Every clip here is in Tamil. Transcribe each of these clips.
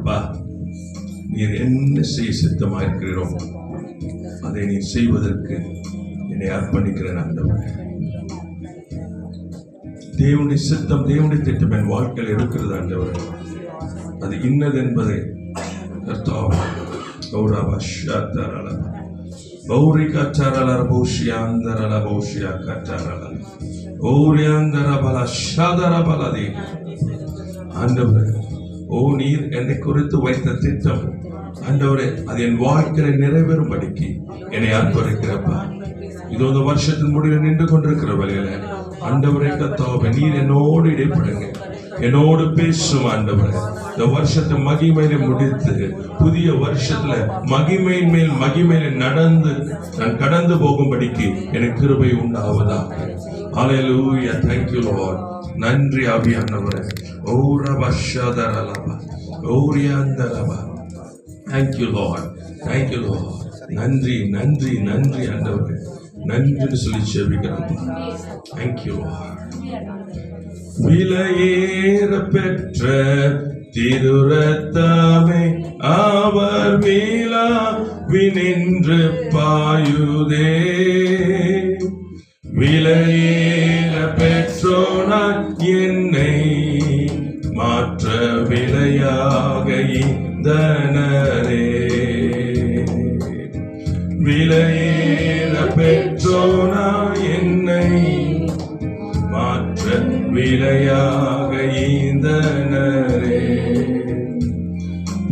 அப்பா, நீர் என்ன செய்ய சித்தமாயிருக்கிறீரோ அதை நீர் செய்வதற்கு என்னை அர்ப்பணிக்கிறேன் ஆண்டவரே. தேவனுடைய சித்தம், தேவனுடைய திட்டம் என் வாழ்க்கையில் இருக்கிறது ஆண்டவரே. அது இன்னது என்பதை கர்த்தாவே ஆண்டவரே, ஓ நீர் என்னை குறித்து வைத்த திட்டம் ஆண்டவரே, அது என் வாழ்க்கையை நிறைவேறும்படிக்கு என்னை அர்ப்பணிக்கிறப்பா. இது ஒரு வருஷத்தின் முடிவில் நின்று கொண்டிருக்கிற வழியில ஆண்டவரே கர்த்தாவே, நீர் என்னோடு இடைப்படுங்க, என்னோடு பேசும் ஆண்டவரே. இந்த வருஷத்தை மகிமையில முடித்து புதிய வருஷத்துல மகிமையின் மேல் மகிமையில நடந்து நான் கடந்து போகும்படிக்கு எனக்கு கிருபை உண்டாவதாக. ஹல்லேலூயா. Thank you Lord. நன்றி ஆவியானவரே. ஓரபஷதரலபா ஓரியாந்தரபா. Thank you Lord. Thank you Lord. நன்றி நன்றி நன்றி ஆண்டவரே. நன்றி சொல்லி செபிக்கிறோம். Thank you Lord. விலையேற பெற்ற திருரத்தமே அவர் மீளாவினின்று பாயுதே. விலையேற பெற்றோனாய் என்னை மாற்ற விலையாக இந்தனரே. விலையேற பெற்றோனாய் என்னை மாற்ற விலையாக ஈந்தனரே.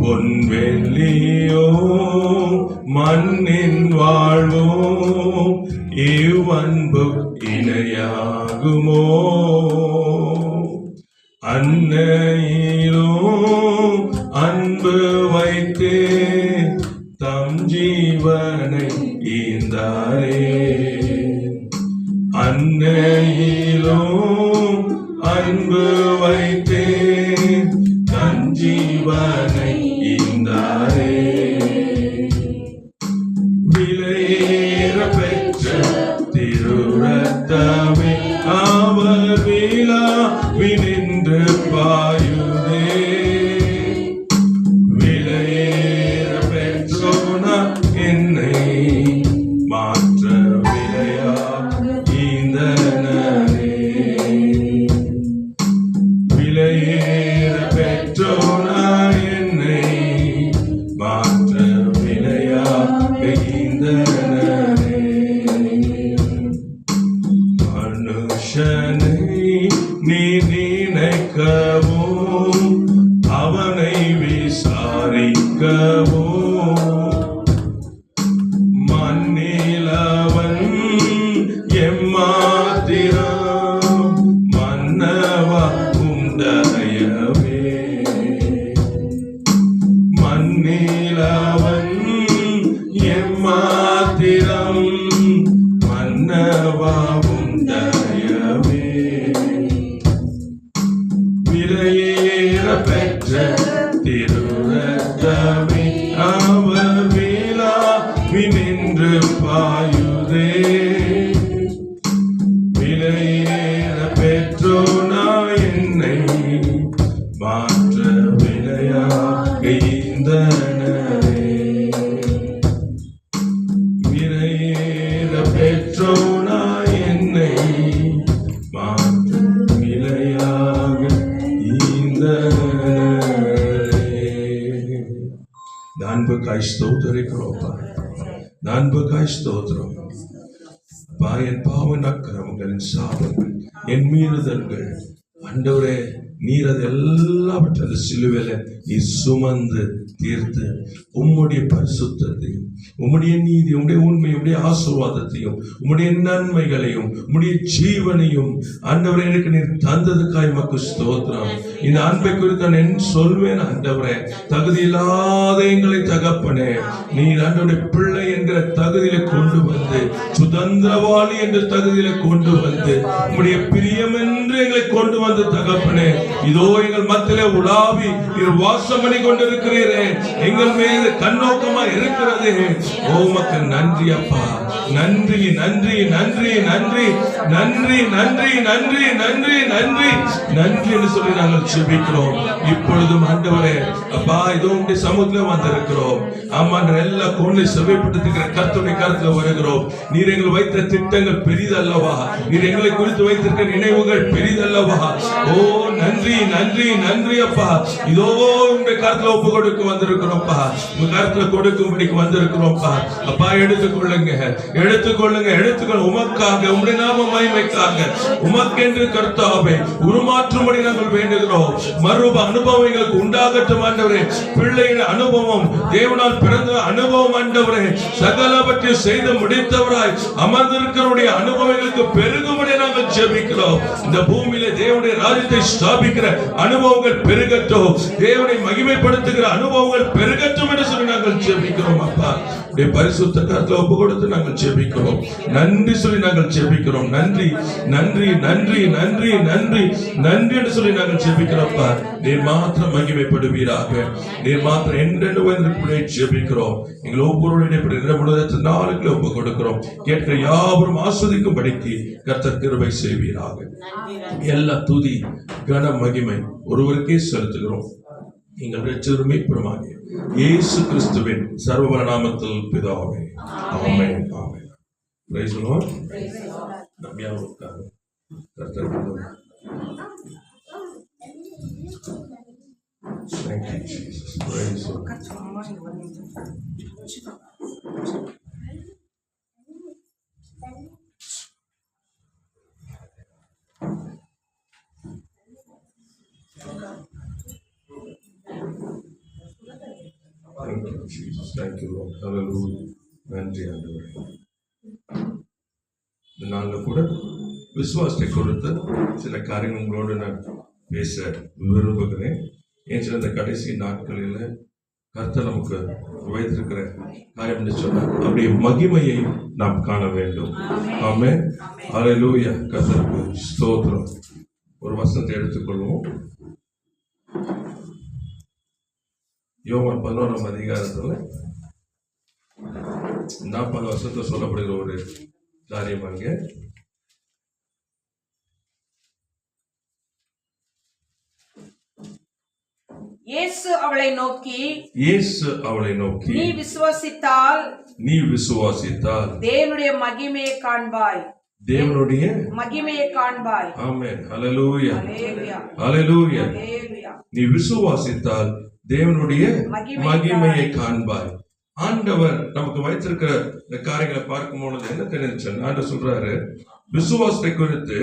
பொன்வெள்ளியோ மண்ணின் வாழ்வோ இவ்வன்பு இணையாகுமோ. அன்னையிலோ அன்பு வைத்து தம் ஜீவனை ஈந்தாரே. அன்னையிலோ அன்பு வைத்து தன் ஜீவனை ஈந்தாரே. விலையேற பெற்ற திருரத்தமே அவர் மீளாவினின்று பாயுதே. விலையேற பெற்றோனா என்னை மாற்ற விலையா ஈந்தனரே. விலையேற பெற்றோனா என்னை மாற்ற விலையா ஈந்தனரே. மனுஷனை நீ நினைக்கவோ அவனை விசாரிக்கவோ மண்ணிலவன் எம்மாத்திரம் மன்னவா உண்டயவே. மண்ணிலவன் எம்மாத்திரம் மன்னவா உண்டயவே. விலையேற பெற்ற திருரத்தமே அவர் மீளாவினின்று பாயுதே. விலையேற பெற்றோனா என்னை மாற்ற விலையாக ஈந்தனரே. விலையேற பெற்றோனா என்னை மாற்ற விலையாக ஈந்தனரே. அன்புக்காய் ஸ்தோத்திரிக்கிறோம்ப்பா, அன்புக்காய் ஸ்தோத்திரம். என் பாவ அக்கிரமங்களின் சாபங்கள், என் மீறுதல்கள் ஆண்டவரே, நீர் அது எல்லாவற்றை சிலுவையில நீர் சுமந்து தீர்த்து உம்முடைய பரிசுத்தத்தையும் உம்முடைய நீதி, உம்முடைய உண்மை, உம்முடைய ஆசீர்வாதத்தையும் உம்முடைய நன்மைகளையும் உம்முடைய ஜீவனையும் ஆண்டவரே எனக்கு நீர் தந்ததுக்காய் உமக்கு ஸ்தோத்திரம். இந்த அன்பை குறித்து நான் சொல்வேன் ஆண்டவரே. தகுதி இல்லாத எங்களை தகப்பனே, நீர் ஆண்டவருடைய பிள்ளை என்கிற தகுதியில கொண்டு வந்து, சுதந்திரவாளி என்ற தகுதியில கொண்டு வந்து, உம்முடைய பிரியம் என்று எங்களை கொண்டு வந்து தகப்பனே, இதோ எங்கள் மத்தியிலே உலாவி நீர் வாசம் பண்ணி கொண்டிருக்கிறீரே, எங்கள் மீது கண்ணோக்கமா இருக்கிறது. உமக்கு நன்றி அப்பா, நன்றி நன்றி நன்றி நன்றி நன்றி நன்றி நன்றி நன்றி நன்றி நன்றி என்று சொல்லி நாங்கள் ஜெபிக்கிறோம். இப்பொழுதும் ஆண்டவரே அப்பா, இதோ உங்களுடைய சமூகத்தில் வந்திருக்கிறோம். ஆமா, எல்லா கோணை சபைப்பட்டிருக்கிற கர்த்தருடைய கருத்துல வருகிறோம். நீர் எங்கள் வைத்த திட்டங்கள் பெரிதல்லவா, நீர் எங்களை குறித்து வைத்திருக்க நினைவுகள் பெரிதல்லவா. ஓ நன்றி நன்றி நன்றி அப்பா. இதோ உங்களுடைய கருத்துல ஒப்பு கொடுக்க வந்திருக்கிறோம்ப்பா, உங்க கருத்துல கொடுக்கும்படிக்கு வந்திருக்கிறோம்ப்பா. அப்பா எடுத்துக்கொள்ளுங்க, எடுத்துக்கொள்ளுங்க, எடுத்துக்கொள்ளுங்க. உமக்காக, உம்முடைய நாம மகிமைக்காக, உமக்கென்று கர்த்தாவே உருமாற்றும்படி நாங்கள் வேண்டுகிறோம். மறுப அனுபவம் எங்களுக்கு உண்டாகட்டும் ஆண்டவரே. பிள்ளையின் அனுபவம், தேவனால் பிறந்த அனுபவம் ஆண்டவரே, சகலவற்றை செய்து முடித்தவராய் அமர்ந்திருக்கிறவருடைய அனுபவங்களுக்கு பெருகும்படி நாங்கள் ஜெபிக்கிறோம். இந்த பூமியில தேவனுடைய ராஜ்யத்தை ஸ்தாபிக்கிற அனுபவங்கள் பெருகட்டும், தேவனை மகிமைப்படுத்துகிற அனுபவங்கள் பெருகட்டும் என்று சொல்லி நாங்கள் ஜெபிக்கிறோம். அப்பா, பரிசுத்த கருத்துல ஒப்பு கொடுத்து நாங்கள் ஜெபிக்கிறோம். நன்றி சொல்லி நாங்கள் ஜெபிக்கிறோம். நன்றி நன்றி நன்றி நன்றி நன்றி நன்றி என்று சொல்லி நாங்கள் ஜெபிக்கிறோம்ப்பா. நீர் மாத்திரம் மகிமைப்படுவீராக, நீர் மாத்திரம் என்று ஜெபிக்கிறோம். எங்கள் ஒவ்வொருடைய நாளுக்கு ஒப்பு கொடுக்கிறோம். கேட்கிற யாவரும் ஆஸ்வதிக்கும்படிக்கு கர்த்தர் கிருபை செய்வீராக. எல்லா துதி கன மகிமை ஒருவருக்கே செலுத்துகிறோம். எங்கள் இரட்சகரும் மீட்பருமாகிய இயேசு கிறிஸ்துவின் சர்வ நாமத்தில் பிதாவே, ஆமென் ஆமென். Praise the Lord. நம்மையாவுக்காக கர்த்தர் Thank you, Jesus. Praise the Lord. Thank you, Jesus. Thank you, Lord. Hallelujah. நன்றி ஆண்டவரே. இந்த நாளில் கூட விசுவாசத்தை கொடுத்து சில காரியங்கள் உங்களோடு நான் பேச விரும்புகிறேன். ஏன் சில இந்த கடைசி நாட்களில் கர்த்தர் நமக்கு வைத்திருக்கிற காரியம் என்று சொன்னார், அவருடைய மகிமையை நாம் காண வேண்டும். ஆமென். ஹல்லேலூயா. கர்த்தருக்கு ஸ்தோத்திரம். ஒரு வசனத்தை எடுத்துக்கொள்வோம். யோவான் 11ஆம் அதிகாரத்தில் 40 வசனத்தில் சொல்லப்படுகிற ஒரு காரியம் அங்கே. இயேசு அவளை நோக்கி நீ விசுவாசித்தால் தேவனுடைய மகிமையை காண்பாய், தேவனுடைய மகிமையை காண்பாய். ஆமென். ஹல்லேலூயா. ஹல்லேலூயா. நீ விசுவாசித்தால் தேவனுடைய மகிமையை காண்பாய். ஆண்டவர் நமக்கு வைத்திருக்கிற இந்த காரியங்களை பார்க்கும் பொழுது என்ன தெரிஞ்சு ஆண்டவர் சொல்றாரு விசுவாசத்தை குறித்து.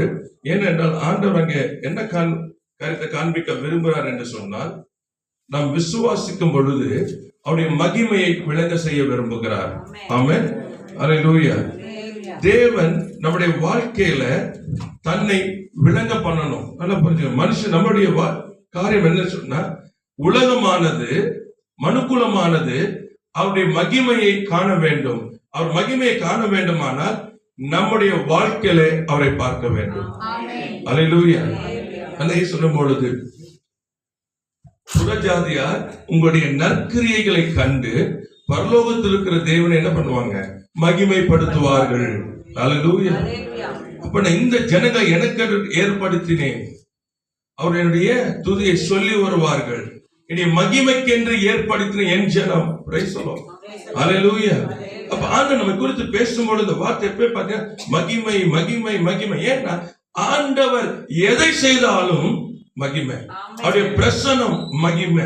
ஏனென்றால் ஆண்டவர் அங்கே என்ன காரியத்தை காண்பிக்க விரும்புகிறார் என்று சொன்னால், நாம் விசுவாசிக்கும் பொழுது அவருடைய மகிமையை விளங்க செய்ய விரும்புகிறார். ஆமென். ஹல்லேலூயா. தேவன் நம்முடைய வாழ்க்கையில தன்னை விளங்க பண்ணணும். நல்லா புரிஞ்சுக்கணும். மனுஷன் நம்முடைய காரியம் என்ன சொன்னா, உலகமானது மனுக்குலமானது அவருடைய மகிமையை காண வேண்டும். அவர் மகிமையை காண வேண்டுமானால் நம்முடைய வாழ்க்கையில அவரை பார்க்க வேண்டும். அல்லேலூயா. அதை சொல்லும் பொழுது புறஜாதியார் உங்களுடைய நற்கிரியைகளை கண்டு பரலோகத்தில் இருக்கிற தேவனை என்ன பண்ணுவாங்க, மகிமைப்படுத்துவார்கள். அல்லேலூயா. அப்ப இந்த ஜனங்கள் எனக்கு ஏற்படுத்தினேன், அவருடைய துதியை சொல்லி வருவார்கள். இனி மகிமைக்கென்று ஏற்படுத்தின என் ஜனம். Praise the Lord. அல்லேலூயா. அப்ப ஆண்டவர் நம்ம குறித்து பேசும்பொழுது இந்த வார்த்தை எப்ப பாத்தீங்கன்னா மகிமை மகிமை மகிமை. ஏன்னா ஆண்டவர் எதை செய்தாலும் மகிமை, அவருடைய பிரசன்னம் மகிமை,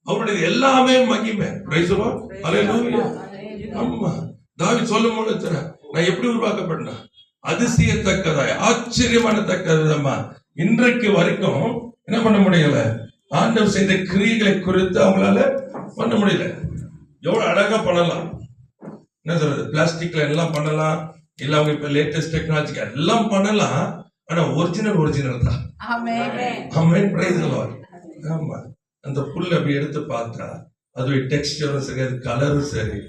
அவருடைய எல்லாமே மகிமை. Praise the Lord. அல்லேலூயா. ஆமா, தாவீது சொல்லும் பொழுது நான் எப்படி உருவாக்கப்பட்டேன், அதிசயத்தக்கதாய் ஆச்சரியமானத்தக்க விதமா இன்றைக்கு வரைக்கும் என்ன பண்ண முடியல, ஆண்டவர் செய்த கிரியைகளை குறித்து அவங்களால பண்ண முடியல. எவ்வளவு அழகா பண்ணலாம், என்ன சொல்றது, பிளாஸ்டிக்ல எல்லாம் பண்ணலாம், இல்ல அவங்க இப்ப லேட்டஸ்ட் டெக்னாலஜி எல்லாம் பண்ணலாம். ஆனா ஒரிஜினல் தான். ஆமென். Praise the Lord. ஆமா, அந்த புல் அப்படி எடுத்து பார்த்தா அது டெக்ஸ்டரும் சரி, அது கலரும் சரி,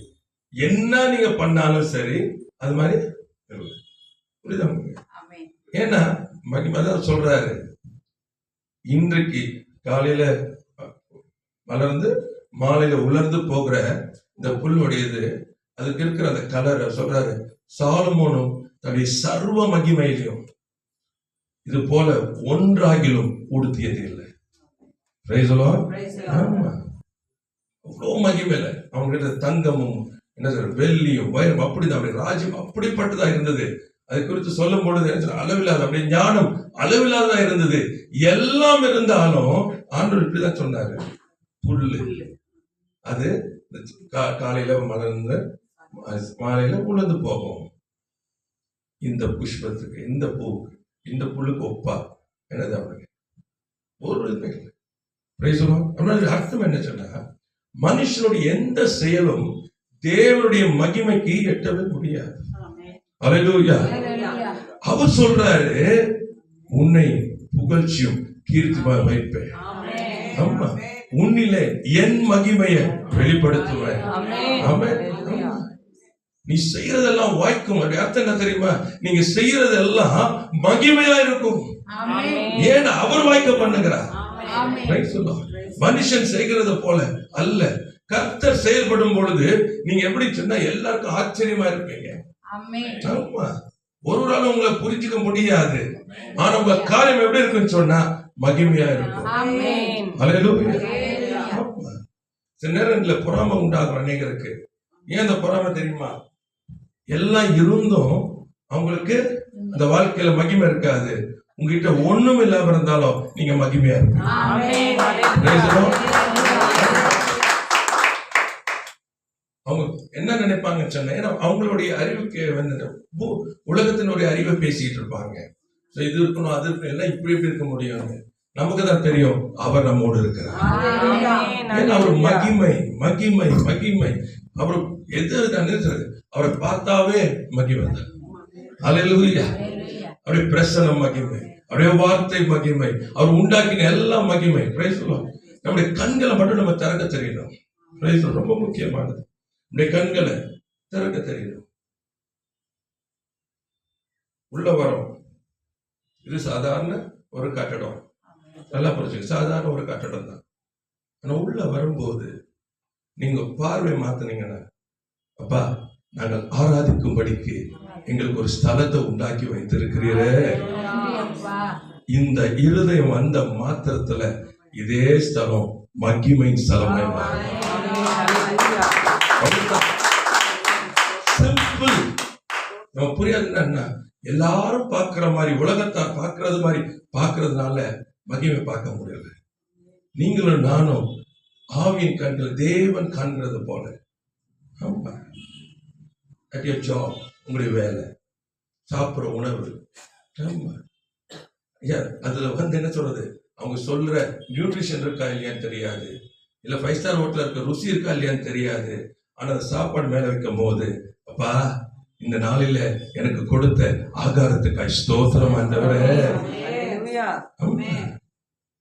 என்ன நீங்க பண்ணாலும் சரி அது மாதிரி புரியுதா? ஏன்னா மகிமை தான் சொல்றாரு, இன்றைக்கு காலையில மலர்ந்து மாலையில உலர்ந்து போகிற இந்த புல்லுடையது, அதுக்கு இருக்கிற அந்த கலரை சொல்றாரு. சாலமோனும் தன்னுடைய சர்வ மகிமையிலும் இது போல ஒன்றாகிலும் உடுத்தியது இல்லை. அவ்வளோ மகிமையில அவங்க கிட்ட தங்கமும் என்ன சொல்ற வெள்ளியும் வைரம் அப்படிதான், அப்படி ராஜ்யம் அப்படிப்பட்டதா இருந்தது. அதை குறித்து சொல்லும் பொழுது அளவில்லாத அப்படி ஞானம் அளவில்லாததா இருந்தது. எல்லாம் இருந்தாலும் ஆண்டவர் இப்படிதான் சொன்னாரு, புல்லு அது காலையில மலர்ந்து மாலையில உலர்ந்து போகும். இந்த புஷ்பத்துக்கு, இந்த பூவுக்கு, இந்த புல்லுக்கு ஒப்பா என்னது அவனுக்கு ஒரு அர்த்தம் என்ன சொன்னா, மனுஷனுடைய எந்த செயலும் தேவனுடைய மகிமைக்கு எட்டவே முடியாது. அல்லேலூயா. அவர் சொல்றாரு, உன்னை புகழ்ச்சியும் கீர்த்திமா வைப்பேன். ஆமா, உன்னிலே என் மகிமையை வெளிப்படுத்துவேன். நீ செய்யறதெல்லாம் வாய்க்கும். அர்த்தம் என்ன தெரியுமா? நீங்க செய்யறதெல்லாம் மகிமையா இருக்கும். ஏன் அவர் வாய்க்க பண்ணுகிறார். மனுஷன் செய்கிறது போல அல்ல. கர்த்தர் செயல்படும் பொழுது நீங்க எப்படி சொன்னா எல்லாருக்கும் ஆச்சரியமா இருப்பீங்க. ஒரு நாள் உங்களை புரிஞ்சுக்க முடியாது. ஆனா உங்க காரியம் எப்படி இருக்குன்னு சொன்னா மகிமையா இருக்கும். அல்லேலூயா. சில நேரங்கள்ல பொறாமை உண்டாகும் அநேகருக்கு. ஏன் அந்த பொறாமை தெரியுமா? எல்லாம் இருந்தும் அவங்களுக்கு அந்த வாழ்க்கையில மகிமை இருக்காது. உங்ககிட்ட ஒண்ணும் இல்லாம இருந்தாலும் நீங்க மகிமையா இருப்பீங்க. அவங்க என்ன நினைப்பாங்க சொன்னா, ஏன்னா அவங்களுடைய அறிவுக்கு வந்து உலகத்தினுடைய அறிவை பேசிட்டு இருப்பாங்க. இது இருக்கணும், அது இருக்கணும், எல்லாம் இப்படி எப்படி இருக்க முடியும். நமக்கு தான் தெரியும் அவர் நம்மோடு இருக்கிறார். அவர் மகிமை மகிமை மகிமை. அவர் எது அவரை பார்த்தாவே மகிமை. அல்லேலூயா. அவருடைய பிரசன்னம் மகிமை, அவருடைய வார்த்தை மகிமை, அவர் உண்டாக்கின எல்லாம் மகிமை. நம்முடைய கண்களை மட்டும் நம்ம திறக்க தெரியணும். ரொம்ப முக்கியமானது. நம்முடைய கண்களை திறக்க தெரியணும். உள்ள வரும். இது சாதாரண ஒரு கட்டடம், நல்லா புரிஞ்சுக்க, சாதாரண ஒரு கட்டடம் தான். ஆனா உள்ள வரும்போது நீங்க பார்வை மாத்தினீங்கன்னா, அப்பா நாங்கள் ஆராதிக்கும்படிக்கு எங்களுக்கு ஒரு ஸ்தலத்தை உண்டாக்கி வைத்திருக்கிறீரே. இந்த இருதயம் வந்த மாத்திரத்துல இதே ஸ்தலம் மகிமை ஸ்தலமாய் மாறும். சிம்பிள். நம்ம புரியாதுன்னா, எல்லாரும் பார்க்கிற மாதிரி, உலகத்தை பார்க்கறது மாதிரி பார்க்கறதுனால மகிமை பார்க்க முடியல. நீங்களும் நானும் ஆவியின் கண்கள் தேவன் காண்கிறது போல. ஆமா, at your job, உங்களுடைய வேலை, சாப்பிட்ற உணவு, அதுல வந்து என்ன சொல்றது, அவங்க சொல்ற நியூட்ரிஷன் இருக்கா இல்லையான்னு தெரியாது, இல்ல 5 ஸ்டார் ஹோட்டல்ல இருக்க ருசி இருக்கா இல்லையான்னு தெரியாது. ஆனா அந்த சாப்பாடு மேல வைக்கும் போது, அப்பா இந்த நாளில எனக்கு கொடுத்த ஆகாரத்துக்காய் ஸ்தோத்திரம் ஆண்டவரே.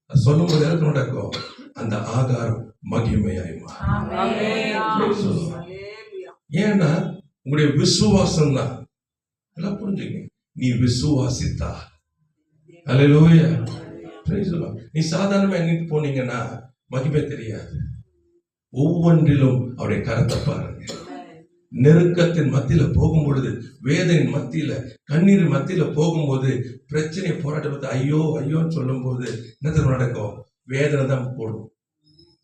சொல்லும் போது எனக்கு நடக்கும், அந்த ஆகாரம் மகிமையாயுமா. ஏன்னா உங்களுடைய விசுவாசம் தான். எல்லாம் புரிஞ்சுங்க. நீ விசுவாசித்தா, அல்லேலூயா. நீ சாதாரணமா எங்கிட்டு போனீங்கன்னா மகிமை தெரியாது. ஒவ்வொன்றிலும் அவருடைய கரத்தை பாருங்க. நெருக்கத்தின் மத்தியில போகும் பொழுது, வேதனையின் மத்தியில, கண்ணீர் மத்தியில போகும்போது, பிரச்சனை போராட்டத்தை ஐயோ ஐயோன்னு சொல்லும் போது என்ன நடக்கும்? வேதனை தான் கூடும்.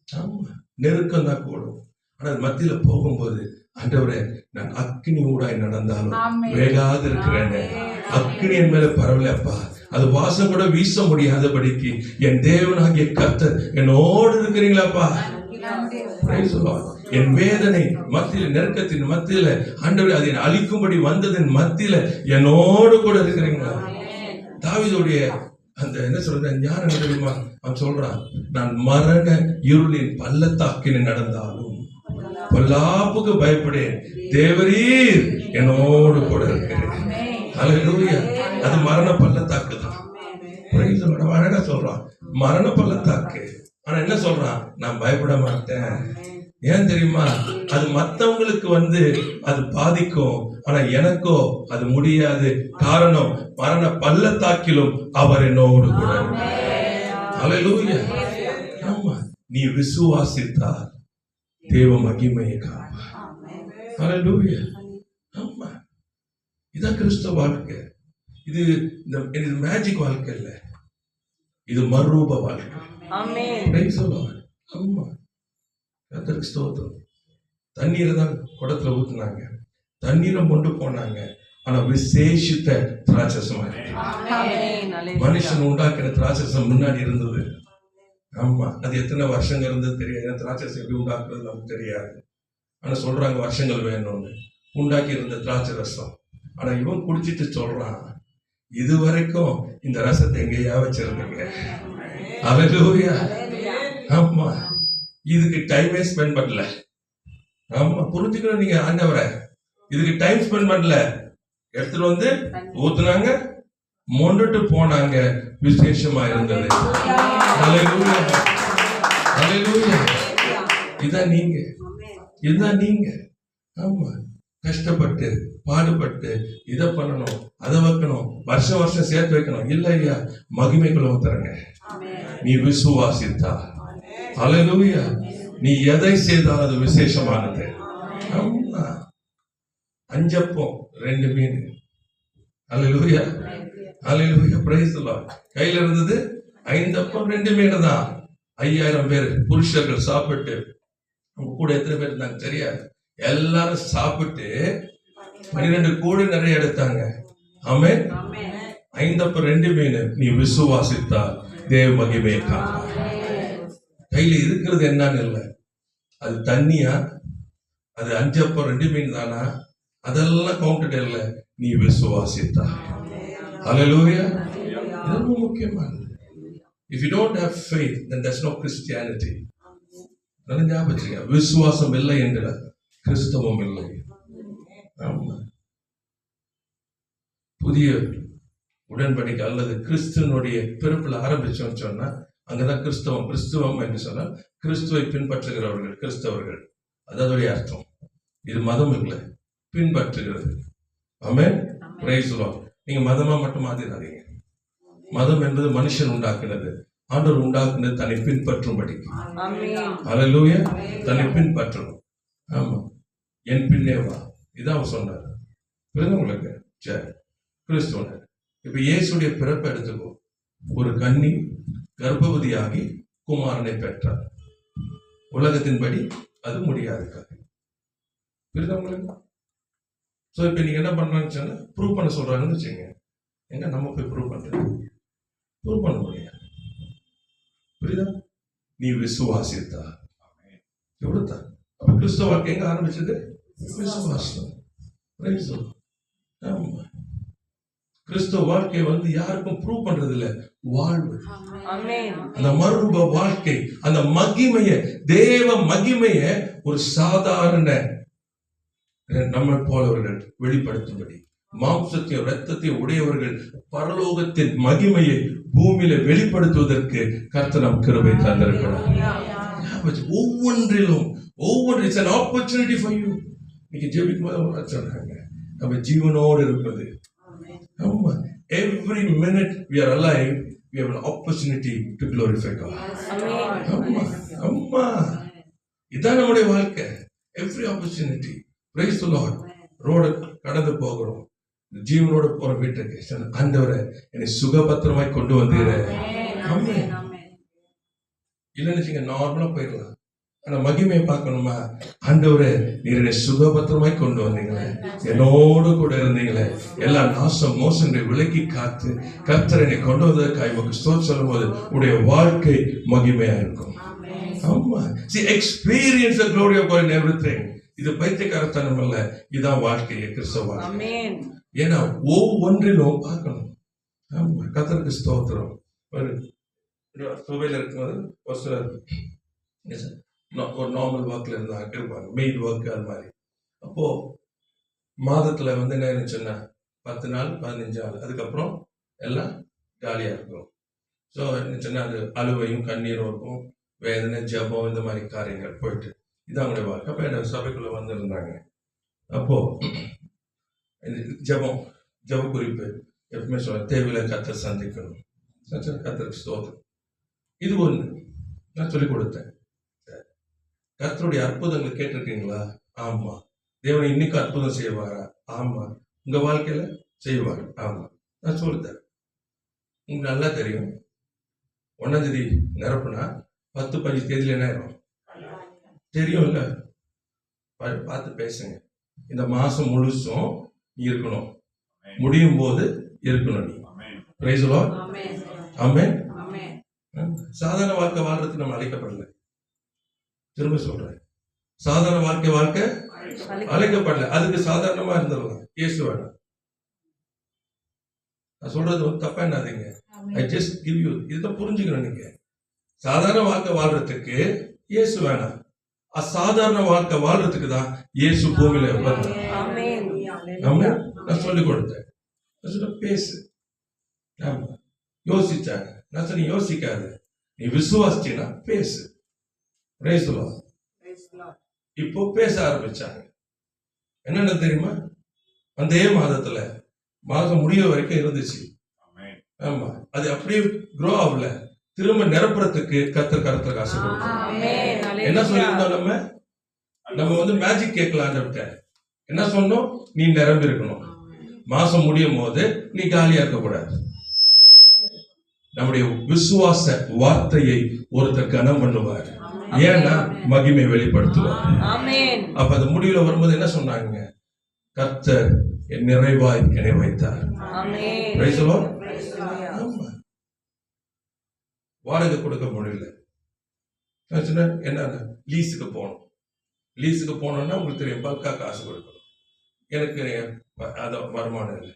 ஆமா, நெருக்கம் தான் கூடும். ஆனா மத்தியில போகும்போது, ஆண்டவரே நான் அக்னி ஊடாய் நடந்தாலும் வேகாது இருக்கிறேன். அக்னி என் மேல பரவலப்பா, அது வாசம் கூட வீச முடியாதபடிக்கு என் தேவனாகிய கர்த்தர் என்னோடு இருக்கிறீங்களாப்பா. என் வேதனை மத்தியில, நெருக்கத்தின் மத்தியில, ஆண்டவரே அதை அழிக்கும்படி வந்ததின் மத்தியில என்னோடு கூட இருக்கிறீங்களா? தாவீதுடைய அந்த என்ன சொல்ற ஞானம் தெரியுமா? அவன் சொல்றான், நான் மரண இருளின் பள்ளத்தாக்கில் நடந்தாலும் பொல்லாப்புக்கு பயப்படேன், தேவரீர் என்னோடு கூட இருக்கிறேன். அல்லேலூயா. அது மரண பள்ளத்தாக்கு தான். அழகா சொல்றான், மரண பள்ளத்தாக்கு. ஆனா என்ன சொல்றான்? நான் பயப்பட மாட்டேன். ஏன் தெரியுமா? அது மத்தவங்களுக்கு வந்து அது பாதிக்கும், ஆனா எனக்கோ அது முடியாது. காரணம், மரண பள்ளத்தாக்கிலும் அவர் என்னோடு கூட. அல்லேலூயா. ஆமா, நீ விசுவாசித்தால் தேவ மகிமையை காண்பாய். அல்லேலூயா. ஆமா, இதான் கிறிஸ்தவ வாழ்க்கை. இது இது மேஜிக் வாழ்க்கை இல்ல, இது மறுரூப வாழ்க்கை. Praise the Lord. ஆமா, கர்த்தருக்கு ஸ்தோத்திரம். தண்ணீரை தான் குடத்துல ஊத்துனாங்க, தண்ணீரை கொண்டு போனாங்க, ஆனா விசேஷித்த திராட்சசமா இருக்கு. மனுஷன் உண்டாக்கின திராட்சசம் முன்னாடி இருந்தது. ஆமா, அது எத்தனை வருஷங்க இருந்தது தெரியாது. திராட்சசம் எப்படி உண்டாக்குறது நமக்கு தெரியாது. ஆனா சொல்றாங்க வருஷங்கள் வேணும்னு. உண்டாக்கி இருந்த திராட்சை ரசம். ஆனா இவன் குடிச்சிட்டு சொல்றான், இதுவரைக்கும் இந்த ரசத்தை எங்கேயா வச்சிருந்தீங்க. அல்லேலூயா. ஆமா, இதுக்கு டைமே ஸ்பெண்ட் பண்ணல. ஆமா, புரிஞ்சுக்கணும் நீங்க ஆண்டவரை. இதுக்கு டைம் ஸ்பெண்ட் பண்ணல, எடுத்துட்டு வந்து ஊத்துனாங்க, மொண்டுட்டு போனாங்க, விசேஷமா இருந்தது. அல்லேலூயா. அல்லேலூயா. இதான் நீங்க, இதுதான் நீங்க. ஆமா, கஷ்டப்பட்டு பாடுபட்டு இதை பண்ணணும், அதை வைக்கணும், வருஷம் வருஷம் சேர்த்து வைக்கணும் இல்ல ஐயா. மகிமைக்குள்ள வந்துறங்க. நீ விசுவாசித்தா, அல்லேலூயா, நீ எதை செய்தால் அது விசேஷமானது. ஆமா, 5 அப்பம் 2 மீன். அல்லேலூயா. அல்லேலூயா. Price the Lord. கையில இருந்தது 5 அப்பம் 2 மீன் தான். 5000 பேர் புருஷர்கள் சாப்பிட்டு, அவங்க கூட எத்தனை பேர் இருந்தாங்க தெரியாது, எல்லாரும் சாப்பிட்டு 12 கோடி நிறைய எடுத்தாங்க. ஆமென். 5 அப்பம் 2 மீன். நீ விசுவாசித்தால் தேவ மகிமையை காண்பாய். கையில இருக்கிறது என்னன்னு இல்லை, அது தண்ணியா, அது 5 அப்பம் 2 மீன் தானா, அதெல்லாம் கவுண்டட் இல்லை. நீ விசுவாசித்தா. அல்லேலூயா. இது ரொம்ப முக்கியமானது. If you don't have faith, then there's no Christianity. நல்ல ஞாபகம் வச்சுங்க, விசுவாசம் இல்லை என்ற கிறிஸ்தவம் இல்லை. ஆமா, புதிய உடன்படிக்கை அல்லது கிறிஸ்துவனுடைய பிறப்புல ஆரம்பிச்சோம்னு சொன்னா அங்கதான் கிறிஸ்தவம். கிறிஸ்துவம் என்று சொன்னால் கிறிஸ்துவை பின்பற்றுகிறவர்கள் கிறிஸ்தவர்கள், அதோடைய அர்த்தம். இது மதம் இல்லை, பின்பற்றுகிறது. ஆமென். Praise the Lord. நீங்க மதமா மட்டும் மாத்திராதீங்க. மதம் என்பது மனுஷன் உண்டாக்குனது, ஆண்டவர் உண்டாக்குனது தன்னை பின்பற்றும்படி. அல்லேலூயா. தன்னை பின்பற்றணும். ஆமா, என் பின்னே வா, இதான் அவர் சொன்னார். உங்களுக்கு சரி, கிறிஸ்துவன். இப்ப இயேசுடைய பிறப்பை எடுத்துக்கோ. ஒரு கன்னி கர்ப்பவதியாகி குமாரனை பெற்றார். உலகத்தின்படி அது முடியாது கதை. புரியுதா உங்களுக்கு? சோ இப்ப நீங்க என்ன பண்ணலாம்னு சொன்னா, ப்ரூவ் பண்ண சொல்றாங்கன்னு வச்சுங்க. எங்க நம்ம போய் ப்ரூவ் பண்றது? ப்ரூவ் பண்ண முடியாது. புரியுதா? நீ விசுவாசித்தா. எவ்வளவுதான். அப்ப கிறிஸ்தவ வாழ்க்கை எங்க ஆரம்பிச்சது? விசுவாசம். ஆமா, கிறிஸ்தவ வாழ்க்கை யாருக்கும் ப்ரூவ் பண்றது இல்ல, வாழ்வு. அந்த மறுரூப வாழ்க்கை, அந்த மகிமைய, தேவ மகிமைய ஒரு சாதாரண நம்ம போலவர்கள் வெளிப்படுத்தும்படி, மாம்சத்தையும் ரத்தத்தையும் உடையவர்கள் பரலோகத்தின் மகிமையை பூமியில வெளிப்படுத்துவதற்கு கர்த்தர் நம் கிருபை தந்திருக்கிறார். ஒவ்வொன்றிலும் it's an opportunity for you. நீங்க ஜெபிக்கும் போது சொன்னாங்க, நம்ம ஜீவனோடு இருப்பது. ஆமா, every minute we are alive, we have an opportunity to glorify God. ஆமா, ஆமா, இதான் நம்முடைய வாழ்க்கை. every opportunity. Praise the Lord. ரோட கடந்து போகிறோம், ஜீவனோட போற வீட்டுக்கு ஆண்டவரே என்னை சுகபத்திரமாய் கொண்டு வந்தீரே. இல்லைன்னு நார்மலா போயிடலாம். ஆனா மகிமையை பார்க்கணுமா? ஆண்டவரே நீர் என்னை சுகபத்திரமாய் கொண்டு வந்தீங்களே, என்னோடு கூட இருந்தீங்களே, எல்லா நாசம் மோசங்களை விலக்கி காத்து கர்த்தர் என்னை கொண்டு வந்ததற்காக உமக்கு ஸ்தோத்திரம் சொல்லும் போது உடைய வாழ்க்கை மகிமையா இருக்கும். ஆமா, see, experience the glory of God in everything. இது பைத்தியக்காரத்தனம் அல்ல, இதான் வாழ்க்கையை கிறிஸ்தவ வாழ்க்கை. ஏன்னா ஒவ்வொன்றிலும் பார்க்கணும். ஆமா, கர்த்தருக்கு ஸ்தோத்திரம். சுவையில் இருக்கும்போது ஒரு நார்மல் ஒர்க்ல இருந்தாங்க இருப்பாங்க, மெய்ட் ஒர்க் அது மாதிரி. அப்போ மாதத்துல என்ன சொன்னா 10 நாள் 15 நாள், அதுக்கப்புறம் எல்லாம் காலியா இருக்கும். ஸோ என்ன சொன்னா அது அழுவையும் கண்ணீரும் இருக்கும், வேதனை ஜபம் இந்த மாதிரி காரியங்கள் போயிட்டு இதான் அவங்களுடைய வாழ்க்கை. அப்போ என்ன சபைக்குள்ள வந்திருந்தாங்க. அப்போ ஜப குறிப்பு எப்பவுமே சொல்ல, தேவையில்லை கர்த்தர் சந்திக்கணும். கர்த்தருக்கு ஸ்தோத்திரம். இது ஒண்ணு நான் சொல்லிக் கொடுத்தேன். கர்த்தருடைய அற்புதங்களை கேட்டிருக்கீங்களா? ஆமா. தேவன் இன்னைக்கு அற்புதம் செய்வாரா? ஆமா. உங்க வாழ்க்கையில செய்வார். ஆமா. நான் சொல்லித்தரேன். உங்களுக்கு நல்லா தெரியும். 1ஆம் தேதி நிரப்புனா 10-15 தேதியில என்ன ஆயிரும் தெரியும்ல. பார்த்து பேசுங்க. இந்த மாசம் முழுசும் நீ இருக்கணும், முடியும் போது இருக்கணும் நீ. Praise the Lord. ஆமென். சாதாரண வாழ்க்கை வாழ்றதுக்கு நம்ம அழைக்கப்படல. திரும்ப சொல்றேன், சாதாரண வாழ்க்கை அழைக்கப்படல. அதுக்கு சாதாரணமா இருந்துடலாம். இயேசு வேணும். நான் சொல்றது வந்து தப்பா என்னாதீங்க. ஐ ஜஸ்ட் கிவ் யூ, இதை புரிஞ்சுக்கணும். நீங்க சாதாரண வாழ்க்கை வாழ்றதுக்கு இயேசு வேணாம். அசாதாரண வாழ்க்கை வாழ்றதுக்கு தான் இயேசு பூமியில வந்தார். நான் சொல்லிக் கொடுத்தேன். பேசு. ஆமா. யோசிச்சாங்க. நான் சொன்ன யோசிக்காத, நீ விசுவாசினா பேசு. Price the Lord. இப்போ பேச ஆரம்பிச்சாங்க. என்னென்ன தெரியுமா? அந்த மாதத்துல மாதம் முடிய வரைக்கும் இருந்துச்சு. ஆமா. அது அப்படியே க்ரோ ஆகல. திரும்ப நிரப்புறதுக்கு கர்த்தர் கருத்துல காசு கொடுத்தார். என்ன சொல்லியிருந்தோம்? நம்ம வந்து மேஜிக் கேட்கலான்னு என்ன சொன்னோம்? நீ நிரம்பி இருக்கணும். மாசம் முடியும் போது நீ காலியா இருக்க கூடாது. நம்முடைய விசுவாச வார்த்தையை ஒருத்தர் கனம் பண்ணுவார். ஏன்னா மகிமை வெளிப்படுத்துவார். அப்ப அது முடிவுல வரும்போது என்ன சொன்னாங்க? கர்த்தர் என் நிறைவாய் என்னை வைத்தார். Price the Lord. வாடகை கொடுக்க முடியல. என்ன லீஸுக்கு போகணும். லீஸுக்கு போனோம்னா உங்களுக்கு தெரியும், பல்கா காசு கொடுக்கணும். எனக்கு அத வருமானம் இல்லை.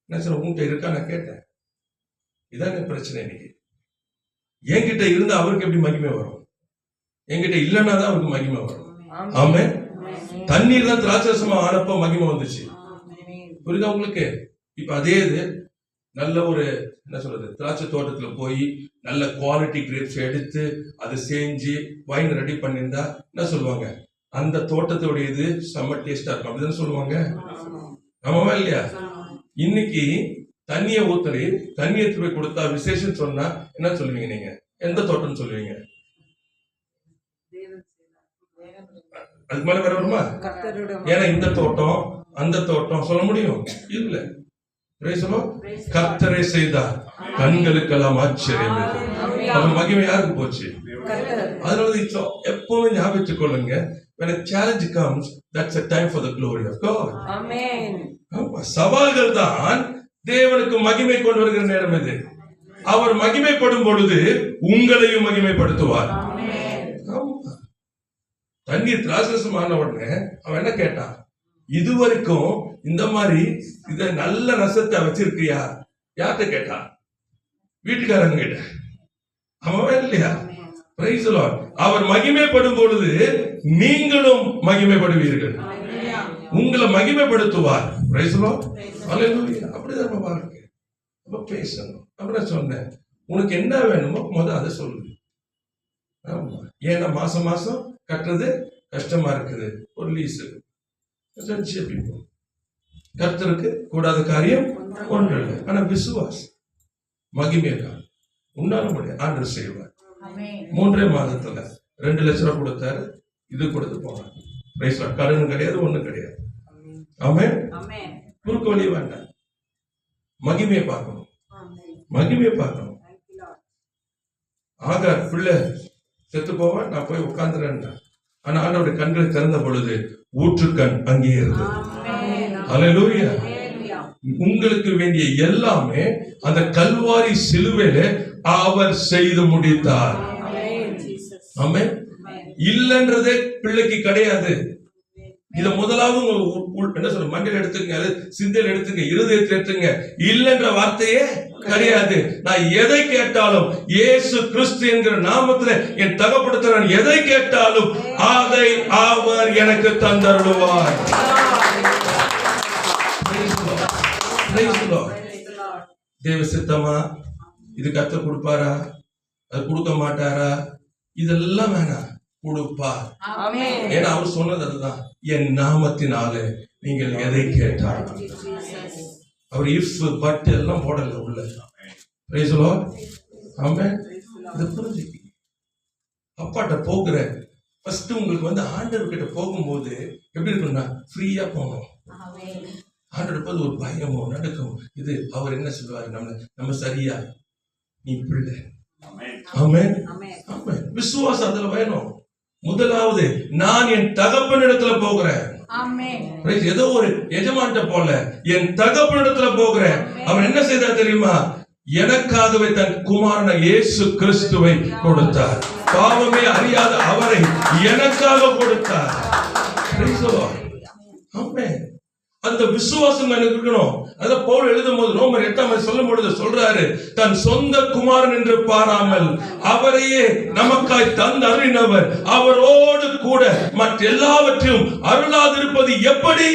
என்ன சார் உங்ககிட்ட இருக்கா? நான் கேட்டேன். இதாங்க பிரச்சனை. இன்னைக்கு என்கிட்ட இருந்தா அவருக்கு எப்படி மகிமை வரும்? என்கிட்ட இல்லைன்னா தான் அவருக்கு மகிமை வரும். ஆமென். தண்ணீர் தான் திராட்சரசமா ஆனப்ப மகிமை வந்துச்சு. புரியுதா உங்களுக்கு? இப்ப அதே இது நல்ல ஒரு என்ன சொல்றது, திராட்சை தோட்டத்துல போய் நல்ல குவாலிட்டி கிரேப்ஸ் எடுத்து அதை செஞ்சு வைன் ரெடி பண்ணியிருந்தா என்ன சொல்லுவாங்க? அந்த தோட்டத்தோடைய இது செம்ம டேஸ்டா இருக்கும். அப்படிதான் சொல்லுவாங்க. ஆமாவா இல்லையா? இன்னைக்கு தண்ணியை ஊத்தறி தண்ணி எடுத்து போய் கொடுத்தா விசேஷம் சொன்னா என்ன சொல்லுவீங்க? நீங்க எந்த தோட்டம் சொல்லுவீங்க? அதுக்கு மேல வேற வருமா? ஏன்னா இந்த தோட்டம் அந்த தோட்டம் சொல்ல முடியும் இல்ல. கர்த்தரே செய்தார், கண்களுக்கெல்லாம் ஆச்சரியம். அப்ப மகிமை யாருக்கு போச்சு? அதனால எப்பவுமே ஞாபகத்துக் கொள்ளுங்க, when a challenge comes, that's a time for the glory of God. சவால்கள் தான் தேவனுக்கு மகிமை கொண்டு வருகிற நேரம் இது. அவர் மகிமைப்படும் பொழுது உங்களையும் மகிமைப்படுத்துவார். தண்ணீர் திராட்சரசமான உடனே அவன் என்ன கேட்டான்? இதுவரைக்கும் இந்த மாதிரி இத நல்ல ரசத்தை வச்சிருக்கியா? யார்கிட்ட கேட்டா? வீட்டுக்காரங்க கிட்ட. அவன் இல்லையா? Price the Lord. அவர் மகிமைப்படும் பொழுது நீங்களும் மகிமைப்படுவீர்கள். உங்களை மகிமைப்படுத்துவார். Price the Lord. ஹல்லேலூயா. அப்படிதான் நம்ம வாழ்க்கை. அப்ப பேசணும். அப்புறம் சொன்னேன், உனக்கு என்ன வேணுமோ முதல்ல அதை சொல்லு. ஆமா. ஏன்னா மாசம் மாசம் கட்டுறது கஷ்டமா இருக்குது. ஒரு லீஸ் கர்த்தருக்கு கூடாத காரியம் ஒன்று இல்லை. ஆனா விசுவாசம் மகிமைதான் உன்னால முடியும். ஆண்டவர் செய்வார். 3 மாதத்துல 2 லட்சம் ரூபாய் கொடுத்தாரு. இது கொடுத்து போனாங்க. கடன் கிடையாது, ஒண்ணும் கிடையாது. ஆமென். குறுக்கு வழி வேண்டாம். மகிமையை பார்க்கணும். மகிமையை பார்க்கணும். ஆகார் பிள்ளை செத்து போவா, நான் போய் உட்கார்ந்துறேன். ஆனா ஆண்டவருடைய கண்களை திறந்த பொழுது ஊற்றுக்கண் அங்கே இருந்தது. ஹல்லேலூயா. உங்களுக்கு வேண்டிய எல்லாமே அந்த கல்வாரி சிலுவையில அவர் செய்து முடித்தார். ஆமென். இல்லன்றதே பிள்ளைக்கு கிடையாது. இத முதலாவது என்ன சொல்ற, மண்டையில் எடுத்துங்க, சிந்தையில் எடுத்துங்க, இருதயத்தில் எடுத்துங்க. இல்லன்ற வார்த்தையே கிடையாது. நான் எதை கேட்டாலும் இயேசு கிறிஸ்து என்கிற நாமத்துல என் தகப்படத்தில் நான் எதை கேட்டாலும் அதை அவர் எனக்கு தந்தருளுவார். தேவ சித்தமா? இது கர்த்தர் கொடுப்பாரா? அது கொடுக்க மாட்டாரா? இதெல்லாம் வேணாம், கொடுப்பார். ஏன்னா அவர் சொன்னது அதுதான், என் நாமத்தினாலே நீங்கள் எதை கேட்டாலும். அவர் இஃப் பட் எல்லாம் போடல உள்ள. Praise the Lord. ஆமென். இதை புரிஞ்சுக்கி. அப்பாட்ட போகிற ஃபர்ஸ்ட் உங்களுக்கு வந்து ஆண்டவர்கிட்ட போகும்போது எப்படி இருக்கும்னா ஃப்ரீயா போகணும். ஆண்டவர் போது ஒரு பயமோ நடுக்கம், இது அவர் என்ன சொல்லுவாரு, நம்ம சரியா, நீ பிள்ளை. ஆமென் ஆமென். விசுவாசம் அதுல வேணும். முதலாவது, நான் என் தகப்பனிடத்துல போகிறேன். ஏதோ ஒரு எஜமான்ட்ட போல என் தகப்பனிடத்துல போகிறேன். அவர் என்ன செய்தார் தெரியுமா? எனக்காகவே தன் குமாரன இயேசு கிறிஸ்துவை கொடுத்தார். பாவமே அறியாத அவரை எனக்காக கொடுத்தார். ஆமென். அந்த விசுவாசம் எனக்கு இருக்கணும். அத பவுல் எழுதும் போது ரோமர் 8 சொல்லும் பொழுது சொல்றாரு, தன் சொந்த குமாரன் என்று பாராமல் அவரையே நமக்காய் தந்தருளினவர் அவரோடு கூட மற்ற எல்லாவற்றையும் அருளாதிருப்பது எப்படி?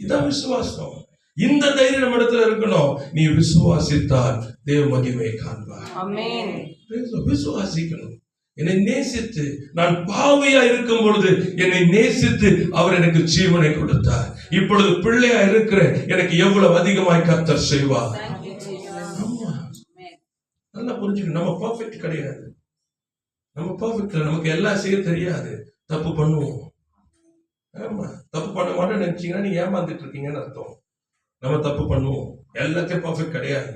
இதான் விசுவாசம். இந்த தைரியம் நம்ம இடத்துல இருக்கணும். நீ விசுவாசித்தால் தேவ மகிமையை காண்பார். ஆமென். விசுவாசிக்கணும். என்னை நேசித்து, நான் பாவியா இருக்கும் பொழுது என்னை நேசித்து அவர் எனக்கு ஜீவனை கொடுத்தார். இப்பொழுது பிள்ளையா இருக்கிற எனக்கு எவ்வளவு அதிகமாய் கர்த்தர் செய்வார். நல்லா புரிஞ்சுக்கணும். நம்ம பர்ஃபெக்ட் கிடையாது. நம்ம பர்ஃபெக்ட், நமக்கு எல்லாம் செய்ய தெரியாது. தப்பு பண்ணுவோம். ஆமா, தப்பு பண்ண மாட்டேன்னு நினைச்சீங்கன்னா நீங்க ஏமாந்துட்டு இருக்கீங்கன்னு அர்த்தம். நம்ம தப்பு பண்ணுவோம். எல்லாத்தையும் பர்ஃபெக்ட் கிடையாது.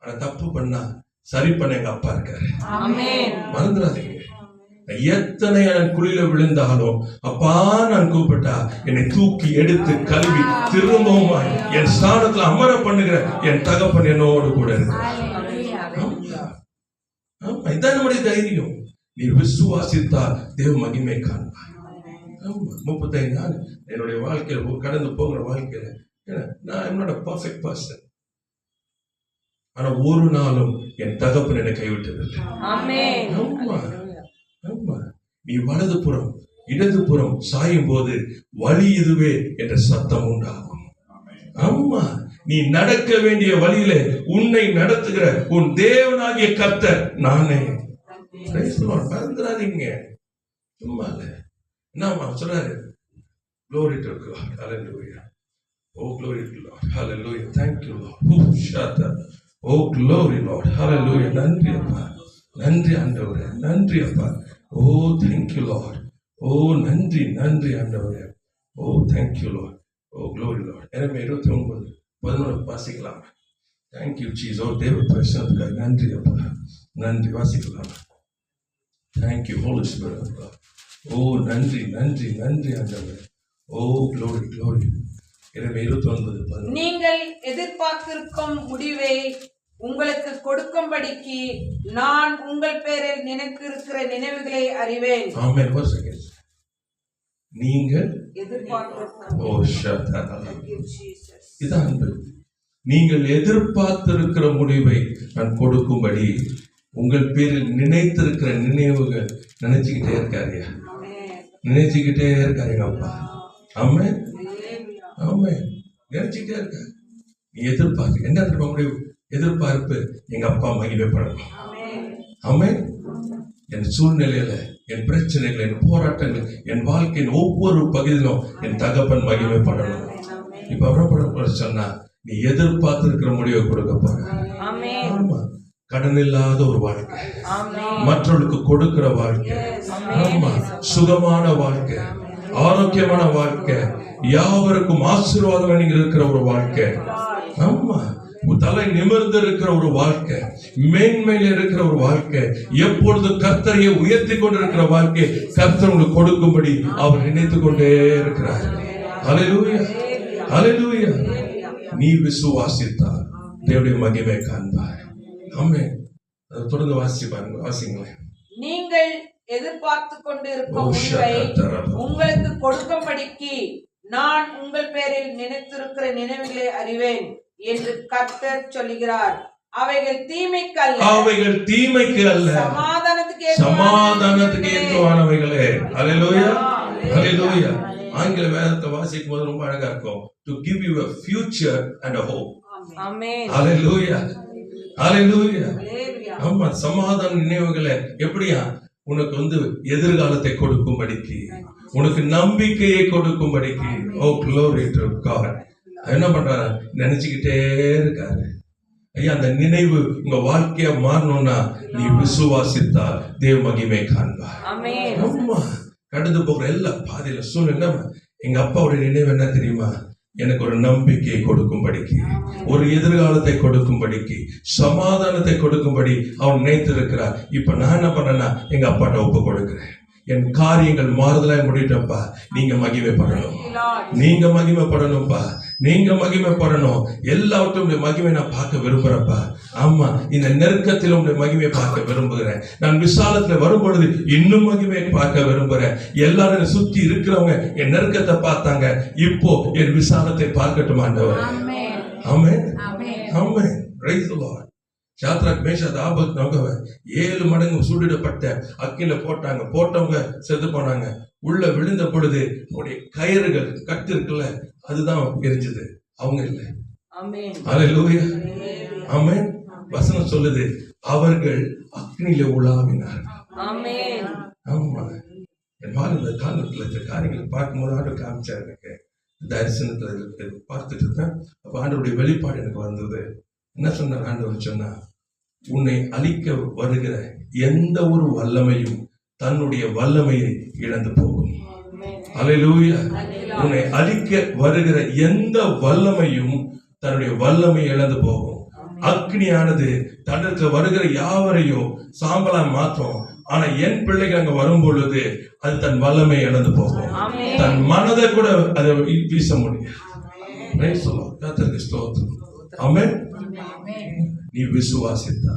ஆனா தப்பு பண்ணா சரி பண்ண எங்க அப்பா இருக்காரு. மறந்துடாதீங்க. எத்தனை குழியில விழுந்தாலும் அப்பா நான் கூப்பிட்டா என்னை தூக்கி எடுத்து கழுவி திரும்பவும் என் ஸ்தானத்துல அமர பண்ணுகிற என் தகப்பன் என்னோடு கூட இருக்கிறார். இதான் நம்முடைய தைரியம். நீ விசுவாசித்தால் தேவ மகிமை காண்பாய். 35 நாள் என்னுடைய வாழ்க்கையில கடந்து போகிற வாழ்க்கையில நான் என்னோட பர்ஃபெக்ட் பர்சன். ஆனா ஒரு நாளும் என் தகப்பன் என்னை கைவிட்டதில்லை. நீ வலது புறம் இடது புறம் சாயும் போது வழி இதுவே என்ற சத்தம் உண்டாகும். ஆமா, நீ நடக்க வேண்டிய வழியில உன்னை நடத்துகிற உன் தேவனாகிய கர்த்தர் நானே. மறந்துடாதீங்க. சும்மா இல்ல. என்ன சொல்றாரு? Glory to God. Hallelujah. Oh, glory to Lord. Hallelujah. Thank you, Lord. Oh, shut up. Oh, glory, Lord. Hallelujah. நன்றி அப்பா, நன்றி ஆண்டவரே, நன்றி அப்பா. Oh, thank you, Lord. Oh, நன்றி நன்றி ஆண்டவரே. Oh, thank you, Lord. Oh, glory, Lord. எனவே 29:11 வாசிக்கலாம். Thank you, Jesus. Oh, தேவ பிரசன்னத்துக்காக நன்றி அப்பா, நன்றி. வாசிக்கலாம். Thank you, Holy Spirit of God. Oh, நன்றி நன்றி நன்றி ஆண்டவரே. Oh, glory, glory. எனவே 29:11 நீங்கள் எதிர்பார்த்திருக்கும் முடிவை உங்களுக்கு கொடுக்கும்படிக்கு நான் உங்கள் பேரில் நினைத்திருக்கிற நினைவுகளை அறிவேன். ஆமென். ஒரு செகண்ட். நீங்கள் இதான் அன்பு. நீங்கள் எதிர்பார்த்திருக்கிற முடிவை நான் கொடுக்கும்படி உங்கள் பேரில் நினைத்திருக்கிற நினைவுகள் நினைச்சுக்கிட்டே இருக்காருயா, நினைச்சுக்கிட்டே இருக்காருங்க அப்பா. ஆமென் ஆமென். நினைச்சுக்கிட்டே இருக்காரு. நீ எதிர்பார்க்க என்ன முடிவு? எதிர்பார்ப்பு எங்க அப்பா மகிமைப்படணும். ஆமென். என் சூழ்நிலையில, என் பிரச்சனைகள், என் போராட்டங்கள், என் வாழ்க்கையின் ஒவ்வொரு பகுதியிலும் என் தகப்பன் மகிமைப்படணும். இப்ப அவரப்பட சொன்னா நீ எதிர்பார்த்திருக்கிற முடிவை கொடுக்க போற. ஆமா, கடன் இல்லாத ஒரு வாழ்க்கை, மற்றவர்களுக்கு கொடுக்கிற வாழ்க்கை, ஆமா, சுகமான வாழ்க்கை, ஆரோக்கியமான வாழ்க்கை, யாவருக்கும் ஆசீர்வாதம் இருக்கிற ஒரு வாழ்க்கை, ஆமா, தலை நிமிர்ந்து இருக்கிற ஒரு வாழ்க்கை, மேன்மையில இருக்கிற ஒரு வாழ்க்கை, எப்பொழுது கர்த்தரையை உயர்த்தி கொண்டிருக்கிற வாழ்க்கை கர்த்தர் உங்களுக்கு கொடுக்கும்படி அவர் நினைத்துக் கொண்டே இருக்கிறார். ஹல்லேலூயா ஹல்லேலூயா. நீ விசுவாசித்தால் தேவனுடைய மகிமை காண்பாய். ஆமென். தொடர்ந்து வாசி பாருங்க, வாசிங்களேன். நீங்கள் எதிர்பார்த்து கொண்டிருக்கும் முடிவை உங்களுக்கு கொடுக்கும்படிக்கு நான் உங்கள் பேரில் நினைத்திருக்கிற நினைவுகளை அறிவேன் என்று கர்த்தர் சொல்லுகிறார். அவைகள் தீமைக்கு அல்ல, அவைகள் தீமைக்கு அல்ல, சமாதானத்துக்கு ஏற்றவானவைகளே. ஹல்லேலூயா ஹல்லேலூயா. ஆங்கில வேதத்தை வாசிக்கும் போது ரொம்ப அழகா இருக்கும். To give you a future and a hope. ஆமென். ஹல்லேலூயா ஹல்லேலூயா. ஆமா, சமாதான நினைவுகளை எப்படியா உனக்கு எதிர்காலத்தை கொடுக்கும்படிக்கு, உனக்கு நம்பிக்கையை கொடுக்கும்படிக்கு. ஓ, glory to God. என்ன பண்றாரு? நினைச்சுக்கிட்டே இருக்காரு. ஐயா அந்த நினைவு உங்க வாழ்க்கையா மாறணும்னா நீ விசுவாசித்தால் தேவ மகிமை காண்பார். ஆமா, கடந்து போகிற எல்லா பாதையில சூழ்நிலை எங்க அப்பாவுடைய நினைவு என்ன தெரியுமா? எனக்கு ஒரு நம்பிக்கையை கொடுக்கும்படிக்கு, ஒரு எதிர்காலத்தை கொடுக்கும்படிக்கு, சமாதானத்தை கொடுக்கும்படி அவர் நினைத்திருக்கிறார். இப்ப நான் என்ன பண்ணேன்னா எங்க அப்பாட்ட ஒப்பு கொடுக்கிறேன். என் காரியங்கள் மாறுதலாய் முடியட்டப்பா, நீங்க மகிமைப்படணும், நீங்க மகிமைப்படணும்ப்பா, நீங்க மகிமைப்படணும். எல்லாவற்றும் மகிமை நான் பார்க்க விரும்புறப்பா. ஆமா, இந்த நெருக்கத்தில் உங்களுடைய மகிமையை பார்க்க விரும்புகிறேன். நான் விசாலத்துல வரும் பொழுது இன்னும் மகிமையை பார்க்க விரும்புகிறேன். எல்லாரும் சுத்தி இருக்கிறவங்க என் நெருக்கத்தை பார்த்தாங்க, இப்போ என் விசாலத்தை பார்க்கட்டும் ஆண்டவர். ஆமென், ஆமென். Praise the Lord. Shadrach Meshach Abednego 7 மடங்கு சூடிடப்பட்ட அக்கினில போட்டவங்க செத்து போனாங்க. உள்ள விழுந்த பொழுது அவருடைய கயிறுகள் கட்டு இருக்குல்ல, அதுதான் எரிஞ்சது, அவங்க இல்லை. ஹல்லேலூயா, ஆமென். வசனம் சொல்லுது அவர்கள் அக்னியில உலாவினார். ஆமா, என் வாழ்ந்த காலத்துல இந்த காரியங்களை பார்க்கும்போது ஆண்டு காமிச்சார். எனக்கு தரிசனத்துல பார்த்துட்டு இருந்தேன். அப்ப ஆண்டவருடைய வெளிப்பாடு எனக்கு வந்தது. என்ன சொன்னார் ஆண்டவர் சொன்னா, உன்னை அழிக்க வருகிற எந்த ஒரு வல்லமையும் தன்னுடைய வல்லமையை இழந்து போகும். அல்லேலூயா. உன்னை அழிக்க வருகிற எந்த வல்லமையும் தன்னுடைய வல்லமை இழந்து போகும். அக்னியானது தன்னிடத்துல வருகிற யாவரையும் சாம்பலா மாற்றும். ஆனா என் பிள்ளைகள் அங்க வரும் பொழுது அது தன் வல்லமை இழந்து போகும். தன் மனதை கூட அதை வீச முடியும். கர்த்தருக்கு ஸ்தோத்திரம். ஆமென். நீ விசுவாசித்தா.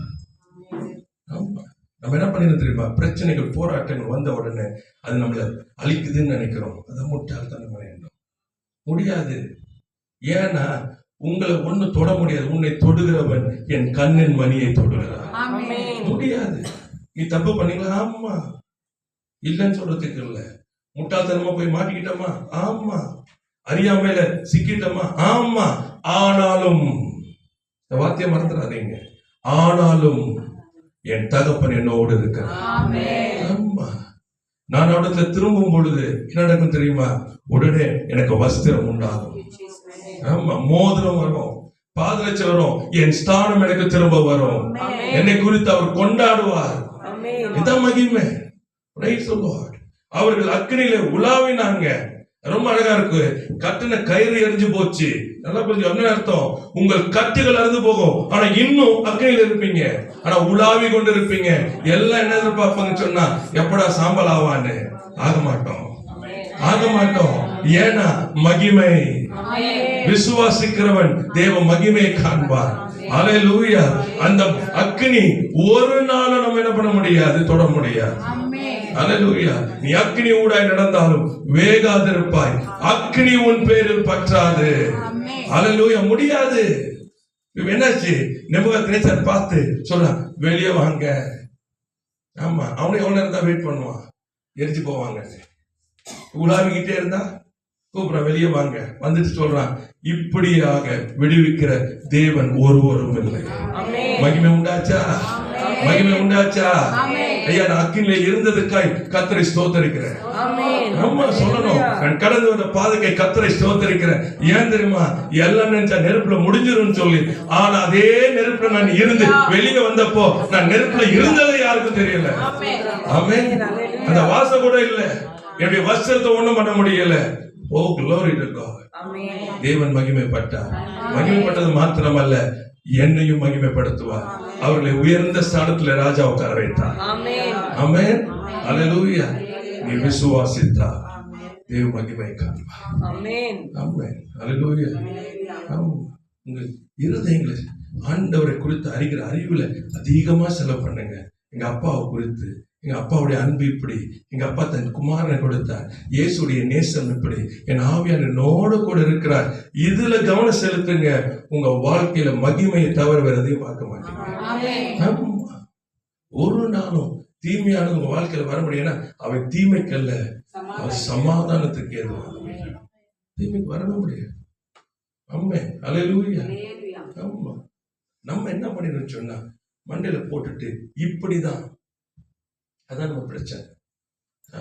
நம்ம என்ன பண்ணிருந்தோம் தெரியுமா? பிரச்சனைகள் போராட்டங்கள் வந்த உடனே அது நம்மளை அழிக்குதுன்னு நினைக்கிறோம். அதை முட்டாள்தனம் பண்ணிடணும். முடியாது. ஏன்னா உங்களை ஒண்ணு தொட முடியாது. உன்னை தொடுகிறவன் என் கண்ணின் மணியை தொடுகிறான். முடியாது. நீ தப்பு பண்ணீங்களா? ஆமா. இல்லைன்னு சொல்றதுக்கு இல்ல. முட்டாள்தனமா போய் மாட்டிக்கிட்டோமா? ஆமா. அறியாமையில சிக்கிட்டோமா? ஆமா. ஆனாலும் வார்த்தையை மறந்துடாதீங்க. ஆனாலும் என் தகப்பன் என்னோடு இருக்கிறார். ஆமா. நான் அவடத்துல திரும்பும் பொழுது என்ன நடக்கும் தெரியுமா? உடனே எனக்கு வஸ்திரம் உண்டாகும். ஆமா, மோதிரம் வரும், பாதரட்சை வரும், என் ஸ்தானம் எனக்கு திரும்ப வரும். என்னை குறித்து அவர் கொண்டாடுவார். இதான் மகிமை. அவர்கள் அக்னியில உலாவினாங்க. ரொம்ப அழகா இருக்கு. கட்டின கயிறு எரிஞ்சு போச்சு. நல்லா புரிஞ்சு. என்ன அர்த்தம்? உங்கள் கட்டுகள் அறுந்து போகும், ஆனா இன்னும் அக்னியில இருப்பீங்க. ஆனா உலாவி கொண்டு இருப்பீங்க. எல்லாம் என்ன எதிர்பார்ப்பாங்க சொன்னா, எப்படா சாம்பல் ஆவான்னு? ஆக மாட்டோம், ஆக மாட்டோம். ஏன்னா மகிமை. விசுவாசிக்கிறவன் தேவ மகிமையை காண்பார். அல்லேலூயா. அந்த அக்னி ஒரு நாளும் நம்ம என்ன பண்ண முடியாது, தொட முடியாது. அல்லேலூயா. நீ அக்னி ஊடாய் நடந்தாலும் வேகாதிருப்பாய், அக்னி உன் பேரில் பற்றாது. அல்லேலூயா. முடியாது. என்னாச்சு? நேபுகாத்நேச்சார் பார்த்து சொல்றான், வெளியே வாங்க. ஆமா, அவனை எவ்வளவு நேரம் தான் வெயிட் பண்ணுவான்? எரிஞ்சு போவாங்க. உலாவிக்கிட்டே இருந்தா கூப்பிட, வெளியே வாங்க. வந்துட்டு சொல்றான், இப்படியாக விடுவிக்கிற தேவன் ஒருவரும் இல்லை. மகிமை உண்டாச்சா? மகிமை உண்டாச்சா? ஐயா, நான் அக்கினில இருந்ததுக்காய் கர்த்தரை ஸ்தோத்தரிக்கிறேன். நம்ம சொல்லணும், நான் கடந்து வந்த பாதைக்கை கர்த்தரை ஸ்தோத்தரிக்கிறேன். ஏன் தெரியுமா? எல்லாம் நினைச்சா நெருப்புல முடிஞ்சிடும் சொல்லி, ஆனா அதே நெருப்புல நான் இருந்து வெளியே வந்தப்போ நான் நெருப்புல இருந்ததை யாருக்கும் தெரியல. ஆமென். அந்த வாசம் கூட இல்ல. என்னுடைய வஸ்திரத்தை ஒண்ணும் பண்ண முடியல. ஓ, glory to God. தேவன் மகிமைப்பட்டார். மகிமைப்பட்டது மாத்திரமல்ல, என்னையும் மகிமைப்படுத்துவார். அவர்களை உயர்ந்த ஸ்தானத்துல ராஜா உட்கார வைத்தார். ஆமென். அல்லேலூயா. நீ விசுவாசித்தா தேவ மகிமை காண்பார். ஆமென். ஆமென். அல்லேலூயா. உங்க இருதயங்களை ஆண்டவரை குறித்து அறிகிற அறிவுல அதிகமா செலவு பண்ணுங்க. எங்க அப்பாவை குறித்து, எங்க அப்பாவுடைய அன்பு இப்படி, எங்க அப்பா தன் குமாரனை கொடுத்தார், இயேசுடைய நேசம் இப்படி, என் ஆவியானவர் என்னோடு கூட இருக்கிறார். இதுல கவனம் செலுத்துங்க. உங்க வாழ்க்கையில மகிமையை தவிர வேற எதையும் பார்க்க மாட்டீங்க. ஒரு நாளும் தீமையானது உங்க வாழ்க்கையில வர முடியும்னா அவை தீமைக்கல்ல, சமாதானத்துக்கு ஏதுவாக. தீமைக்கு வரவே முடியாது. ஆமென். அல்லேலூயா. ஆமா. நம்ம என்ன பண்ணிடணும் சொன்னா, மண்டையில போட்டுட்டு இப்படிதான், அதான் நம்ம பிரச்சனை.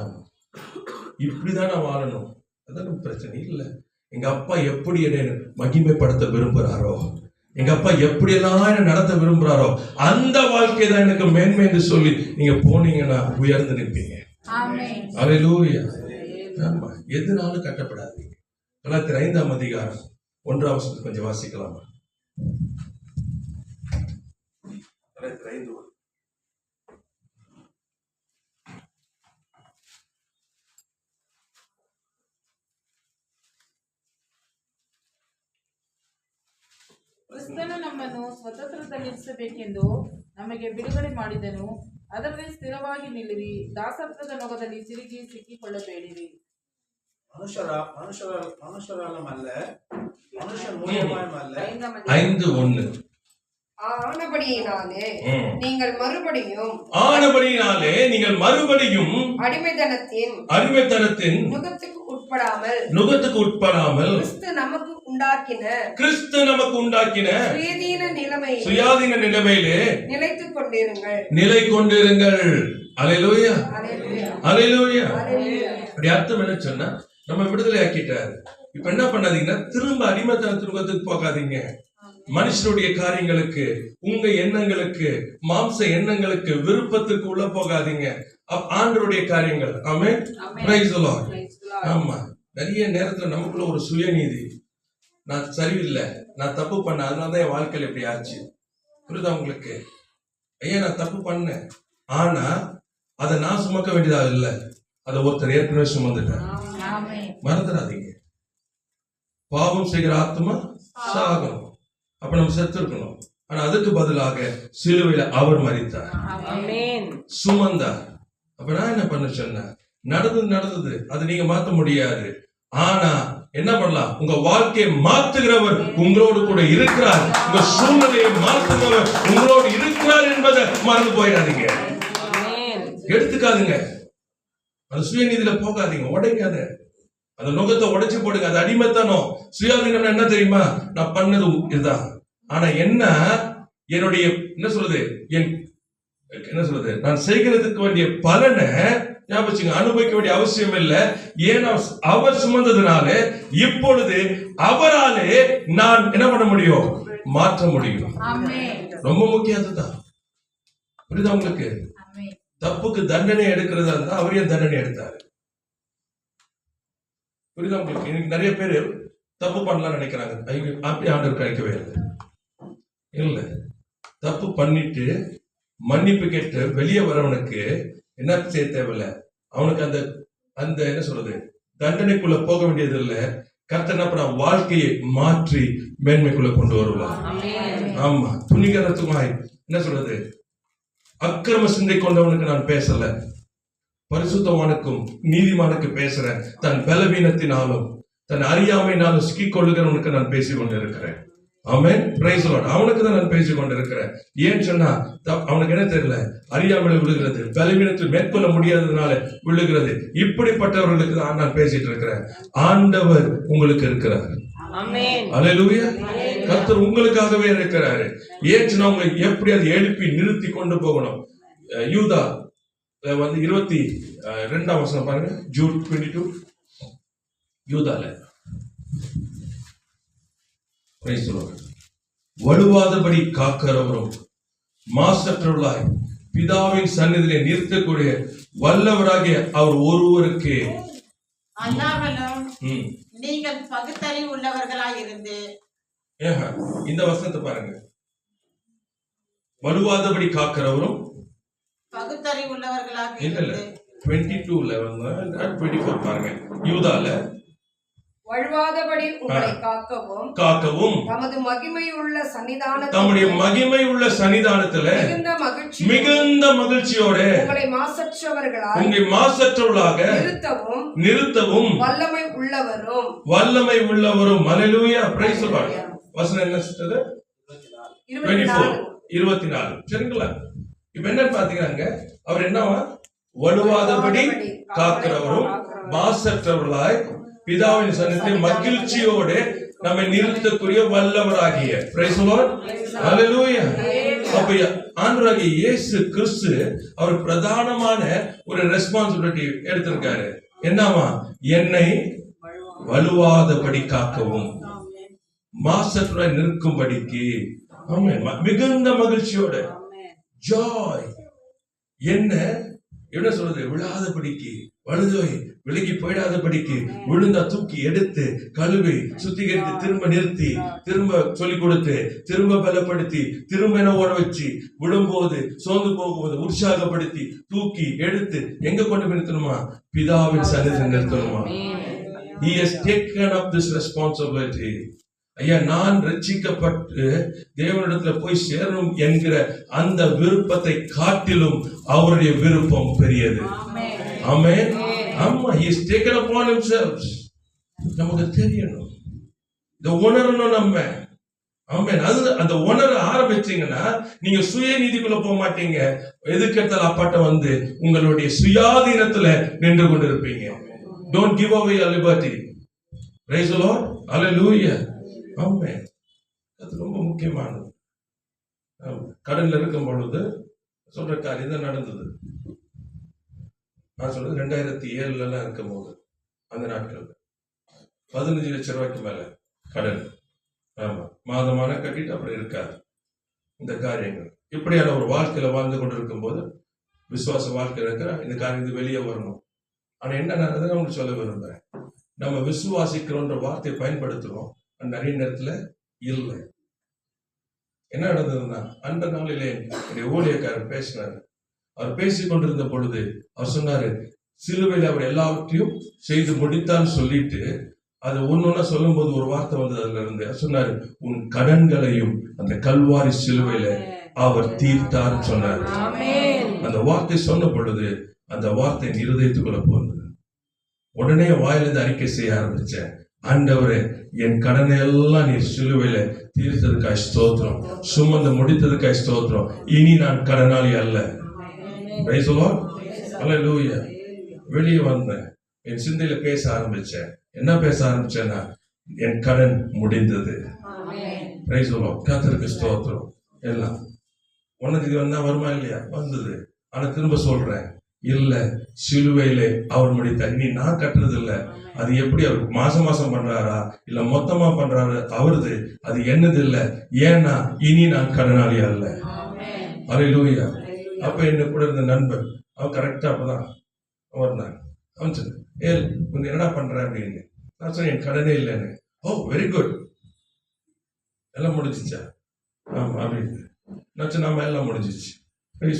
ஆமா, இப்படிதான் நான் வாழணும், அதான் நம்ம பிரச்சனை. இல்ல, எங்க அப்பா எப்படி என்னை மகிமைப்படுத்த விரும்புறாரோ எங்க அப்பா எப்படியெல்லாம் என்ன நடத்த விரும்புறாரோ அந்த வாழ்க்கை தான் எனக்கு மேன்மை என்று சொல்லி நீங்க போனீங்கன்னா உயர்ந்து நிற்பீங்க. அல்லேலூயா. ஆமா, எதுனாலும் கட்டப்படாதீங்க. கலாத்தியர் 5ஆம் அதிகாரம் 1ஆம் வசனத்தை கொஞ்சம் வாசிக்கலாமா? கலாத்தியர் 5:1. ಕ್ರಿಸ್ತನು ನಮ್ಮನ್ನು ಸ್ವತಂತ್ರದಲ್ಲಿರಿಸಬೇಕೆಂದು ನಮಗೆ ಬಿಡುಗಡೆ ಮಾಡಿದನು. ಅದರಲ್ಲಿ ಸ್ಥಿರವಾಗಿ ನಿಲ್ಲಿರಿ, ದಾಸತ್ವದ ನೊಗದಲ್ಲಿ ಸಿಕ್ಕಿಕೊಳ್ಳಬೇಡಿರಿ. ஆனபடியினாலே நீங்கள் மறுபடியும் அடிமைத்தனத்தின் நுகத்துக்கு உட்படாமல் கிறிஸ்து நமக்கு உண்டாக்கின சுயாதீன நிலைமையிலே நிலை கொண்டிருங்கள். அல்லேலூயா, அல்லேலூயா. அப்படி அர்த்தம் என்ன சொன்னா, நம்ம விடுதலை ஆக்கிட்டாரு. இப்ப என்ன பண்ணாதீங்கன்னா திரும்ப அடிமைத்தனத்தின் நுகத்துக்கு போகாதீங்க. மனுஷனுடைய காரியங்களுக்கு, உங்க எண்ணங்களுக்கு, மாம்ச எண்ணங்களுக்கு, விருப்பத்துக்கு உள்ள போகாதீங்க. ஆண்டவருடைய காரியங்கள். ஆமென். Praise the Lord. ஆமா, நிறைய நேரத்துல நமக்குள்ள ஒரு சுயநீதி, நான் சரியில்லை, நான் தப்பு பண்ண, அதனாலதான் என் வாழ்க்கையில இப்படி ஆச்சு. புரியுதா உங்களுக்கு? ஐயா நான் தப்பு பண்ணேன், ஆனா அதை நான் சுமக்க வேண்டியதா இல்ல, அதை ஒருத்தர் ஏற்கனவே சுமந்துட்டார். மறந்துடாதீங்க. பாவம் செய்கிற ஆத்மா சாகணும். அப்ப நம்ம செத்து இருக்கணும். ஆனா அதுக்கு பதிலாக சிலுவையில அவர் மரித்தார், சுமந்தார். அப்ப நான் என்ன பண்ண சொன்னேன், நடந்தது அது நீங்க மாத்த முடியாது. ஆனா என்ன பண்ணலாம், உங்க வாழ்க்கையை மாத்துகிறவர் உங்களோடு கூட இருக்கிறார். உங்க சூழ்நிலையை மாத்துகிறவர் உங்களோடு இருக்கிறார் என்பதை மறந்து போயிடாதீங்க, எடுத்துக்காதுங்க. அது சுயநீதியில போகாதீங்க, உடைக்காத. அந்த நுகத்தை உடைச்சு போடுங்க. அது அடிமைத்தனம். சுயாதீனம் என்ன தெரியுமா, நான் பண்ணது இதுதான், ஆனா என்ன என்னுடைய என்ன சொல்றது நான் செய்கிறதுக்கு வேண்டிய பலனை ஞாபகம் அனுபவிக்க வேண்டிய அவசியம் இல்லை. ஏன்னா அவர் சுமந்ததுனால இப்பொழுது அவராலே நான் என்ன பண்ண முடியும், மாற்ற முடியும். ரொம்ப முக்கியம் அதுதான். புரியுதா உங்களுக்கு? தப்புக்கு தண்டனை எடுக்கிறதா இருந்தா அவரையும் தண்டனை எடுத்தாரு. புரியுதா உங்களுக்கு? இன்னைக்கு நிறைய பேர் தப்பு பண்ணலாம் நினைக்கிறாங்க. அப்படி ஆண்டவர் கிடைக்கவே இல்லை. தப்பு பண்ணிட்டு மன்னிப்பு கேட்டு வெளியே வரவனுக்கு என்ன செய்ய தேவையில்லை, அவனுக்கு அந்த அந்த என்ன சொல்றது தண்டனைக்குள்ள போக வேண்டியது இல்லை. கர்த்தர் என்ன பண்ண, வாழ்க்கையை மாற்றி மேன்மைக்குள்ள கொண்டு வருவார். ஆமா, துணிகரத்துமாய் என்ன சொல்றது, அக்கிரம சிந்தை கொண்டவனுக்கு நான் பேசல, பரிசுத்தவானுக்கும் நீதிமானுக்கு பேசுறேன். தன் பலவீனத்தினாலும் தன் அறியாமையினாலும் சிக்கிக் கொள்ளுகிறவனுக்கு நான் பேசிக் கொண்டிருக்கிறேன். ஆமென். Praise the Lord. அவனுக்கு தான் நான் பேசிக் கொண்டிருக்கிறேன். ஏன்னு சொன்னா அவனுக்கு என்ன தெரியல, அறியாமையில விழுகிறது, பலவீனத்தில் மேற்கொள்ள முடியாததுனால விழுகிறது. இப்படிப்பட்டவர்களுக்கு தான் நான் பேசிட்டு இருக்கிறேன். ஆண்டவர் உங்களுக்கு இருக்கிறார். அல்லேலூயா. கர்த்தர் உங்களுக்காகவே இருக்கிறாரு. ஏன்னு சொன்னா உங்களை எப்படி அதை எழுப்பி நிறுத்தி கொண்டு போகணும். யூதா 22ஆம் வசனம் பாருங்க. ஜூட் 22 யூதால வலுவாதபடி காக்கிறவரும் மாசற்றவர்களாய் பிதாவின் சந்நிதியிலே நிறுத்தக்கூடிய வல்லவராகிய அவர் ஒருவருக்கு அல்லாமலும் நீங்கள் பகுத்தறிவு உள்ளவர்களாய் இருந்து. இந்த வசனத்தை பாருங்க. வலுவாதபடி காக்கிறவரும் பகுத்தறிவு உள்ளவர்களாக இல்ல 22:24 பாருங்க. யூதால வழுவாதபடி உங்களை காக்கவும் தமது மகிமையுள்ள சன்னிதானத்தில், தம்முடைய மகிமையுள்ள சன்னிதானத்துல மிகுந்த மகிழ்ச்சியோட உங்களை மாசற்றவர்களாக நிறுத்தவும் வல்லமை உள்ளவரும். அல்லேலூயா. Price the Lord. வசனம் என்ன சொல்றது? 24 சரிங்களா? இப்ப என்ன பாத்தீங்க, அவர் என்னவா, வலுவாதபடி காக்கிறவரும் மாசற்றவர்களாய் பிதாவின் சன்னதியில் மகிழ்ச்சியோட நம்மை நிறுத்தக்கூடிய வல்லவராகிய. Price the Lord. அல்லேலூயா. அப்ப ஆண்டவராகிய இயேசு கிறிஸ்து அவர் பிரதானமான ஒரு ரெஸ்பான்சிபிலிட்டி எடுத்திருக்காரு. என்னவா, என்னை வலுவாதபடி காக்கவும். மாசற்ற நிற்கும்படிக்கு. ஆமென். மிகுந்த மகிழ்ச்சியோட ஜாய் என்ன சொல்றது, விழாதபடிக்கு, வலுதோய் விலகி போயிடாதபடிக்கு, விழுந்தா தூக்கி எடுத்து கழுவி சுத்திகரித்து திரும்ப நிறுத்தி திரும்ப சொல்லிக் கொடுத்து திரும்ப பலப்படுத்தி திரும்ப என்ன ஓட வச்சு விழும்போது சோர்ந்து போகும்போது உற்சாகப்படுத்தி தூக்கி எடுத்து எங்க கொண்டு போய் நிறுத்தணுமா? பிதாவின் சன்னிதியில் நிறுத்தணுமா? He has taken up this responsibility. ஐயா, நான் ரட்சிக்கப்பட்டு தேவனிடத்துல போய் சேரணும் என்கிற அந்த விருப்பத்தை காட்டிலும் அவருடைய விருப்பம் பெரியது. ஆமென். ஆமா, he has taken upon himself. நமக்கு தெரியணும், இந்த உணரணும் நம்ம. ஆமென். அது அந்த உணர ஆரம்பிச்சீங்கன்னா நீங்க சுய நீதிக்குள்ள போக மாட்டீங்க. எதுக்கெடுத்தாலும் அப்பாட்ட வந்து உங்களுடைய சுயாதீனத்துல நின்று கொண்டிருப்பீங்க. Don't give away your liberty. Praise the Lord. Hallelujah. ஆமென். அது ரொம்ப முக்கியமானது. கடல்ல இருக்கும் பொழுது சொல்ற காரியம் தான் நடந்தது. நான் சொல்றது 2007 இருக்கும் போது, அந்த நாட்கள் 15 லட்சம் ரூபாய்க்கு மேல கடன். ஆமா, மாதமான கட்டிட்டு அப்புறம் இருக்காது இந்த காரியங்கள். இப்படியான ஒரு வாழ்க்கையில வாழ்ந்து கொண்டிருக்கும் போது விசுவாச வாழ்க்கை இருக்கிற இந்த காரியத்துக்கு வெளியே வரணும். ஆனா என்ன நடந்ததுன்னு உங்களுக்கு சொல்ல விரும்புறேன். நம்ம விசுவாசிக்கிறோன்ற வார்த்தையை பயன்படுத்துறோம், நிறைய நேரத்துல இல்லை. என்ன நடந்ததுன்னா, அந்த நாளிலே என்னுடைய ஊழியக்காரர் பேசினாரு. அவர் பேசிக் கொண்டிருந்த பொழுது அவர் சொன்னாரு, சிலுவையில் அவர் எல்லாவற்றையும் செய்து முடித்தான்னு சொல்லிட்டு அதை ஒன்னொன்னா சொல்லும் போது ஒரு வார்த்தை வந்தது அதுல இருந்து. சொன்னாரு, உன் கடன்களையும் அந்த கல்வாரி சிலுவையில அவர் தீர்த்தார் சொன்னார். அந்த வார்த்தை சொன்ன பொழுது அந்த வார்த்தை இருதயத்துக்குள்ள போனது. உடனே வாயிலிருந்து அறிக்கை செய்ய ஆரம்பிச்சேன், ஆண்டவரே, என் கடனை எல்லாம் நீர் சிலுவையில தீர்த்ததுக்காய் ஸ்தோத்திரம், சுமந்து முடித்ததுக்காய் ஸ்தோத்திரம். இனி நான் கடனாளி அல்ல. Praise the Lord. Hallelujah. வெளியே வந்தேன், என் சிந்தையில பேச ஆரம்பிச்சேன். என்ன பேச ஆரம்பிச்சேன்னா, என் கடன் முடிந்தது. Praise the Lord. கர்த்தருக்கு ஸ்தோத்திரம். எல்லாம் 1 தேதி வந்தா வருமா இல்லையா? வந்தது. ஆனா திரும்ப சொல்றேன், இல்ல, சிலுவையிலே அவர் முடித்தார். இனி நான் கட்டுறது இல்ல. அது எப்படி அவர் மாசம் மாசம் பண்றாரா இல்ல மொத்தமா பண்றாரு அவருது, அது என்னது இல்ல. ஏன்னா இனி நான் கடனாளி அல்ல. ஹல்லேலூயா. அப்ப என்ன கூட இருந்த நண்பன், அவன் கரெக்டா அப்பதான் வந்தான். அவன் சொன்ன, ஏல் உன்னை என்னடா பண்ற அப்படின்னு. நான் சொன்னேன், என் கடனே இல்லைன்னு. ஓ, வெரி குட், எல்லாம் முடிஞ்சிச்சா? ஆமா அப்படின்னு நான் சொன்ன, ஆமா எல்லாம் முடிஞ்சிச்சு.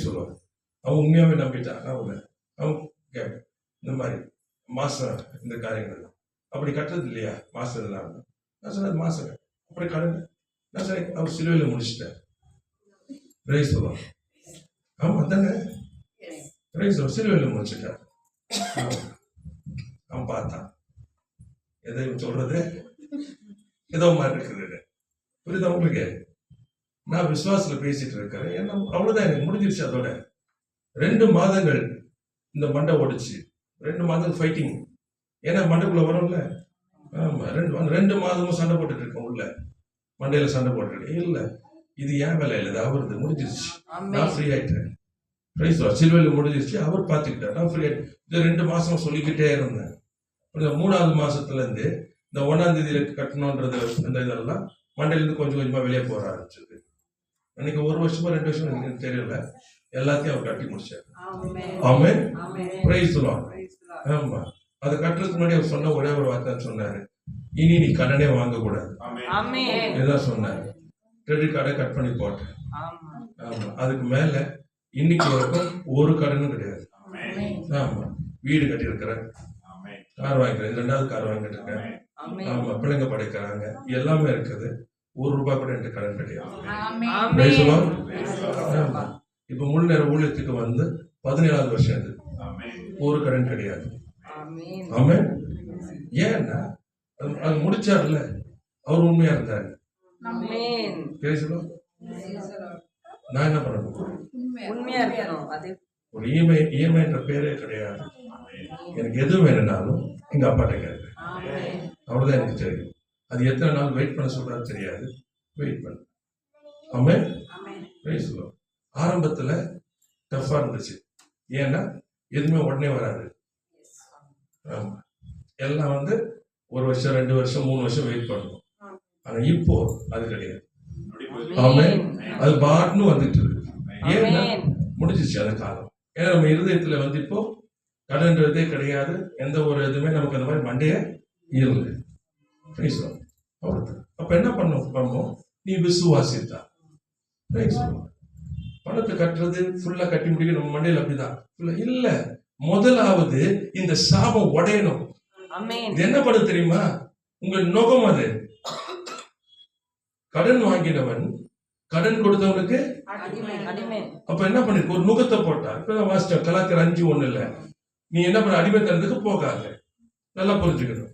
சொல்லுவான். அவன் உண்மையாவே நம்பிட்டான். அவன் கேட்பேன், இந்த மாதிரி மாசம் இந்த காரியங்கள் அப்படி கட்டுறது இல்லையா மாசம் இல்லாம? நான் சொன்னது மாசம் அப்படி கடன். நான் சொன்னேன், அவர் சிலுவையில முடிச்சுட்டேன். பிரைஸ் சொல்லுவான். ஆமா தானே, பிரைஸ் சிலுவையில முடிச்சுட்டார். அவன் பார்த்தான், எதையும் சொல்றது ஏதோ மாதிரி இருக்குது. புரியுதா உங்களுக்கு? நான் விசுவாசத்துல பேசிட்டு இருக்கிறேன். ஏன்னா அவ்வளவுதான், எனக்கு முடிஞ்சிருச்சு. அதோட 2 மாதங்கள் இந்த மண்டை ஓடிச்சு. 2 மாதம் ஃபைட்டிங். ஏன்னா மண்டைக்குள்ள வரும்ல. ஆமா, 2 மாதமும் சண்டை போட்டுட்டு இருக்கேன். உள்ள மண்டையில சண்டை போட்டுருக்கேன். இல்ல, இது ஏன் வேலை இல்லை, இது அவருது. முடிஞ்சிருச்சு. நான் ஃப்ரீ ஆயிட்டேன். சிலுவையில் முடிஞ்சிருச்சு. அவர் பார்த்துக்கிட்டார். நான் ஃப்ரீ ஆயிட்டேன். இது 2 மாசம் சொல்லிக்கிட்டே இருந்தேன். 3வது மாசத்துல இருந்து இந்த 1ஆம் தேதியில கட்டணும்ன்றது இந்த இதெல்லாம் மண்டையிலிருந்து கொஞ்சம் கொஞ்சமா வெளியே போக ஆரம்பிச்சது. அன்னைக்கு 1 வருஷமா 2 வருஷம் எனக்கு தெரியல, எல்லாத்தையும் அவர் கட்டி முடிச்சார். ஆமென். Praise the Lord. ஆமா, அதை கட்டுறதுக்கு முன்னாடி அவர் சொன்ன ஒரே ஒரு வார்த்தை சொன்னாரு, இனி நீ கடனே வாங்க கூடாது. இதுதான் சொன்னாரு. கிரெடிட் கார்டை கட் பண்ணி போட்டேன். ஆமா, அதுக்கு மேல இன்னைக்கு வரைக்கும் ஒரு கடனும் கிடையாது. ஆமா, வீடு கட்டியிருக்கிறேன், கார் வாங்கிக்கிறேன், 2வது கார் வாங்கிட்டு இருக்கேன். ஆமா, பிள்ளைங்க படைக்கிறாங்க, எல்லாமே இருக்குது. 1 ரூபாய் கூட எனக்கு கடன் கிடையாது. இப்ப முழு நேர ஊழியத்துக்கு வந்து 17வது வருஷம் இது. ஒரு கடன் கிடையாது. ஆமென். ஏன்னா அது முடிச்சார்ல, அவர் உண்மையா இருந்தாரு. பேசணும். நான் என்ன பண்ணணும்? ஒரு இஎம்ஐ என்ற பேரே கிடையாது. எனக்கு எது வேணும்னாலும் எங்க அப்பாட்ட கேட்பேன். அவ்வளவுதான் எனக்கு தெரியும். அது எத்தனை நாள் வெயிட் பண்ண சொல்றாரு தெரியாது. வெயிட் பண்ண. ஆமென். ஆரம்பத்துல டஃபா இருந்துச்சு. ஏன்னா எதுவுமே உடனே வராது. ஆமா, எல்லாம் வந்து 1 வருஷம் 2 வருஷம் 3 வருஷம் வெயிட் பண்ணணும். ஆனா இப்போ அது கிடையாது. ஆமென். அது பாட்னு வந்துட்டு இருக்கு. ஏன்னா முடிஞ்சிச்சு அந்த காலம். ஏன்னா நம்ம இருதயத்துல வந்து இப்போ கடன்றதே கிடையாது. எந்த ஒரு இதுவுமே நமக்கு அந்த மாதிரி மண்டைய இல்லை. அப்ப என்ன பண்ணுவோம்? நீ விசுவாசித்தா பணத்தை கட்டுறது ஃபுல்லா கட்டி முடிக்க நம்ம மண்டையில அப்படிதான் இல்ல. முதலாவது இந்த சாபம் உடையணும். இது என்ன பண்ண தெரியுமா? உங்க நோக்கம் அது. கடன் வாங்கினவன் கடன் கொடுத்தவனுக்கு அப்ப என்ன பண்ணிருக்கு? ஒரு நுகத்தை போட்டா. இப்ப மாஸ்டர் கலாச்சாரம் 5:1 இல்ல. நீ என்ன பண்ண? அடிமைத்தனத்துக்கு போகாது. நல்லா புரிஞ்சுக்கணும்.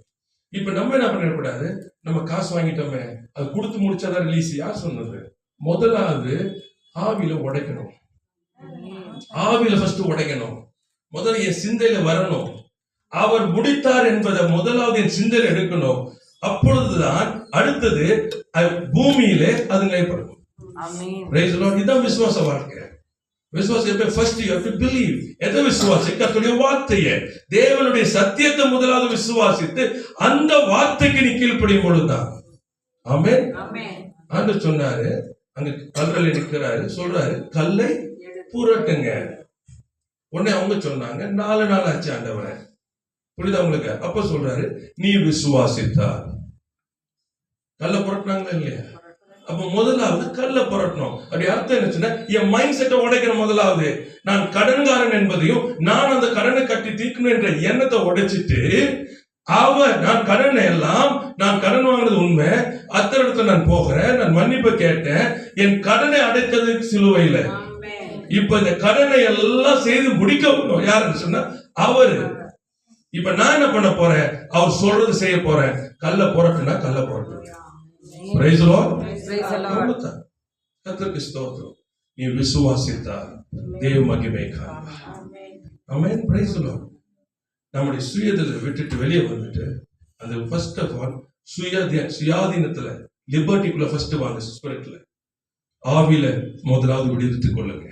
இப்ப நம்ம என்ன பண்ணிடக்கூடாது? நம்ம காசு வாங்கிட்டோமே, அது கொடுத்து முடிச்சாதான் ரிலீஸ். யார் சொன்னது? முதலாவது ஆவியில உடைக்கணும். ஆவியில ஃபர்ஸ்ட் உடைக்கணும். முதல்ல என் சிந்தையில வரணும். அவர் முடித்தார் என்பதை முதலாவது என் சிந்தையில எடுக்கணும். அப்பொழுதுதான் அடுத்தது பூமியிலே அது நிலைப்படும். இதுதான் விசுவாச வாழ்க்கை. விசுவாசம் first you have to believe. எதை விசுவாசி? கர்த்தருடைய வார்த்தையை, தேவனுடைய சத்தியத்தை முதலாவது விசுவாசித்து அந்த வார்த்தைக்கு நீ கீழ்ப்படியும் பொழுதுதான். ஆமென். ஆண்டவர் சொன்னாரு, அங்க கல்லறை நிற்கிறாரு, சொல்றாரு கல்லை புரட்டுங்க. உடனே அவங்க சொன்னாங்க 4 நாள் ஆச்சு ஆண்டவரே. புரியுதா உங்களுக்கு? அப்ப சொல்றாரு நீ விசுவாசித்தார். கல்ல புரட்டினாங்களா இல்லையா? அப்ப முதலாவது கல்ல புரட்டணும். அப்படி அர்த்தம் என்னச்சுன்னா என் மைண்ட் செட்டை உடைக்கணும். முதலாவது நான் கடன்காரன் என்பதையும் நான் அந்த கடனை கட்டி தீர்க்கணும் என்ற எண்ணத்தை உடைச்சிட்டு நான் கடனை எல்லாம் நான் கடன் வாங்கினது உண்மை, அத்தனை இடத்துல நான் போகிறேன், நான் மன்னிப்பு கேட்டேன், என் கடனை அடைக்கிறதுக்கு சிலுவையில. இப்ப இந்த கடனை எல்லாம் செய்து முடிக்க யாருன்னு சொன்னா அவரு. இப்ப நான் என்ன பண்ண போறேன்? அவர் சொல்றது செய்ய போறேன். கல்ல புரட்டுனா கல்ல புரட்டு. Price the Lord. கர்த்தருக்கு ஸ்தோத்திரம். நீ விசுவாசித்தால் தேவ மகிமை காண. ஆமென். Praise the Lord. நம்முடைய சுயத்தை விட்டுட்டு வெளியே வந்துட்டு அந்த ஃபர்ஸ்ட் ஆஃப் ஆல் சுயாதீனத்துல லிபர்ட்டிக்குள்ள ஃபர்ஸ்ட் வாங்க. ஸ்பிரிட்ல ஆவியில முதலாவது விடுவித்துக் கொள்ளுங்க.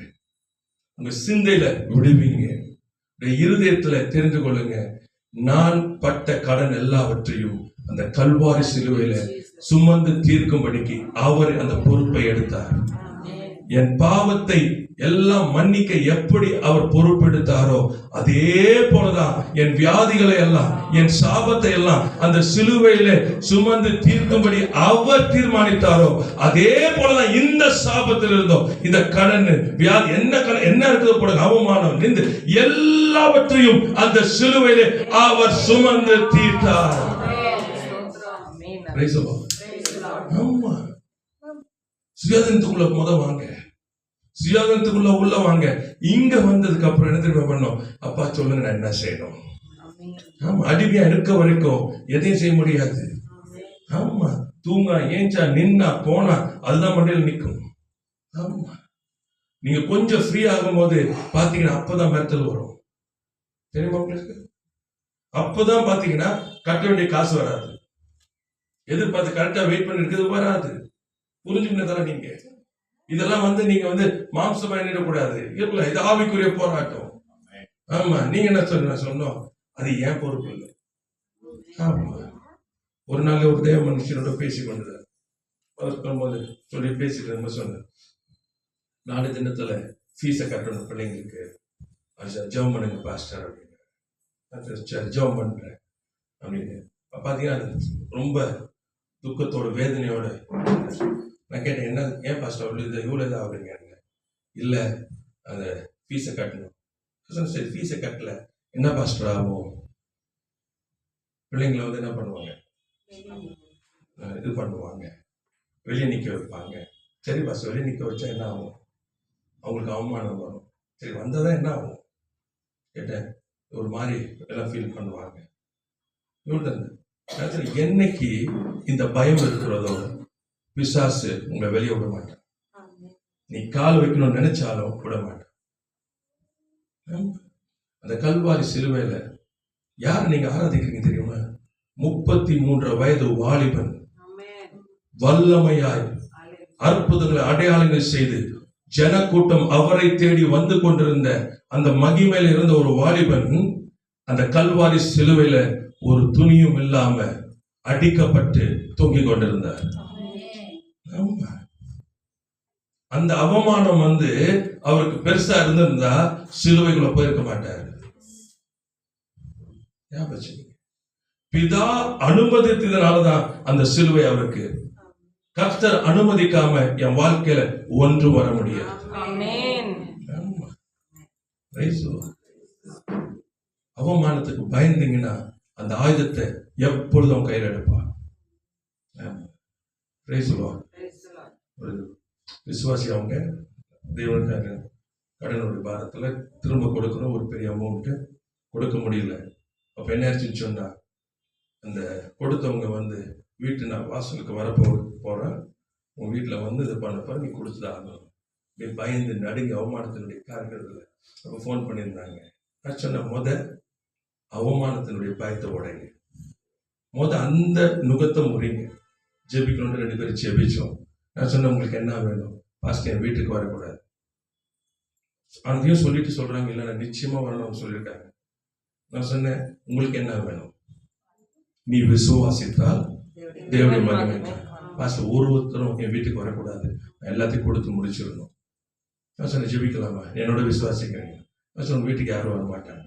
உங்க சிந்தையில விடுவீங்க. இருதயத்துல தெரிந்து கொள்ளுங்க, நான் பட்ட கடன் எல்லாவற்றையும் அந்த கல்வாரி சிலுவையில சுமந்து தீர்க்கும்படிக்கு அவர் அந்த பொறுப்பை எடுத்தார். என் பாவத்தை எல்லாம் மன்னிக்க எப்படி அவர் பொறுப்பெடுத்தாரோ அதே போலதான் என் வியாதிகளை எல்லாம், என் சாபத்தை எல்லாம் அந்த சிலுவையில சுமந்து தீர்க்கும்படி அவர் தீர்மானித்தாரோ அதே போலதான் இந்த சாபத்தில் இருந்தோம், இந்த கடன் வியாதி என்ன இருக்குது போல அவமானம் இருந்து எல்லாவற்றையும் அந்த சிலுவையில அவர் சுமந்து தீர்த்தார். ஆமா. சுயாதீனத்துக்குள்ள வாங்க. சுயாதீனத்துக்குள்ள உள்ள வாங்க. இங்க வந்ததுக்கு அப்புறம் என்ன தெரியுமா பண்ணோம்? அப்பா சொல்லுங்க நான் என்ன செய்யணும். ஆமா. அடிமையா இருக்க வரைக்கும் எதையும் செய்ய முடியாது. ஆமா. தூங்கா ஏஞ்சா நின்னா போனா அதுதான் மண்டையில் நிற்கும். ஆமா. நீங்க கொஞ்சம் ஃப்ரீ ஆகும் போது பாத்தீங்கன்னா அப்பதான் மெத்தல் வரும். தெரியுமா உங்களுக்கு? அப்பதான் பாத்தீங்கன்னா கட்ட வேண்டிய காசு வராது. எதிர்பார்த்து கரெக்டா வெயிட் பண்ணி இருக்கிறது வராது. புரிஞ்சுக்கிட்டதால நீங்க இதெல்லாம் நீங்க மாம்சமா எண்ணிடக்கூடாது. இல்ல, இது ஆவிக்குரிய போராட்டம். ஆமா. நீங்க என்ன சொன்னோம்? அது ஏன் பொறுப்பு இல்லை. ஆமா. ஒரு நாள் ஒரு தேவ மனுஷனோட பேசி கொண்டிருந்தேன். சொல்லி பேசிட்டு சொன்னேன், நாலு தினத்துல ஃபீஸை கட்டணும் பிள்ளைங்களுக்கு, ஜெபம் பண்ணுங்க பாஸ்டர் அப்படின்னு. ஜெபம் பண்றேன் அப்படின்னு பாத்தீங்கன்னா ரொம்ப துக்கத்தோட வேதனையோட நான் கேட்டேன், என்ன ஏன் பாஸ்டர் இவ்வளவு இதா அப்படிங்க? இல்ல, அந்த ஃபீஸை கட்டணும். சரி, ஃபீஸை கட்டல என்ன பாஸ்டர் ஆகும்? பிள்ளைங்களை என்ன பண்ணுவாங்க? இது பண்ணுவாங்க, வெளியே நிக்க வைப்பாங்க. சரி பாஸ்டர், வெளியே நிக்க வச்சா என்ன ஆகும்? அவங்களுக்கு அவமானம் வரும். சரி, வந்ததான் என்ன ஆகும் கேட்டேன். ஒரு மாதிரி எல்லாம் ஃபீல் பண்ணுவாங்க. என்னைக்கு இந்த பயம் இருக்கிறதோ பிசாசு உங்களை வெளியே விட மாட்டான். நீ கால் வைக்கணும்னு நினைச்சாலும் விட மாட்டான். அந்த கல்வாரி சிலுவையில யார் நீங்க ஆராதிக்கிறீங்க தெரியுமா? 33 வயது வாலிபன் வல்லமையாய் அற்புதங்களை அடையாளங்கள் செய்து ஜனக்கூட்டம் அவரை தேடி வந்து கொண்டிருந்த அந்த மகிமையில இருந்த ஒரு வாலிபன் அந்த கல்வாரி சிலுவையில ஒரு துணியும் இல்லாம அடிக்கப்பட்டு தூங்கிக் கொண்டிருந்தார். ஆமா. அந்த அவமானம் அவருக்கு பெருசா இருந்திருந்தா சிலுவைக்குள்ள போயிருக்க மாட்டார். பிதா அனுமதித்ததுனாலதான் அந்த சிலுவை அவருக்கு. கர்த்தர் அனுமதிக்காம என் வாழ்க்கையில ஒன்று வர முடியாது. ஆமா. Praise the Lord. அவமானத்துக்கு பயந்தீங்கன்னா அந்த ஆயுதத்தை எப்பொழுதும் கையில் எடுப்பான். Praise the Lord. ஒரு விசுவாசி அவங்க தேவனுக்காக கடனுடைய பாரத்துல திரும்ப கொடுக்கணும், ஒரு பெரிய அமௌண்ட் கொடுக்க முடியல. அப்ப என்ன ஆச்சுன்னு சொன்னா, அந்த கொடுத்தவங்க வீட்டு நான் வாசலுக்கு வர போறேன், உன் வீட்டுல இது பண்ணப்ப நீ கொடுத்துதான் ஆகணும். இப்படி பயந்து நடுங்கி அவமானத்தினுடைய காரணத்துல அப்ப ஃபோன் பண்ணியிருந்தாங்க. நான் சொன்ன அவமானத்தினுடைய பயத்தை உடைங்க, அந்த நுகத்தை முறிங்க, ஜெபிக்கணும்னு 2 பேரும் ஜெபிச்சோம். நான் சொன்னேன், உங்களுக்கு என்ன வேணும் பாஸ்டர், என் வீட்டுக்கு வரக்கூடாது. அதையும் சொல்லிட்டு சொல்றாங்க, இல்லை நான் நிச்சயமா வரணும்னு சொல்லியிருக்காங்க. நான் சொன்னேன், உங்களுக்கு என்ன வேணும்? நீ விசுவாசித்தால் தேவனுடைய மகிமை. பாஸ்டர் ஒருத்தரும் என் வீட்டுக்கு வரக்கூடாது, எல்லாத்தையும் கொடுத்து முடிச்சிடணும். நான் சொன்னேன், ஜெபிக்கலாமா? என்னோட விசுவாசிக்கிறீங்க? நான் சொன்ன, வீட்டுக்கு யாரும் வர மாட்டாங்க.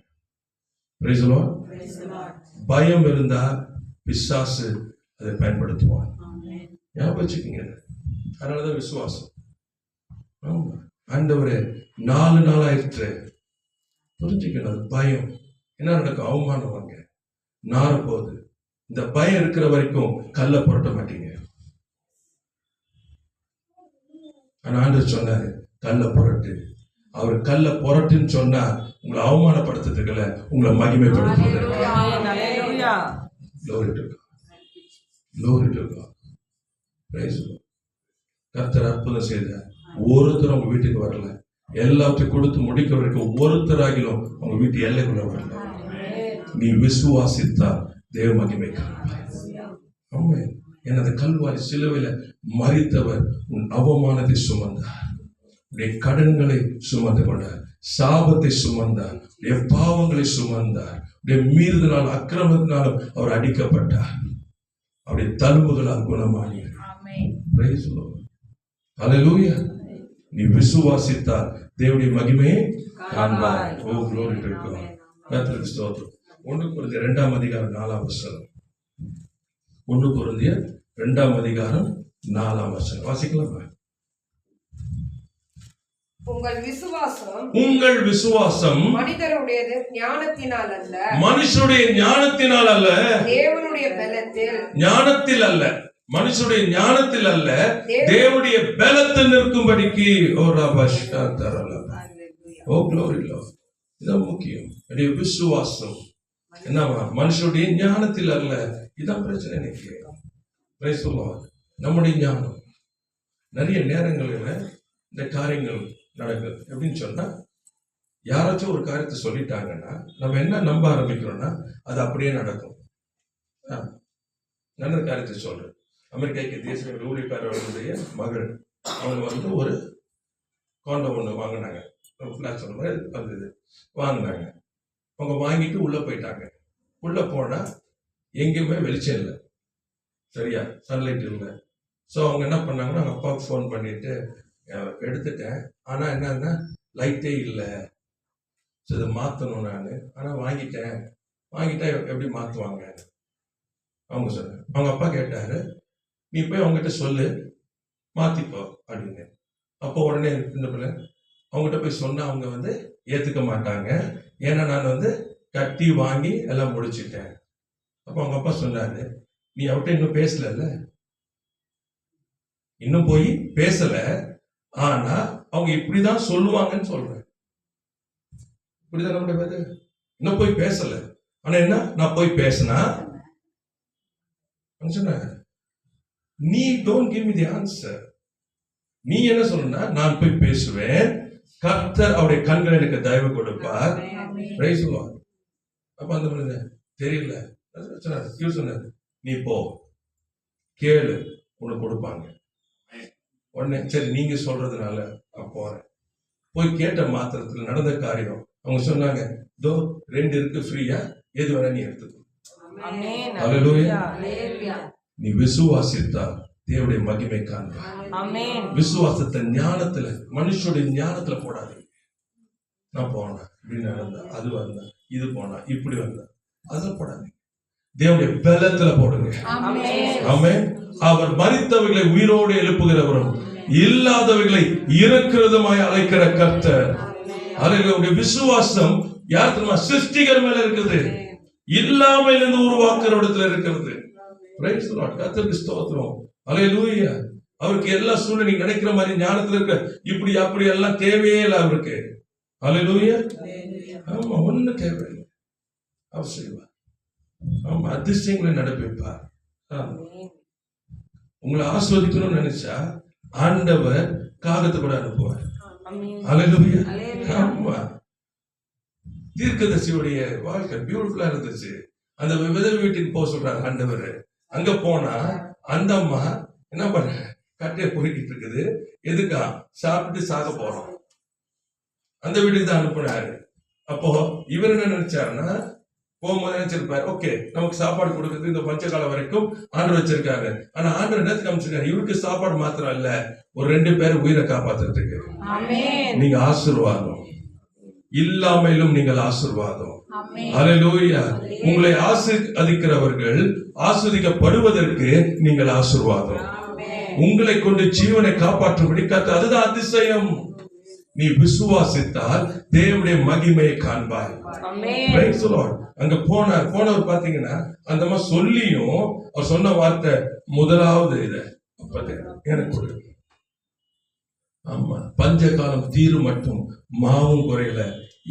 Praise the Lord. பயம் இருந்தா பிசாசு அதை பயன்படுத்துவான். ஞாபகம் வச்சுக்கீங்க. அதனாலதான் விசுவாசம். ஆமா, ஆண்டவரே 4 நாள் ஆயிடுச்சு. புரிஞ்சுக்கணும், அது பயம். என்ன நடக்கும்? அவமானம் வாங்க நார போகுது. இந்த பயம் இருக்கிற வரைக்கும் கல்ல புரட்ட மாட்டீங்க. ஆனா ஆண்டவர் சொன்னாரு, கல்ல புரட்டு. அவர் கல்ல புரட்டுன்னு சொன்னா உங்களை அவமானப்படுத்துறதுக்குள்ள உங்களை மகிமைப்படுத்துறது. கர்த்தர் அற்புதம் செய்த ஒருத்தர் உங்க வீட்டுக்கு வரல. எல்லாத்தையும் கொடுத்து முடிக்க வரைக்கும் ஒருத்தராகிலும் உங்க வீட்டு எல்லைக்குள்ள வரல. நீ விசுவாசித்தா தேவ மகிமைக்காக. எனது கல்வாரி சிலுவையில மரித்தவர் உன் அவமானத்தை சுமந்தார், உடைய கடன்களை சுமந்து கொண்டார், சாபத்தை சுமந்தார், உடைய பாவங்களை சுமந்தார், உடைய மீறுதனால் அக்கிரமத்தினாலும் அவர் அடிக்கப்பட்டார், அவருடைய தழும்புகளால் குணமானார். Praise the Lord. Hallelujah. நீ விசுவாசித்தால் தேவனுடைய மகிமையை காண்பாய். ஓ glory to God. கர்த்தருக்கு ஸ்தோத்திரம். 1 கொரிந்தியர் 2ஆம் அதிகாரம் 4ஆம் வசனம். 1 கொரிந்தியர் 2ஆம் அதிகாரம் 4ஆம் வசனம் வாசிக்கலாமா? உங்கள் விசுவாசம் மனிதருடையது ஞானத்தினால் அல்ல, மனுஷனுடைய ஞானத்தினால் அல்ல, தேவனுடைய பலத்தில், ஞானத்தில் அல்ல, மனுஷனுடைய ஞானத்தில் அல்ல, தேவனுடைய பலத்தில் நிற்கும்படிக்கு. ஓ ராபாஷ்டா தரல. ஓ glory Lord. இதான் முக்கியம். விசுவாசம் என்னவா? மனுஷனுடைய ஞானத்தில் அல்ல. இதான் பிரச்சனை இன்னைக்கு. Praise the Lord. நம்முடைய ஞானம் நிறைய நேரங்களில் இந்த காரியங்கள் நடக்குது. எப்படின்னு சொன்னா, யாராச்சும் ஒரு காரியத்தை சொல்லிட்டாங்கன்னா நம்ம என்ன நம்ப ஆரம்பிக்கிறோம்னா அது அப்படியே நடக்கும். நல்ல காரியத்தை சொல்றேன். அமெரிக்க தேசிய ஊழியக்காரர்களுடைய மகள் அவங்க ஒரு காண்டோ ஒன்று வாங்கினாங்க. ஃபிளாட் சொன்ன மாதிரி வந்தது, வாங்கினாங்க. அவங்க வாங்கிட்டு உள்ள போயிட்டாங்க. உள்ள போனா எங்கேயுமே வெளிச்சம் இல்லை, சரியா சன்லைட் இல்லை. ஸோ அவங்க என்ன பண்ணாங்கன்னா, அவங்க அப்பாவுக்கு ஃபோன் பண்ணிட்டு, எடுத்துட்டேன், ஆனா என்னன்னா லைட்டே இல்லை, ஸோ இதை மாற்றணும் நான், ஆனா வாங்கிட்டா எப்படி மாற்றுவாங்க? அவங்க சொன்னாங்க. அவங்க அப்பா கேட்டாரு, நீ போய் அவங்ககிட்ட சொல்லு மாத்திப்போ அப்படின்னு. அப்போ உடனே இந்த பிள்ளை அவங்ககிட்ட போய் சொன்னா அவங்க ஏத்துக்க மாட்டாங்க, ஏன்னா நான் கட்டி வாங்கி எல்லாம் முடிச்சிட்டேன். அப்போ அவங்க அப்பா சொன்னாரு, நீ அவட்ட இன்னும் பேசல, இன்னும் போய் பேசல, ஆனா அவங்க இப்படிதான் சொல்லுவாங்கன்னு சொல்றேன். இப்படிதான் நம்முடைய இன்னும் போய் பேசல, ஆனா என்ன, நான் போய் பேசினா சொன்ன, நீ don't give me the answer. நீ என்ன சொல்லணும்னா, நான் போய் பேசுவேன், கர்த்தர் அவருடைய கண்கள் எனக்கு தயவு கொடுப்பார். Price the Lord. அப்ப அந்த மனிதன் தெரியல சொன்னார், நீ போ கேளு, உனக்கு கொடுப்பாங்க. உடனே சரி நீங்க சொல்றதுனால நான் போறேன். போய் கேட்ட மாத்திரத்துல நடந்த காரியம். அவங்க சொன்னாங்க, 2 இருக்கு ஃப்ரீயா, எது வேணா நீ எடுத்துக்கோ. ஆமென். ஹalleluya. ஹalleluya. நீ விசுவாசித்தால் தேவனுடைய மகிமை காண்பாய். ஆமென். விசுவாசத்தை ஞானத்துல, மனுஷனுடைய ஞானத்துல போடாது. நான் போனேன், இப்படி நடந்தா, அது வந்தா, இது போனா, இப்படி வந்தா, அதுல போடாது. தேவனுடைய பலத்துல போடுங்க. ஆமென். ஆமென். அவர் மரித்தவைகளை உயிரோடு எழுப்புகிறவரும் இல்லாதவைகளை இருக்கிறதுமாய் அழைக்கிற கர்த்தர். அவர்களுடைய விசுவாசம் யார் தெரியுமா? சிருஷ்டிகர் மேல இருக்குது, இல்லாமல் இருந்து உருவாக்குற இடத்துல இருக்கிறது. Praise the Lord. கர்த்தருக்கு ஸ்தோத்திரம். ஹalleluya. அவருக்கு எல்லா சூழ்நிலை நீங்க நினைக்கிற மாதிரி ஞானத்துல இருக்க இப்படி அப்படி எல்லாம் தேவையே இல்லை அவருக்கு. ஹalleluya. ஆமா, ஒண்ணு தேவையில்லை. அவர் செய்வார். ஆமா, அதிசயங்களை நடப்பிப்பார். உங்களை ஆஸ்வதிக்கணும்னு நினைச்சா ஆண்டவர் காகத்தை கூட அனுப்புவார். ஹalleluya. ஆமா, தீர்க்கதரிசியுடைய வாழ்க்கை பியூட்டிஃபுல்லா இருந்துச்சு. அந்த விதவை வீட்டுக்கு போக சொல்றாங்க ஆண்டவர். அங்க போனா அந்த அம்மா என்ன பண்ண, கட்டைய போய்கிட்டு இருக்குது. எதுக்கா? சாப்பிட்டு சாக போறோம். அந்த வீட்டுக்கு தான் அனுப்புனாரு. அப்போ இவர் என்ன நினைச்சாருன்னா, போகும்போது நினைச்சிருப்பாரு, ஓகே நமக்கு சாப்பாடு கொடுக்கறது இந்த பஞ்சகாலம் வரைக்கும் ஆண்டு வச்சிருக்காரு. ஆனா ஆண்டு என்னத்துக்கு காமிச்சிருக்காரு? இவருக்கு சாப்பாடு மாத்திரம் இல்ல, ஒரு 2 பேர் உயிரை காப்பாத்துறதுக்கு. நீங்க ஆசீர்வாதம், இல்லாமலும் நீங்கள் ஆசீர்வாதம். ஹalleluya. உங்களை ஆசீர்வதிக்கிறவர்கள் ஆசீர்வதிக்கப்படுவதற்கு நீங்கள் ஆசீர்வாதம். உங்களை கொண்டு ஜீவனை காப்பாற்றும்படி கர்த்தர், அதுதான் அதிசயம். நீ விசுவாசித்தால் தேவனுடைய மகிமையை காண்பாய். Praise the Lord. அங்க போனவர் பாத்தீங்கன்னா அந்த மாதிரி சொல்லியும் அவர் சொன்ன வார்த்தை முதலாவது இத எனக்கு கொடு. ஆமா, பஞ்ச காலம் தீரும் மட்டும் மாவும் குறையல,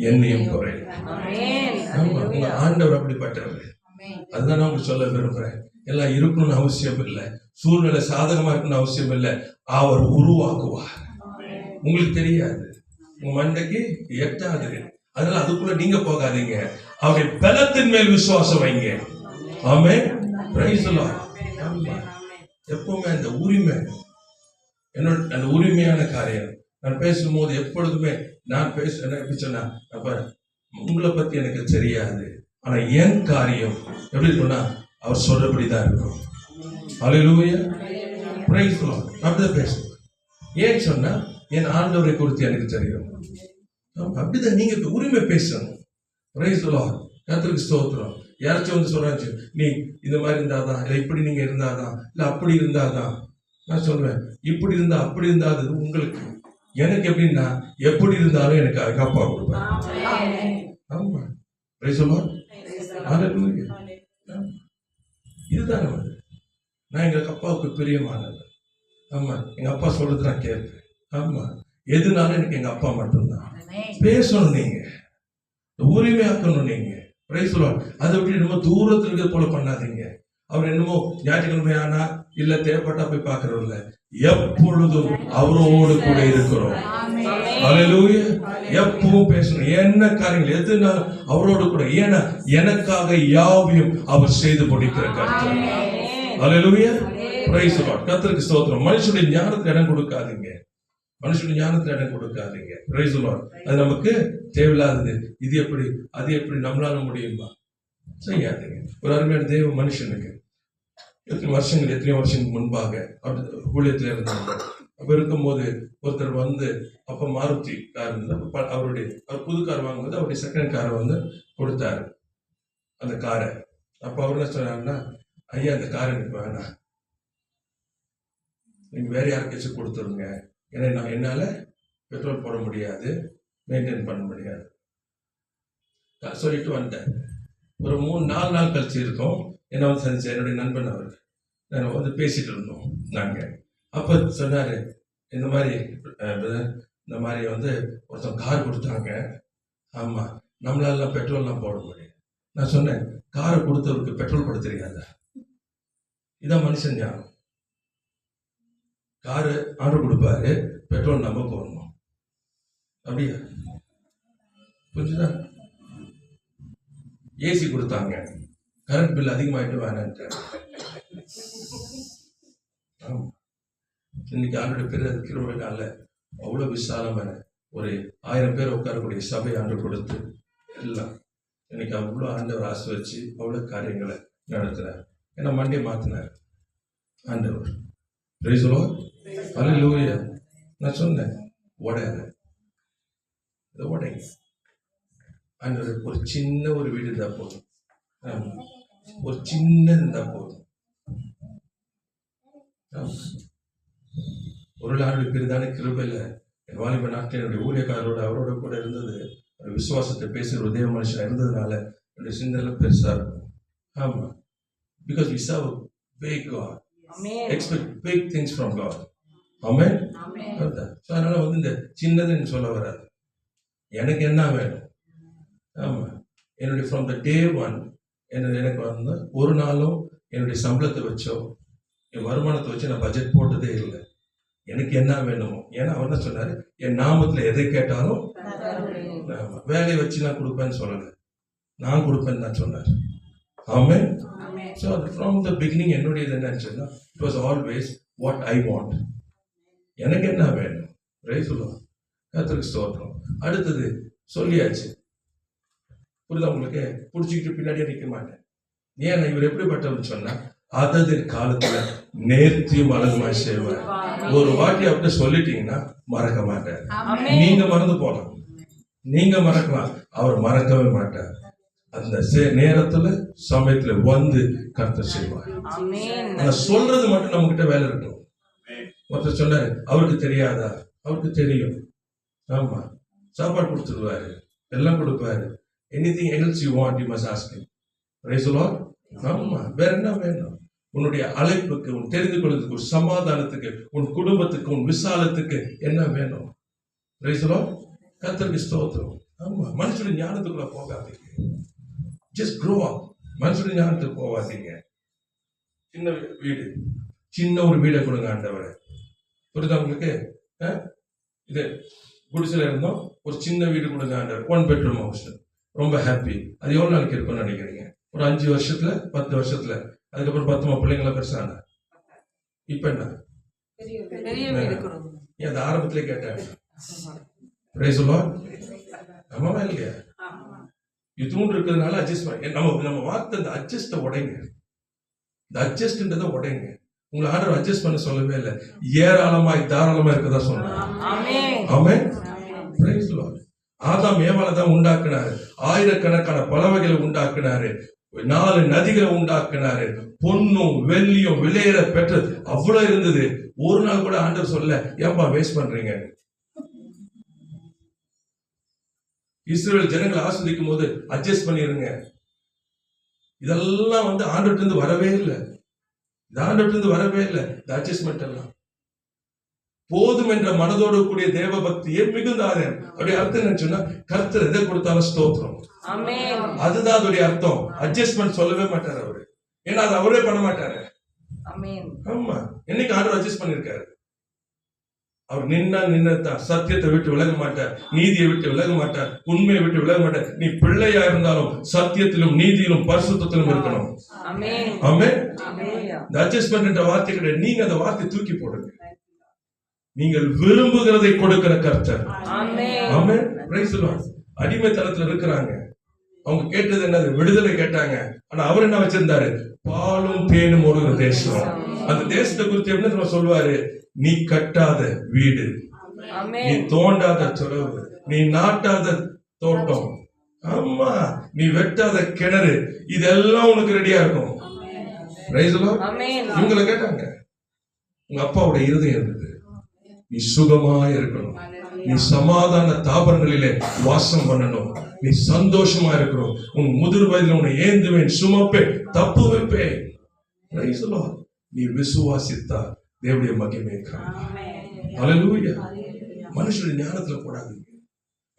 எண்ணெயும் குறையல. ஆமா, உங்க ஆண்டவர் அப்படிப்பட்டவர். அதுதான் நான் சொல்ல விரும்புறேன். எல்லாம் இருக்கணும்னு அவசியம் இல்லை, சூழ்நிலை சாதகமா இருக்கணும்னு அவசியம் இல்லை. அவர் உருவாக்குவார். உங்களுக்கு தெரியாது, உங்க மண்டைக்கு எட்டாது. அதனால அதுக்குள்ள நீங்க போகாதீங்க. அவருடைய பலத்தின் மேல் விசுவாசம் வைங்க. ஆமென். Praise the Lord. எப்பவுமே அந்த உரிமை, என்னோட அந்த உரிமையான காரியம். நான் பேசும்போது எப்பொழுதுமே நான் எப்படி சொன்னா, உங்களை பத்தி எனக்கு தெரியாது, ஆனா என் காரியம் எப்படி இருக்கும்னா அவர் சொல்றபடிதான் இருக்கும். ஹalleluya. Praise the Lord. அப்படிதான் பேசுவேன். ஏன் சொன்னா என் ஆண்டவரை குறித்து எனக்கு தெரியும். அப்படிதான் நீங்க உரிமை பேசணும். Price the Lord. கர்த்தருக்கு ஸ்தோத்திரம். யாராச்சும் வந்து சொல்றாச்சு, நீ இந்த மாதிரி இருந்தாதான், இல்ல இப்படி நீங்க இருந்தாதான், இல்ல அப்படி இருந்தாதான். நான் சொல்லுவேன், இப்படி இருந்தா அப்படி இருந்தா அது உங்களுக்கு. எனக்கு எப்படின்னா எப்படி இருந்தாலும் எனக்கு அப்பா கொடுப்பேன். ஆமா, பிரைஸ் தி லார்ட். ஹalleluya. இதுதான் வந்து நான் எங்க அப்பாவுக்கு பிரியமானது. ஆமா, எங்க அப்பா சொல்றது நான் கேட்பேன். ஆமா, எதுனாலும் எனக்கு எங்க அப்பா மட்டும்தான். பேசணும், நீங்க உரிமையாக்கணும். நீங்க பிரைஸ் தி லார்ட். அதை விட்டு என்னமோ தூரத்துல இருக்கிறது போல பண்ணாதீங்க. அவர் என்னமோ ஞாயிற்றுக்கிழமை ஆனா இல்ல தேவைப்பட்டா போய் பார்க்கறோம் இல்ல, எப்பொழுதும் அவரோடு கூட இருக்கிறோம். ஹalleluya. எப்பவும் பேசணும். என்ன காரியங்கள் எதுனாலும் அவரோடு கூட. ஏன்னா எனக்காக யாவையும் அவர் செய்து முடிக்கிற கர்த்தர். ஹalleluya. Praise the Lord. கர்த்தருக்கு ஸ்தோத்திரம். மனுஷனுடைய ஞானத்துக்கு இடம் கொடுக்காதீங்க. மனுஷனுடைய ஞானத்துல இடம் கொடுக்காதீங்க. Price the Lord. அது நமக்கு தேவையில்லாதது. இது எப்படி அது எப்படி நம்மளால முடியுமா? செய்யாதீங்க. ஒரு அருமையான தேவ மனுஷனுக்கு எத்தனையோ வருஷங்களுக்கு முன்பாக ஊழியத்தில் இருந்தாங்க. அப்ப இருக்கும்போது ஒருத்தர் வந்து, அப்ப மாருதி கார் இருந்தது. அவர் புது கார் வாங்கும்போது அவருடைய செகண்ட் காரை வந்து கொடுத்தாரு, அந்த காரை. அப்ப அவர் என்ன சொன்னாருன்னா, ஐயா அந்த காரை எனக்கு வேணாம், நீங்க வேற யாருக்காச்சும் கொடுத்துருங்க. ஏன்னா என்னால பெட்ரோல் போட முடியாது, மெயின்டைன் பண்ண முடியாது சொல்லிட்டு வந்துட்டேன். ஒரு 3-4 நாள் கழிச்சு இருக்கோம், என்ன வந்து சந்திச்சேன். என்னுடைய நண்பன் அவர், நான் வந்து பேசிட்டு இருந்தோம் நாங்க. அப்ப சொன்னாரு, இந்த மாதிரி வந்து ஒருத்தன் கார் கொடுத்தாங்க. ஆமா, நம்மளால பெட்ரோல்லாம் போட முடியும். நான் சொன்னேன், காரை கொடுத்தவருக்கு பெட்ரோல் போட தெரியாதா? இதான் மனுஷன் ஞானம். காரு ஆர்டர் கொடுப்பாரு, பெட்ரோல் நம்ம போடணும். அப்படியா? புரிஞ்சுதா? ஏசி கொடுத்தாங்க, கரண்ட் பில் அதிகமாயிட்டு வேணான்ட்டு. இன்னைக்கு ஆண்டோட பேர் கிருபையினால அவ்வளவு விசாலமான ஒரு 1000 பேர் உட்காரக்கூடிய சபை ஆண்டு கொடுத்து எல்லாம் இன்னைக்கு அவ்வளோ ஆண்டவர் ஆசீர்வதிச்சு அவ்வளோ காரியங்களை நடத்துறார். ஏன்னா மண்டே மாத்தினார் ஆண்டவர். Praise the Lord. ஹல்லேலூயா. நான் சொன்னேன் உடையாத இதை உடைங்க. ஆண்டவர் ஒரு சின்ன ஒரு வீடு இருந்தா போதும். ஆமா. ஒரு சின்ன இருந்தா போதும். ஆமா. ஒரு நாளுடைய பெரிதான கிருபையில என் வாலிப நாட்டில் என்னுடைய ஊழியக்காரரோட அவரோட கூட இருந்தது. ஒரு விசுவாசத்தை பேசுகிற ஒரு தேவ மனுஷன் இருந்ததுனால என்னுடைய சிந்தனை பெருசா இருக்கும். ஆமா. Because we serve a big God. Expect big things from God. Amen. So அதனால வந்து இந்த சின்னதுன்னு சொல்ல வராது. எனக்கு என்ன வேணும்? ஆமா. என்னுடைய from the day one எனக்கு வந்து ஒரு நாளும் என்னுடைய சம்பளத்தை வச்சோ என் வருமானத்தை வச்சு நான் பட்ஜெட் போட்டதே இல்லை. எனக்கு என்ன வேணுமோ, ஏன்னா அவர் தான் சொன்னாரு என் நாமத்துல எதை கேட்டாலும் வேலையை வச்சு நான் கொடுப்பேன்னு சொல்லலை, நான் கொடுப்பேன்னு தான் சொன்னார். ஆமென். ஸோ அது ஃப்ரம் த பிகினிங் என்னுடையது என்னன்னு சொன்னா it was always what I want. எனக்கு என்ன வேணும்? Praise the Lord. கர்த்தருக்கு ஸ்தோத்திரம். அடுத்தது சொல்லியாச்சு. புரியுதா உங்களுக்கு? பிடிச்சிக்கிட்டு பின்னாடியே நிற்க மாட்டேன். ஏன்னா இவர் எப்படிப்பட்டவன்னு சொன்னா அதது காலத்துல நேர்த்தியும் அழகுமாய் செய்வார். ஒரு வாட்டி அப்படி சொல்லிட்டீங்கன்னா மறக்க மாட்டார். நீங்க மறந்து போலாம், நீங்க மறக்கலாம், அவர் மறக்கவே மாட்டார். அந்த நேரத்துல சமயத்துல வந்து கர்த்தர் செய்வார். ஆனா சொல்றது மட்டும் நம்ம கிட்ட வேலை இருக்கும். ஒருத்தர் சொன்னாரு அவருக்கு தெரியாதா? அவருக்கு தெரியும். ஆமா, சாப்பாடு கொடுத்துருவாரு, எல்லாம் கொடுப்பாரு. Anything else you want you must ask him. Price the Lord. ஆமா, வேற என்ன வேணும்? உன்னுடைய அழைப்புக்கு, உன் தெரிந்து கொள்வதற்கு, ஒரு சமாதானத்துக்கு, உன் குடும்பத்துக்கு, உன் விசாலத்துக்கு என்ன வேணும்? Praise the Lord. கர்த்தருக்கு ஸ்தோத்திரம். ஆமா, மனுஷனுடைய ஞானத்துக்குள்ள போகாதீங்க. Just grow up. மனுஷனுடைய ஞானத்துக்கு போகாதீங்க. சின்ன வீடு, சின்ன ஒரு வீடை கொடுங்க ஆண்டவரே. புரியுதா உங்களுக்கு? இது குடிசையில இருந்தோம், ஒரு சின்ன வீடு கொடுங்க ஆண்டவர். 1 bedroom ஹவுஸ். ரொம்ப ஹாப்பி. அது எவ்வளவு நாளைக்கு இருக்கும்னு நினைக்கிறீங்க? ஒரு 5 வருஷத்துல, 10 வருஷத்துல. அதுக்கப்புறம் 10 பிள்ளைங்கள பெருசான. இப்ப என்ன? ஏன் அது ஆரம்பத்திலே கேட்டேன். Price the Lord. ஆமாவா இல்லையா? இதுவும் இருக்கிறதுனால அட்ஜஸ்ட் பண்ண நம்ம வார்த்தை இந்த அட்ஜஸ்ட உடைங்க. இந்த அட்ஜஸ்ட்ன்றதை உடைங்க. உங்களை ஆர்டர் அட்ஜஸ்ட் பண்ண சொல்லவே இல்லை, ஏராளமாய் தாராளமா இருக்கதா சொன்னாங்க. ஆமென். Praise the Lord. ஆதாம் ஏவாளை தான் உண்டாக்குனாரு, ஆயிரக்கணக்கான பறவைகளை உண்டாக்குனாரு, 4 நதிகளை உண்டாக்குனாரு, பொன்னும் வெள்ளியும் விலையேற பெற்றது அவ்வளவு இருந்தது. ஒரு நாள் கூட ஆண்டவர் சொல்ல ஏன்பா வேஸ்ட் பண்றீங்க? இஸ்ரவேல் ஜனங்களை ஆஸ்வதிக்கும் போது அட்ஜஸ்ட் பண்ணிருங்க. இதெல்லாம் வந்து ஆண்டவர்ட்ட இருந்து வரவே இல்லை. ஆண்டவர்ட்ட இருந்து வரவே இல்லை இந்த அட்ஜஸ்ட்மெண்ட் எல்லாம். போதும் என்ற மனதோடு கூடிய தேவ பக்தியே மிகுந்தாதேன். அப்படி அர்த்தம் என்ன சொன்னா கர்த்தர் எதை கொடுத்தாலும் ஸ்தோத்திரம். அதுதான் அதோடைய அர்த்தம். அட்ஜஸ்ட்மெண்ட் சொல்லவே மாட்டாரு அவரு. ஏன்னா அது அவரே பண்ண மாட்டாரு. ஆமா, என்னைக்கு ஆண்டவர் அட்ஜஸ்ட் பண்ணிருக்காரு? அவர் நின்னதான். சத்தியத்தை விட்டு விலக மாட்டார், நீதியை விட்டு விலக மாட்டார், உண்மையை விட்டு விலக மாட்டார். நீ பிள்ளையா இருந்தாலும் சத்தியத்திலும் நீதியிலும் பரிசுத்தத்திலும் இருக்கணும். ஆமென். இந்த அட்ஜஸ்ட்மெண்ட் என்ற வார்த்தை கிடையாது. நீங்க அந்த வார்த்தை தூக்கி போடுங்க. நீங்கள் விரும்புகிறதை கொடுக்கிற கர்த்தர். ஆமென். Praise the Lord. அடிமைத்தனத்துல இருக்கிறாங்க, அவங்க கேட்டது என்னது? விடுதலை கேட்டாங்க. ஆனா அவர் என்ன வச்சிருந்தாரு? பாலும் தேனும் ஓடுகிற தேசம். அந்த தேசத்தை குறித்து என்ன சொல்லுவாரு? நீ கட்டாத வீடு, நீ தோண்டாத துறவு, நீ நாட்டாத தோட்டம், ஆமா, நீ வெட்டாத கிணறு, இதெல்லாம் உனக்கு ரெடியா இருக்கும். Price the Lord. இவங்களை கேட்டாங்க. உங்க அப்பாவோட இருதயம் இருந்தது, நீ சுகமா இருக்கணும், நீ சமாதான தாபரங்களிலே வாசம் பண்ணணும், நீ சந்தோஷமா இருக்கணும், உன் முதிர் வயதில் உன்னை ஏந்துவேன், சுமப்பேன், தப்பு வைப்பேன். Price the Lord. நீ விசுவாசித்தா தேவனுடைய மகிமை காண்பாய். ஹல்லேலூயா. மனுஷனுடைய ஞானத்துல போடாதீங்க,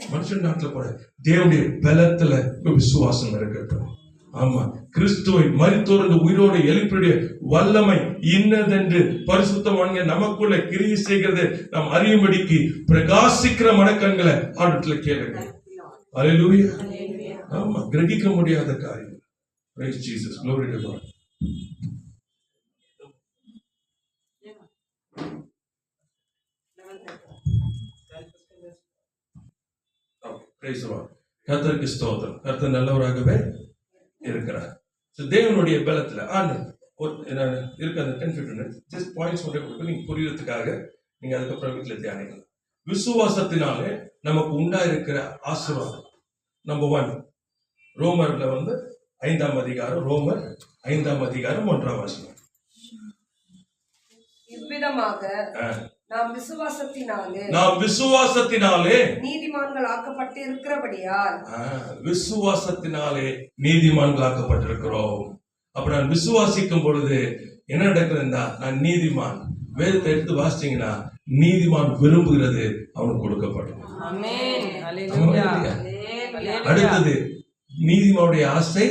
மனுஷன் ஞானத்துல போடாது. தேவனுடைய பலத்துல விசுவாசம் இருக்கட்டும். ஆமா, கிறிஸ்துவை மரித்தோர் உயிரோடு எழுப்பிய வல்லமை இன்னதென்று பரிசுத்தவான்க நமக்குள்ள கிரியை செய்கிறது நாம் அறியும்படிக்கு பிரகாசிக்கிற மனக்கண்களை ஆண்டவர்ல கேளுங்க. ஹல்லேலூயா. ஆமா, கிரகிக்க முடியாத காரியம். Price Jesus. Glory to God. Price the Lord. கர்த்தருக்கு ஸ்தோத்திரம். கர்த்தர் நல்லவராகவே இருக்கிறார். So, தேவனுடைய பலத்துல இருக்க அந்த 10-15 minutes ஜஸ்ட் பாயிண்ட்ஸ் மட்டும் கொடுக்க நீங்க புரியறதுக்காக நீங்க அதுக்கப்புறம் வீட்டுல தியானிக்கலாம். விசுவாசத்தினாலே நமக்கு உண்டா இருக்கிற ஆசீர்வாதம். நம்பர் 1 ரோமர்ல 5ஆம் அதிகாரம், ரோமர் 5ஆம் அதிகாரம் 1ஆம் வசனம். இவ்விதமாக நாம் விசுவாசத்தினாலே நீதிமான்கள் ஆக்கப்பட்டு இருக்கிறபடியால் விசுவாசத்தினாலே நீதிமான்கள் ஆக்கப்பட்டிருக்கிறோம். அப்ப நான் விசுவாசிக்கும் பொழுது என்ன நடக்குதுன்னா நான் நீதிமான். வேதத்தை எடுத்து வாசிச்சீங்கன்னா நீதிமான் விரும்புகிறது அவனுக்கு கொடுக்கப்படும். அடுத்தது நீதிமானுடைய ஆசை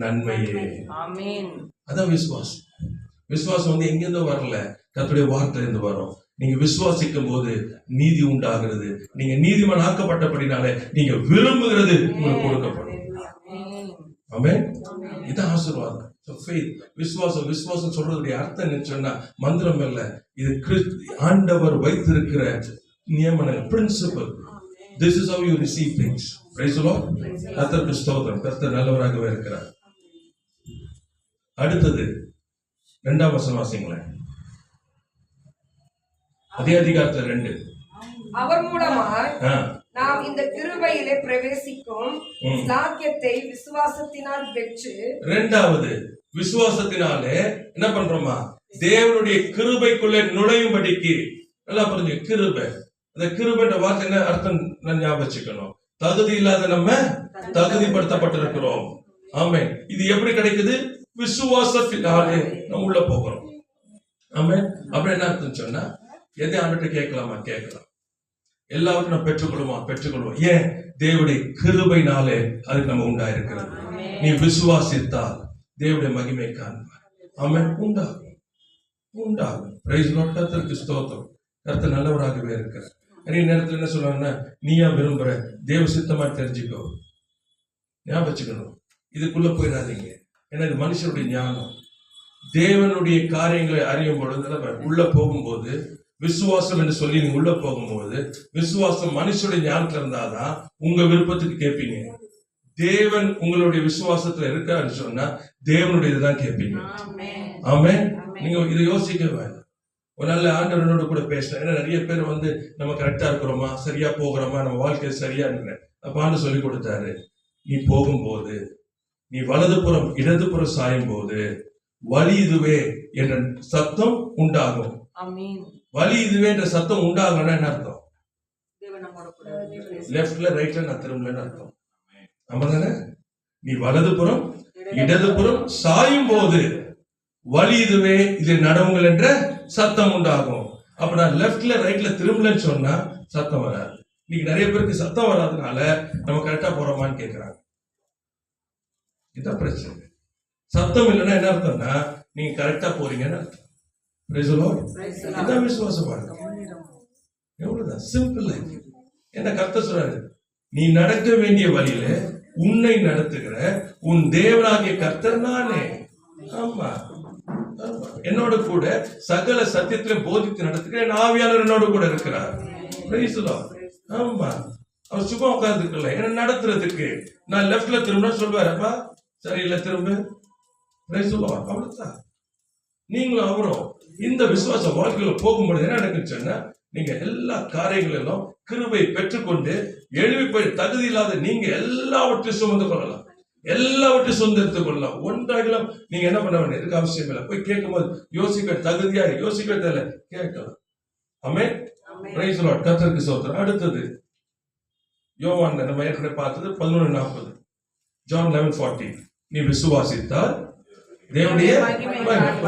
நன்மையே. அதான் விசுவாசம். விசுவாசம் எங்கிருந்து வரல, கர்த்தருடைய வார்த்தை இருந்து வரும். நீங்க விசுவாசிக்கும் போது நீதி உண்டாகிறது. நீங்க நீதிமான் ஆக்கப்பட்டபடினாலே நீங்க விரும்புகிறது உங்களுக்கு கொடுக்கப்படும். ஆமென். இதான் ஆசீர்வாதம். விசுவாசம் சொல்றதுடைய அர்த்தம் என்ன சொன்னா மந்திரம் இல்ல, இது ஆண்டவர் வைத்திருக்கிற நியமன principal. This is how you receive things. Praise the Lord. கர்த்தருக்கு ஸ்தோத்திரம். கர்த்தர் நல்லவராகவே இருக்கிறார். அடுத்தது 2ஆம் வசனம் வாசிங்களேன். அதே அதிகாரத்துல 2. அவர் மூலமாய் நாம் இந்த கிருபையிலே பிரவேசிக்கும் ஸ்லாக்கியத்தை விசுவாசத்தினால் பெற்று. இரண்டாவது விசுவாசத்தினாலே என்ன பண்றோமா, தேவனுடைய கிருபைக்குள்ளே நுழையும்படிக்கு. நல்லா புரிஞ்சு, கிருபை. அந்த கிருபைன்ற வார்த்தை என்ன அர்த்தம் ஞாபகம் வச்சுக்கணும். தகுதி இல்லாத நம்ம தகுதிப்படுத்தப்பட்டிருக்கிறோம். ஆமென். இது எப்படி கிடைக்குது? விசுவாசத்தினாலே நம்ம உள்ள போகிறோம். ஆமென். அப்படி என்ன அர்த்தம் சொன்னா, எதை ஆண்டுட்டு கேட்கலாமா? கேட்கலாம். எல்லாவற்றையும் நம்ம பெற்றுக்கொள்வோம். ஏன்? தேவனுடைய கிருபையினாலே அதுக்கு நம்ம உண்டாயிருக்கிறது. நீ விசுவாசித்தால் தேவனுடைய மகிமை காண்பார். ஆமென். உண்டாகும். Praise Lord. கர்த்தருக்கு ஸ்தோத்திரம். கர்த்தர் நல்லவராகவே இருக்கிறார். நிறைய நேரத்தில் என்ன சொல்றாங்கன்னா, நீயா விரும்புற தேவ சித்தமா தெரிஞ்சுக்கோ. ஞாபகம் வச்சுக்கணும். இதுக்குள்ள போயிடாதீங்க. ஏன்னா இது மனுஷனுடைய ஞானம். தேவனுடைய காரியங்களை அறியும் பொழுது உள்ள போகும்போது, விசுவாசம் என்று சொல்லி நீங்க உள்ள போகும்போது, விசுவாசம் மனுஷனுடைய ஞானத்துல இருந்தாதான் உங்க விருப்பத்துக்கு கேட்பீங்க. தேவன் உங்களுடைய விசுவாசத்துல இருக்காருன்னு சொன்னா தேவனுடைய இதுதான் கேட்பீங்க. ஆமென். நீங்க இதை யோசிக்க வேண்டாம். ஒரு நல்ல ஆண்டவனோட கூட பேசணும். ஏன்னா நிறைய பேர் நம்ம கரெக்டா இருக்கிறோமா, சரியா போகிறோமா, நம்ம வாழ்க்கை சரியா இருக்கிறேன் அப்பான்னு சொல்லி கொடுத்தாரு. நீ போகும்போது, நீ வலதுபுறம் இடதுபுறம் சாயும் போது வழி இதுவே என்ற சத்தம் உண்டாகும். வழி இதுவே என்ற சத்தம் உண்டாகும்னா என்ன அர்த்தம்? லெப்ட்ல ரைட்ல நான் திரும்பலன்னு அர்த்தம். ஆமாதானே? நீ வலதுபுறம் இடதுபுறம் சாயும் போது வழி இதுவே, இதை நடவுங்கள் என்ற சத்தம் உண்டாகும். அப்ப நான் லெப்ட்ல ரைட்ல திரும்பலன்னு சொன்னா சத்தம் வராது. இன்னைக்கு நிறைய பேருக்கு சத்தம் வராதனால நம்ம கரெக்டா போறோமான்னு கேட்கிறாங்க. இதான் பிரச்சனை. சத்தம் இல்லைன்னா என்ன அர்த்தம்னா நீங்க கரெக்டா போறீங்கன்னு அர்த்தம். இதான் விசுவாசமா இருக்கு. எவ்வளவுதான் சிம்பிள். என்ன கர்த்தர் சொல்றாரு, நீ நடக்க வேண்டிய வழியில உன்னை நடத்துகிற உன் தேவனாகிய கர்த்தர் நானே. ஆமா, என்னோட கூட சகல சத்தியத்திலும் போதித்து நடத்துகிற என் ஆவியாளர் என்னோட கூட இருக்கிறார். ஆமா, அவர் சும்மா உட்கார்ந்து இருக்கல, என்ன நடத்துறதுக்கு. நான் லெப்ட்ல திரும்ப சொல்வாரப்பா, சரியில்லை திரும்ப. அவ்வளவுதான். நீங்களும் அவரும் இந்த விசுவாச வாழ்க்கையில போகும்போது என்ன நடக்குச்சுன்னா, நீங்க எல்லா காரியங்களிலும் கிருபை பெற்றுக்கொண்டு எழுப்பி போய் தகுதி இல்லாத நீங்க எல்லாவற்றையும் சுமந்து கொள்ளலாம், எல்லாவற்றையும் சுதந்திரத்துக் கொள்ளலாம். ஒன்றாகலாம் நீங்க என்ன பண்ண வேண்டிய இருக்க அவசியம் இல்லை. போய் கேட்கும் போது யோசிக்க தகுதியா யோசிக்க தேவை, கேட்கலாம். ஆமென். Praise the Lord. கர்த்தருக்கு ஸ்தோத்திரம். அடுத்தது யோவான் நம்ம ஏற்கனவே பார்த்தது 11:40. ஜான் 11:40. நீ விசுவாசித்தால் தேவனுடைய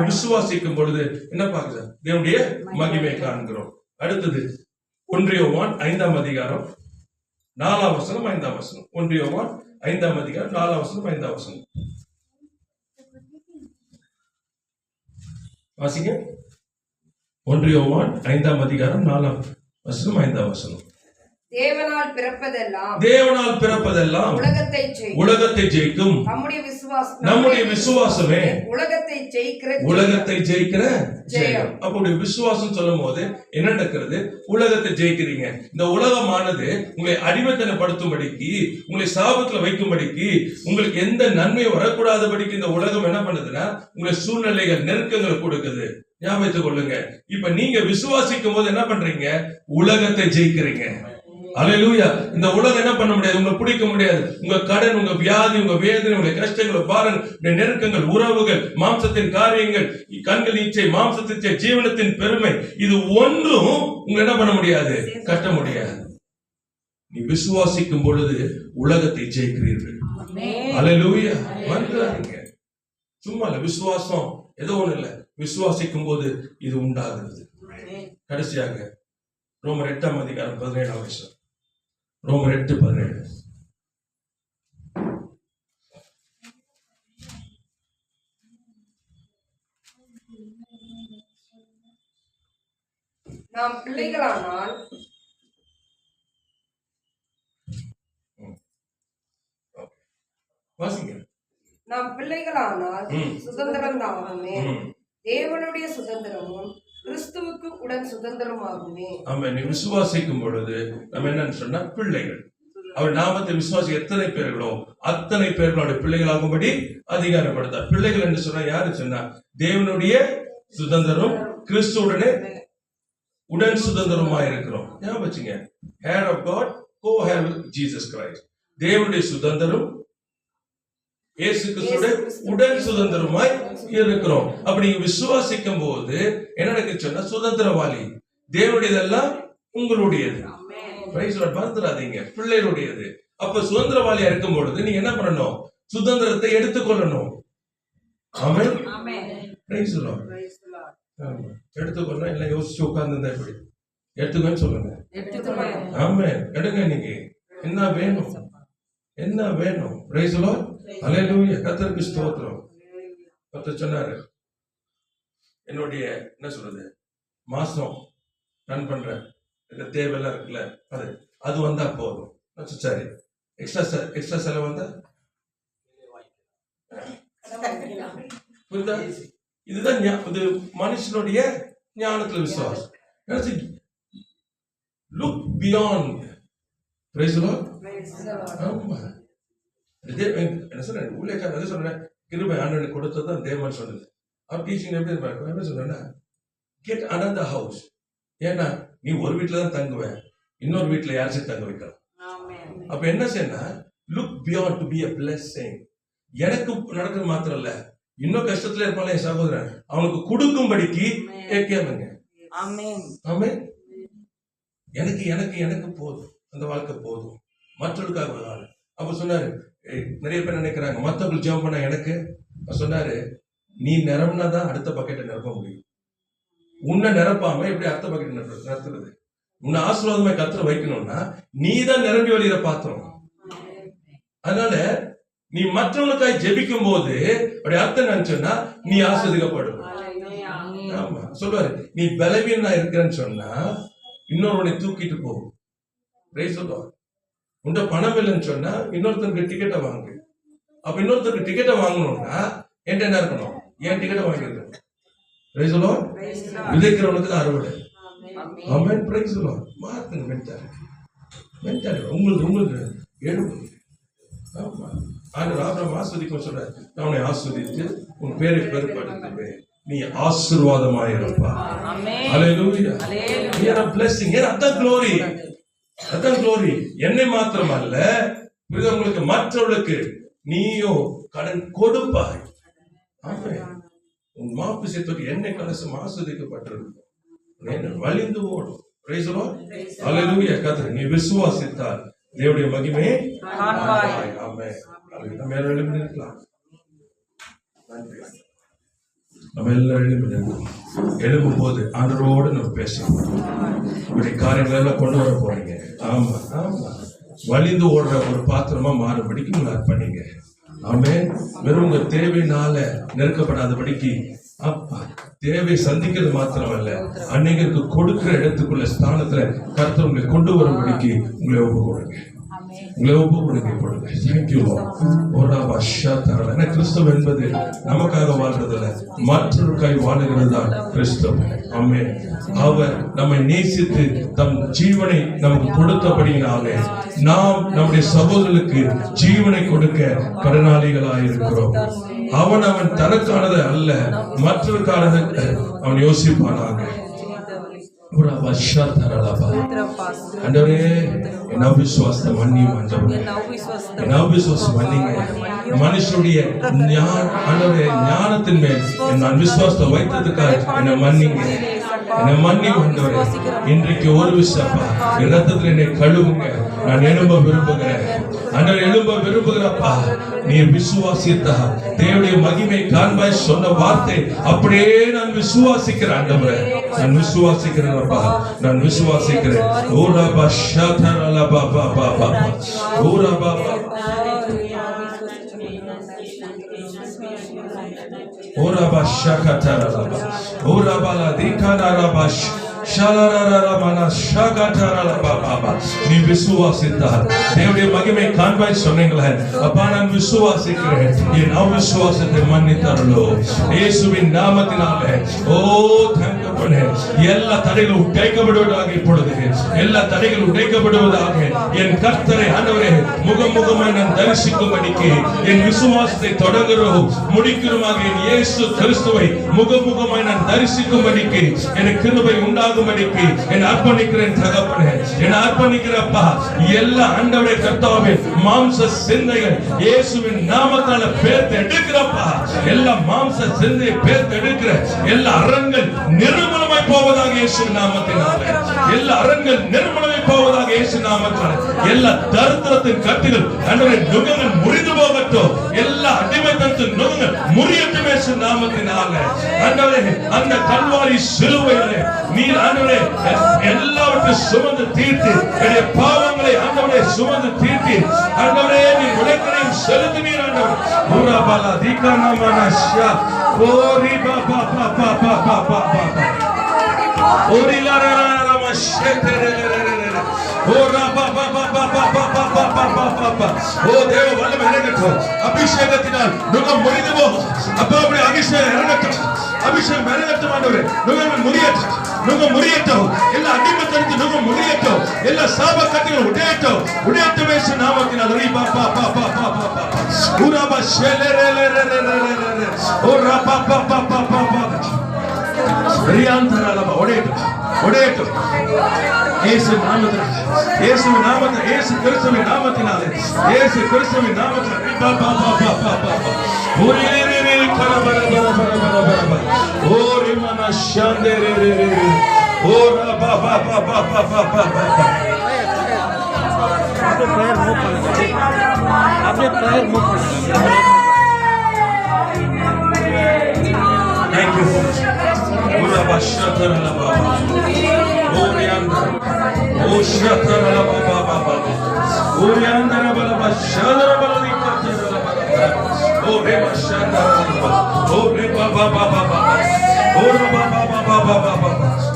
விசுவாசிக்கும் பொழுது என்ன பார்க்குது? தேவனுடைய மகிமை காண்கிறோம். அடுத்தது 1 யோவான் 5ஆம் அதிகாரம் 4ஆம் வசனம் 5ஆம் வசனம். 1 யோவான் 5ஆம் அதிகாரம் 4ஆம் வசனம் 5ஆம் வசனம் வாசிங்க. 1 யோவான் 5ஆம் அதிகாரம் 4ஆம் வசனம் 5ஆம் வசனம். தேவனால் பிறப்பதெல்லாம் உலகத்தை ஜெயிக்கும். நம்முடைய விசுவாசமே உலகத்தை ஜெயிக்கிற ஜெயம். அப்படி விசுவாசம் சொல்லும் போது என்ன நடக்கிறது? உலகத்தை ஜெயிக்கிறீங்க. இந்த உலகமானது உங்களை அடிமைத்தனப்படுத்தும்படிக்கு, உங்களை சாபத்துல வைக்கும்படிக்கு, உங்களுக்கு எந்த நன்மையும் வரக்கூடாதபடிக்கு இந்த உலகம் என்ன பண்ணுதுன்னா உங்களை சூழ்நிலைகள், நெருக்கங்கள் கொடுக்குது. ஞாபகத்துக் கொள்ளுங்க. இப்ப நீங்க விசுவாசிக்கும் போது என்ன பண்றீங்க? உலகத்தை ஜெயிக்கிறீங்க. அல்லேலூயா. இந்த உலகம் என்ன பண்ண முடியாது? உங்களை பிடிக்க முடியாது. உங்க கடன், உங்க வியாதி, உங்க வேதனை, உங்க கஷ்டங்கள், பாரங்கள், நெருக்கங்கள், உறவுகள், மாம்சத்தின் காரியங்கள், கண்கள் இச்சை, மாம்சத்தின் இச்சை, ஜீவனத்தின் பெருமை, இது ஒன்றும் உங்க என்ன பண்ண முடியாது? கட்ட முடியாது. நீ விசுவாசிக்கும் பொழுது உலகத்தை ஜெயிக்கிறீர்கள். அல்லேலூயா. வந்துறாங்க. சும்மா இல்ல, விசுவாசம் ஏதோ ஒண்ணு இல்ல. விசுவாசிக்கும் போது இது உண்டாகிறது. கடைசியாக ரோமர் 8:17. ரோமர் 8:17. நாம் பிள்ளைகளானால் வாசிங்க. நாம் பிள்ளைகளானால் சுதந்திரம் தானே, தேவனுடைய சுதந்திரமும் கிறிஸ்துவுக்கு உடன் சுதந்திரமாகுமே. ஆமென். நீ விசுவாசிக்கும் பொழுது நம்ம என்னன்னு சொன்னா பிள்ளைகள். அவர் நாமத்தை விசுவாசி எத்தனை பேர்களோ அத்தனை பேர்களுடைய பிள்ளைகளாகும்படி அதிகாரப்படுத்தார். பிள்ளைகள் என்று சொன்னா யாரு சொன்னா தேவனுடைய சுதந்திரம், கிறிஸ்துவுடனே உடன் சுதந்திரமா இருக்கிறோம். ஞாபகம் வச்சுங்க. Heir of God, co heir with Jesus Christ. தேவனுடைய சுதந்திரம், இயேசு கிறிஸ்துவுடைய உடன் சுதந்திரமாய் இருக்கிறோம். அப்படி விசுவாசிக்கும் போது என்ன நடக்குது சொன்னா சுதந்திரவாளி. தேவனுடையதெல்லாம் உங்களுடையது. மறந்துடாதீங்க, பிள்ளைகளுடையது. அப்ப சுதந்திரவாளியா இருக்கும் பொழுது நீங்க என்ன பண்ணணும்? சுதந்திரத்தை எடுத்துக்கொள்ளணும். ஆமென். எடுத்துக்கொள்ள எல்லாம் யோசிச்சு உட்கார்ந்து எப்படி எடுத்துக்கன்னு சொல்லுங்க. ஆமென். எடுங்க. இன்னைக்கு என்ன வேணும்? என்ன வேணும்? Praise the Lord. அல்லேலூயா. கர்த்தருக்கு ஸ்தோத்திரம். கர்த்தர் சொன்னாரு, என்னுடைய என்ன சொல்றது மாசம் ரன் பண்ற தேவையெல்லாம் இருக்குல்ல, அது வந்தா போதும். சரி, எக்ஸ்ட்ரா செலவு வந்தா புரியுதா? இதுதான் இது மனுஷனுடைய ஞானத்துல விசுவாசம். Look beyond. Price the Lord. ஆமா. என்ன சொல்றேன்? ஊழியக்காரன் சொல்றேன், கிருபை ஆண்டவனுக்கு கொடுத்ததான் தேவன் சொன்னது. அவர் டீச்சிங் எப்படி சொல்றேன்னா, கெட் another house. ஏன்னா நீ ஒரு வீட்டுல தான் தங்குவ, இன்னொரு வீட்டுல யாரையும் தங்க வைக்கலாம். அப்ப என்ன செய்யணும்? Look beyond to be a blessing. எனக்கு நடக்கிறது மாத்திரம் இல்ல, இன்னும் கஷ்டத்துல இருப்பான் என் சகோதரன், அவனுக்கு கொடுக்கும்படிக்கு கேளுங்க. ஆமென். எனக்கு எனக்கு எனக்கு போதும், அந்த வாழ்க்கை போதும், மற்றவர்களுக்காக வாழ. அப்ப சொன்னாரு, நிறைய பேர் நினைக்கிறாங்க மற்றவங்களுக்கு ஜெபம் பண்ண எனக்கு. சொன்னாரு, நீ நிரம்பினாதான் அடுத்த பக்கெட்டை நிரப்ப முடியும். உன்னை நிரப்பாம எப்படி அடுத்த பக்கெட் நிறுத்துறது? உன்னை ஆசீர்வாதமா கர்த்தர் வைக்கணும்னா நீ தான் நிரம்பி வழியிற பாத்திரம். அதனால நீ மற்றவங்களுக்காக ஜெபிக்கும் போது அப்படி அர்த்தம் நினைச்சோன்னா நீ ஆசீர்வதிக்கப்படும். ஆமா. சொல்லுவாரு, நீ பலவீனா இருக்கிறன்னு சொன்னா இன்னொருவனை தூக்கிட்டு போகும். சொல்லுவார், உன்ட பணம் இல்லைன்னு சொன்னா இன்னொருத்தருக்கு டிக்கெட்டை வாங்கு. அப்ப இன்னொருத்தருக்கு டிக்கெட்டை வாங்கணும்னா என்கிட்ட என்ன இருக்கணும்? ஏன் டிக்கெட்டை வாங்கிருக்கணும். விதைக்கிறவனுக்கு தான் அறுவடை. ஆமென். Praise the Lord. மாத்துங்க மென்டாலிட்டி. உங்களுக்கு எழுப்பு. ஆமா. ஆண்டவர் ஆபிரகாம் ஆசீர்வதிக்க சொல்றார், நான் உன்னை ஆசீர்வதித்து உன் பேரை பெருப்படுத்துவேன், நீ ஆசீர்வாதமாயிருப்பா. ஹல்லேலூயா. நீ a blessing. அதான் glory. அதான் glory. என்னை மாத்திரம் அல்ல, உங்களுக்கு மற்றவர்களுக்கு நீயோ கடன் கொடுப்பாய். ஆமென். உன் மாப்பு சேர்த்து எண்ணெய் கலசம் ஆசீர்வதிக்கப்பட்டிருக்கும், வலிந்து ஓடும். Praise the Lord. ஹல்லேலூயா. கர்த்தர் நீ விசுவாசித்தால் தேவனுடைய மகிமையை காண்பாய். ஆமென். நம்ம எல்லாரும் நிற்கலாம். நம்ம எல்லாரும் எழும்பும் போது ஆண்டவரோடு நம்ம பேசணும். இப்படி காரியங்கள் எல்லாம் கொண்டு வர போறீங்க. ஆமா ஆமா. வலிந்து ஓடுற ஒரு பாத்திரமா மாறுபடிக்கு உங்களை அர்ப்பணிங்க. ஆமென். வெறும் உங்க தேவையினால நெருக்கப்படாதபடிக்கு அப்பா தேவை சந்திக்கிறது மாத்திரமல்ல, அன்னைக்கு கொடுக்கிற இடத்துக்குள்ள ஸ்தானத்துல கர்த்தர் உங்களை கொண்டு வரும்படிக்கு உங்களை ஒப்பு கொடுங்க. உங்களை ஒப்பு கொடுங்க. தேங்க்யூ. கிறிஸ்தவம் என்பது நமக்காக வாழ்றதில்ல, மற்றொருக்காய் வாழுகிறது தான் கிறிஸ்தவம். ஆமென். அவர் நம்மை நேசித்து தம் ஜீவனை நமக்கு கொடுத்தபடியினாலே நாம் நம்முடைய சகோதரர்களுக்கு ஜீவனை கொடுக்க கடனாளிகளாய் இருக்கிறோம். அவன் தனக்கானதை அல்ல, மற்றவருக்கானதை அவன் யோசிப்பானாக. மனுஷனுடைய ஞானத்தின் மேல் நான் விசுவாசத்தை வைத்ததுக்காக என்னை மன்னிங்க. இன்றைக்கு ஒரு விஷயப்பா, ரத்தத்தில் என்னை கழுவுங்க. நான் எழும்ப விரும்புகிறேன். எழும்ப விரும்புகிறப்பா, நீ விசுவாசித்தா தேவனுடைய மகிமை காண்பாய் சொன்ன வார்த்தை அப்படியே நான் விசுவாசிக்கிறேன். ஆண்டவரே, நான் விசுவாசிக்கிறேன்ப்பா, நான் விசுவாசிக்கிறேன். ஓரா பாஷா தரலா பாபா பாபா ஓரா பாபா ஓரா பாஷா கதரலா ஓரா பாலா தீகாரா பாஷ் நீ விசுவாசித்தார் தேவனுடைய மகிமை காண்பாய் சொன்னீங்களே அப்பா, நான் விசுவாசிக்கிறேன். என் அவிசுவாசத்தை மன்னித்தாரலோ இயேசுவின் நாமத்தினாலே. ஓ தங்கப்பனே, எல்லா தடைகளும் உடைக்கப்படுவதாக, இப்பொழுது எல்லா தடைகளும் உடைக்கப்படுவதாக. என் கர்த்தரை ஆண்டவரே முகமுகமாய் நான் தரிசிக்கும்படிக்கு என் விசுவாசத்தை தொடங்குகிறோம் முடிக்கிறோமாக. என் இயேசு கிறிஸ்துவை முகமுகமாய் நான் தரிசிக்கும்படிக்கு எனக்கு கிருபை உண்டாகும்படிக்கு என் அர்ப்பணிக்கிறேன். தகப்பனே, என் அர்ப்பணிக்கிறப்பா. எல்லா ஆண்டவரே கர்த்தாவே மாம்ச சிந்தைகள் இயேசுவின் நாமத்தால பேர்த்து எடுக்கிறப்பா. எல்லா மாம்ச சிந்தையை பேர்த்து எடுக்கிற எல்லா அரண்கள் நிர்மூலமாய் போவதாக இயேசுவின் நாமத்தினாலே. எல்லா அரண்கள் நிர்மூலமாய் போவதாக இயேசு நாமத்தினாலே. எல்லா தரித்திரத்தின் கட்டுகள் ஆண்டவரே நுகங்கள் முறிந்து போகட்டும். எல்லா அடிமைத்தனத்தின் நுகங்கள் முறியட்டும் இயேசு நாமத்தினாலே. ஆண்டவரே, அந்த கல்வாரி சிலுவையிலே நீர் ஆண்டவரே எல்லாவற்றையும் சுமந்து தீர்த்து என்னுடைய பாவங்களை ஆண்டவரே சுமந்து தீர்த்து ஆண்டவரே நீர் உடைக்களையும் செலுத்தினீர். ஆண்டவரே ஊராபாலா தீகானாமானாஷா ஓரி பாபா பாபா பாபா பாபா ஓரிலாரா மஷேதரரரரர ஓரா பாபா பாபா பாபா பாபா பாபா. ஓ தேவ வல்லமை இறங்கட்டும். அபிஷேகத்தினால் நுகம் முறிந்து போகும். அப்பா அப்படியே அபிஷேகம் இறங்கட்டும். அபிஷேகம் இறங்கட்டும். ஆண்டவரே நுகம் முறியட்டும். நுகம் முறியட்டும். எல்லா அடிமைத்தனத்து நுகம் முறியட்டும். எல்லா சாப கட்டுகள் உடையட்டும். உடையட்டும் இயேசு நாமத்தினால். ரீ பாபா பாபா பாபா பாபா ஊராபா ஷேலரரரரரர ஓரா பாபா பாபா பாபா ரியாந்தரலபா உடையட்டும். உடையட்டும் இயேசு நாமத்தினாலே. இயேசுவின் நாமத்தினாலே. இயேசு கிறிஸ்துவின் நாமத்தினாலே. இயேசு கிறிஸ்துவின் நாமத்தினாலே. பாபா பாபா பாபா ஓரிரேரே கரபரபரபரபரபர ஓரி மன ஷாந்தரேரே ஓரா பாபா பாபா பாபா பாபா. आपने प्रायर मूव कर Thank you. Ora bashatara la baba. Orianda. O shatara la baba baba. Orianda la baba shatara bala dikatara la baba. O re bashatara la baba. O re baba baba baba. O re baba baba baba.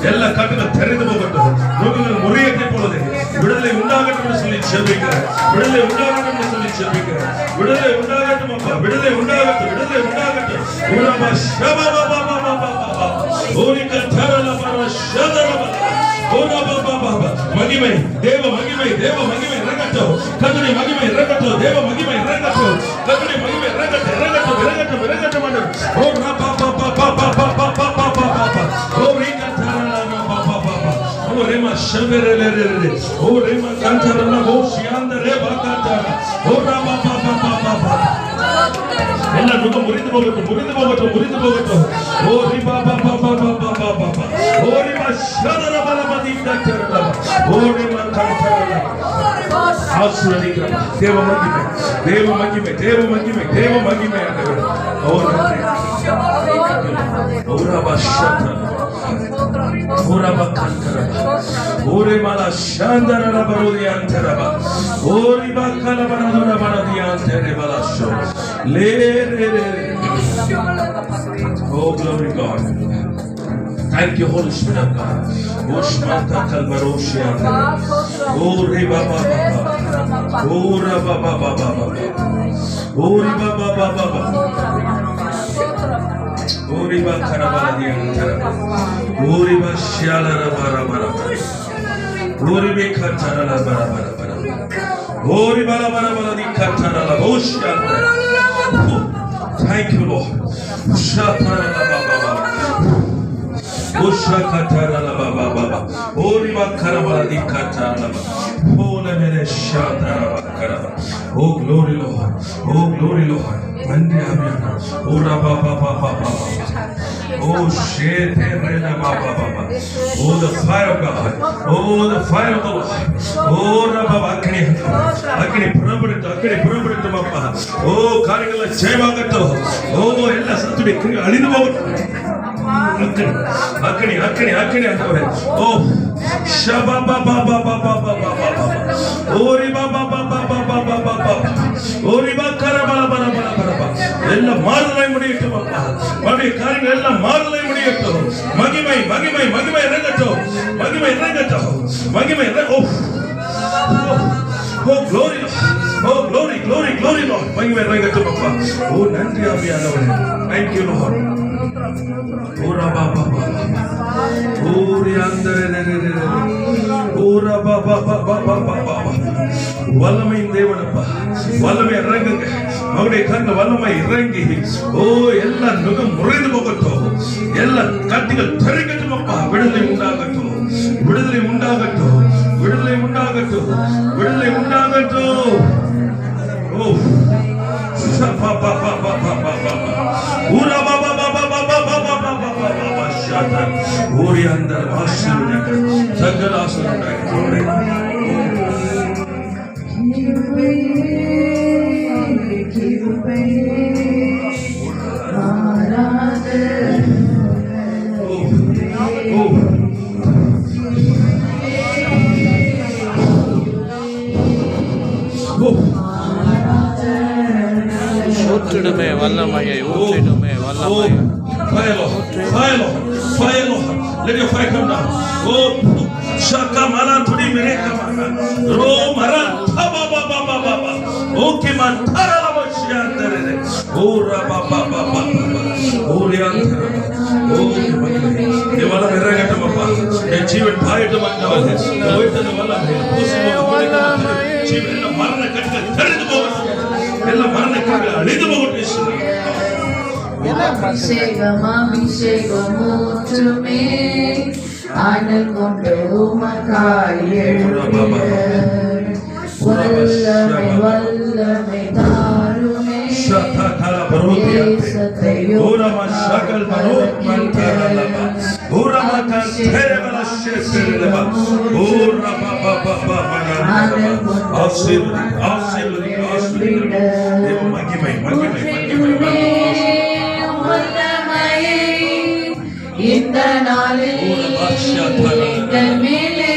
எல்லா கட்டுகள் தெரிந்து போகட்டும். நோய்கள் முறியத்தை போலவே விடுதலை உண்டாகட்டும் என்று சொல்லி ஜெபிக்கிறேன். விடுதலை உண்டாகட்டும் என்று சொல்லி ஜெபிக்கிறேன். விடுதலை உண்டாகட்டும் அப்பா. விடுதலை உண்டாகட்டும். விடுதலை உண்டாகட்டும். உரபா ஷபா பாபா பாபா பாபா ஓரிக தரல பர ஷதரப ஓரபா பாபா. மகிமை தேவ மகிமை தேவ மகிமை இறங்கட்டும். கர்த்தருடைய மகிமை இறங்கட்டும். தேவ மகிமை இறங்கட்டும். கர்த்தருடைய மகிமை இறங்கட்டும். இறங்கட்டும் இறங்கட்டும் இறங்கட்டும் ஆண்டவரே. ஓ ரபா Baba Baba Baba Baba Baba ஓரிக Orema shaverelere orema kantarana boshiandere bakatara oraba baba baba baba ella nuga muridu bogattu ori baba baba baba baba orema shadara balabadi dakara orema kantarana ஆசீர்வதிக்கிற தேவ மகிமை தேவ மகிமை தேவ மகிமை தேவ மகிமை ஆண்டவரே. ஓ நன்றி. ஓரா பாஷா Ore mala shandara la barodi anteraba. Ori bakala baradura baradi antere balasho. Le. Oh, glory God. Thank you, Holy Spirit of God. Oshmanta kalbaroshi antere. Ori baba baba. Ora baba baba baba. Ori baba baba baba. Ori bakara baradi antere. Ori bashyala la bara bara. Ori bekatara la bara bara bara. Ori bara bara bara di katara la boshyala. Thank you, Lord. Shatara la baba baba. Ushakatara la baba baba. Ori bakara bara di katara la baba. Holy mere shatara bakara. Oh glory Lord. Oh glory Lord. Mandi amina. Ora baba baba baba. Oh shit, oh the fire of God, oh the fire of the Lord, oh Rabba Akini Purabit, oh Karigala Chevagato, oh Ella Satudi, Alinu, Akini, oh Shababa Baba Baba, oh Riba Baba Baba, oh Riba Karabala. ಎಲ್ಲ ಮಾರಲೈ ಮುಡಿಯಿಟ್ಟು ಮಡಿ ಕಾರ್ಯ ಎಲ್ಲ ಮಾರಲೈ ಮುಡಿಯಿಟ್ಟು ಮಗಿಮೈ ರಂಗಟ್ಟು ಮಗಿಮೈ ಓ ಗ್ಲೋರಿ ಲಾರ್ಡ್ ಮಗಿಮೈ ರಂಗಟ್ಟು ಪಪ್ಪ ಓ ನಂದಿ ಆವಿಯಾನವರೇ ಥ್ಯಾಂಕ್ ಯು ಲಾರ್ಡ್ ಓ ರಬಾ ಬಾಬಾ ಓರಿ ಅಂದರೆ ಓ ರಬಾ ಬಾಬಾ வல்லமை தேவனப்பா வல்லமை இறங்குங்க அவருடைய கண்ண வல்லமை இறங்கி ஓ எல்லா நுகம் முறைந்து போகட்டும் எல்லா கட்டிகள் தெரிக்கட்டும் அப்பா விடுதலை உண்டாகட்டும் ஓ ஊரி அந்த ஆசீர்வதிக்க சகல ஆசீர்வாதம் ஊற்றிடுமே வல்லமையை ஊற்றிடுமே வல்லமையை. Fire Lord. Let your fire come down. Oh, shaka mala thodi mere kamana. Ro mara baba. Okay man thara la bashya andere. Oh ra baba. Oh riantara. Oh ye wala mere gatta baba. Ye jeevan bhayita mandavale. Oitana wala pusumo kodika jeevan ella marana katta tharidu pogodu. Ella marana katta alidu pogodu. அபிஷேகமூற்றுமே ஆனல் கொண்டு உமக்காய் எழும்பிட வல்லமை தாருமே இந்த நாளில் எங்கள் மேலே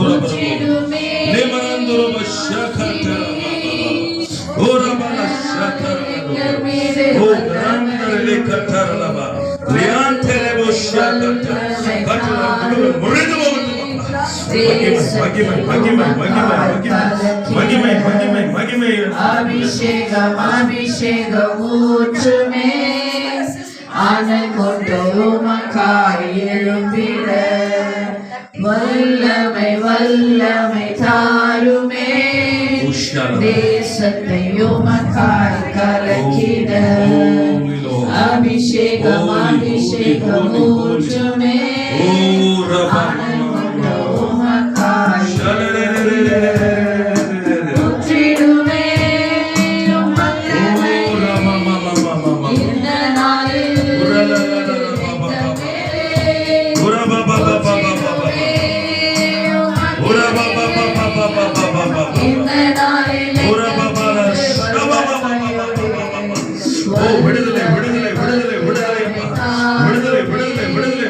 ஊற்றிடுமே. எங்கள் மீது அபிஷேகம் ஊற்றுமே ஆனல் கொண்டு உமக்காய் எழும்பிட வல்லமை தாருமே தேசத்தை உமக்காய் கலக்கிட அபிஷேகம் ஊற்றுமே ஆனல் கொண்டு உமக்காய் ஊற்றிடுமே வல்லமை இந்த நாளில்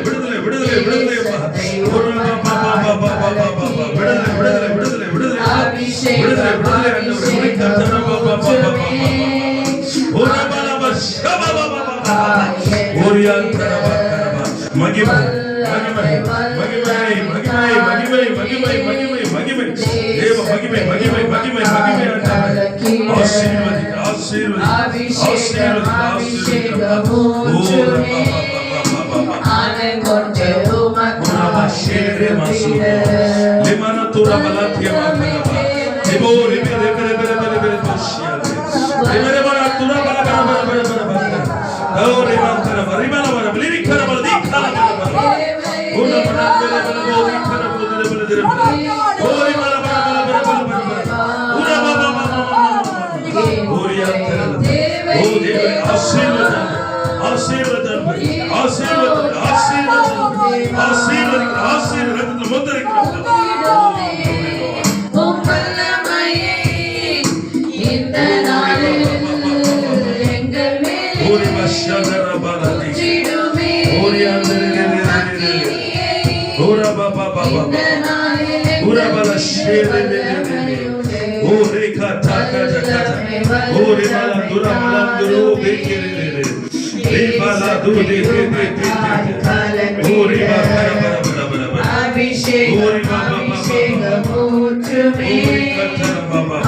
விடுதலை மகிமை மகிமை மகிமை மகிமை மகிமை மகிமை மகிமை மகிமை தேவ மகிமை மகிமை மகிமை மகிமை ஆசீர்வதி ஆசீர்வதி ஆசீர்வதி ஆசீர்வதி லிமான துரா பலாத்தியா மாகனபா திபோ ரிபே ரிபே ரிபே ரிபே பஷியா ரிபே ரிபே துரா பலா பலா பலா பலா ஓ ரிமா கரப ரிமா வர லிரி கரப தி கரப ஓனா பலா பலா பலா ஓ ரி கரப தி பலா தி ஓ ரிமா பலா பலா பலா பலா ஓனா பாபா ஓ ரியா கரப ஓ தேவ ஆசீர்வாத ஆசீர்வாத ஆசீர்வாத ஆசீர்வாத ஆசீர்வாத ஆசீர்வாத முத்திரைக்கிறோம்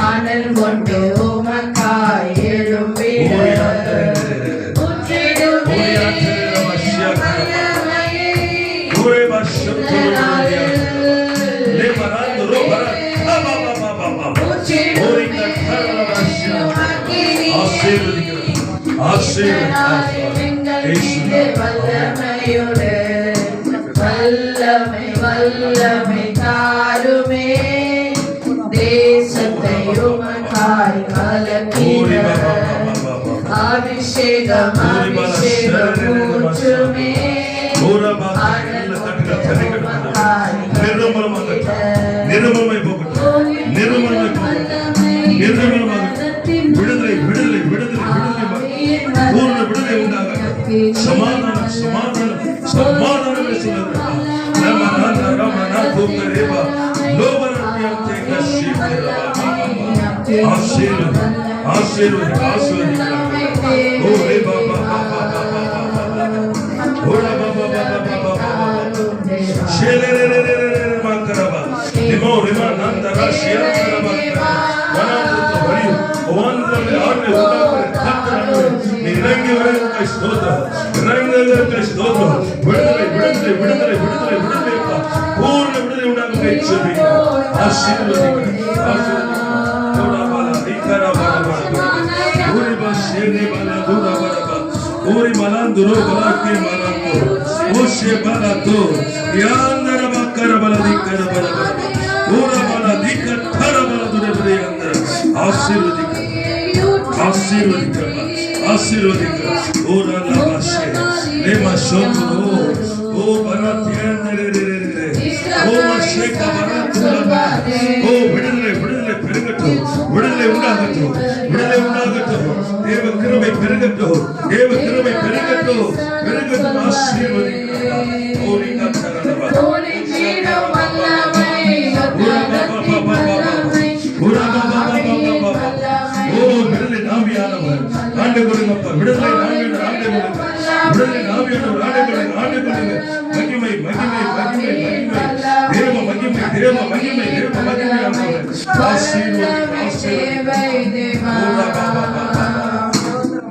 ஆனல் கொண்டு உமக்காய் வல்லமை வல்லமை தாருமே தேசத்தை உமக்காய் கலக்கிட அபிஷேகம் அபிஷேகம் ஊற்றுமே நிர்மலமை போகட்டும் நிர்மலமை போகட்டும் விடுதலை விடுதலை விடுதலை விடுதலை பூர்ண விடுதலை உண்டாகட்டும் சமாதானம் சமாதானம் சமாதானம் சொல்லுகிறார் ரமண ரமண பூங்கரேபா லோபரண்யத்தை கஷிபரா ஆசீர்வாதம் ஆசீர்வாதம் ஆசீர்வாதம் ஓ ரே பாபா பாபா பாபா ஓ பாபா பாபா பாபா ஷேலேலேலேலே மாக்கரபா நிமோ ரிமா நந்தரா ஷியாரபா வனாந்தரத்தை வழியும் ஒவ்வொன்றில் ஆண்மை உண்டாக்குற கர்த்தர் நீ இறங்கி வருவதற்கு ஸ்தோத்திரம் இறங்கி வருவதற்கு ஸ்தோத்திரம் விடுதலை விடுதலை விடுதலை விடுதலை விடுதலை பூர்ண விடுதலை உண்டாக்குற ஜெபிக்கிறோம் ஆசீர்வதிக்கிறோம் ஆசீர்வதிக்கிறோம் ஓடாபாலா நீக்கராபாலா ஊரிபா ஷேரிபாலா தூராபாலா ஊரி மலாந்துரோ பலாக்கி மலாந்தோ ஓஷே பாலாத்தோ யாந்தரபா கரபல நீக்கரபல ஊரபாலா நீக்கரபல துரபல யாந்தர ஆசீர்வதிக்கிறோம் ஆசீர்வதிக்கிறோம் ஆசீர்வதிக்கிறோம் ஓரா லாபாஷே லேமா ஷோத்ரோ ஓ பராத்தியனரே ஓ மஷேக பராத்துலபா ஓ விடுதலை விடுதலை பெருகட்டும் விடுதலை உண்டாகட்டும் விடுதலை உண்டாகட்டும் தேவ கிருபை பெருகட்டும் தேவ கிருபை பெருகட்டும் பெருகட்டும் ஆசீர்வதிக்கிறோம் ஓ நீக்கரபா தோனி ஜீடம் வல்லமை ஓ விடுதலை நாவியானவர் ஆண்டு கொடுங்கப்பா விடுதலை நாவியானவர் ஆண்டு கொடுங்க விடுதலை நாவியானவர் ஆண்டு கொடுங்க ஆண்டு கொடுங்க மகிமை மகிமை மகிமை மகிமை தேவ மகிமை தேவ மகிமை தேவ மகிமை ஆண்டவர் ஆசீர்வாதம் ஆசீர்வாதம்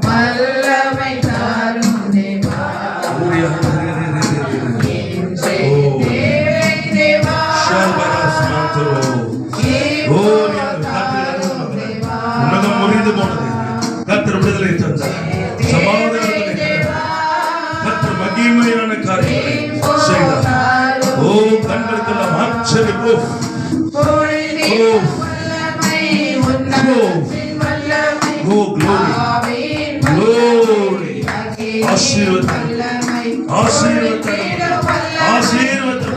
வல்லமை தாரும் தேவா தேவா உலகம் முறிந்து போனது கர்த்தர் விடுதலை தந்தார் சமாதானத்தை கர்த்தர் மகிமையான காரியங்களை செய்தார் ஓ கண்களுக்கெல்லாம் ஆச்சரிப்பு ஓ glory glory ஆசீர்வாதம் ஆசீர்வாதம் ஆசீர்வாதம்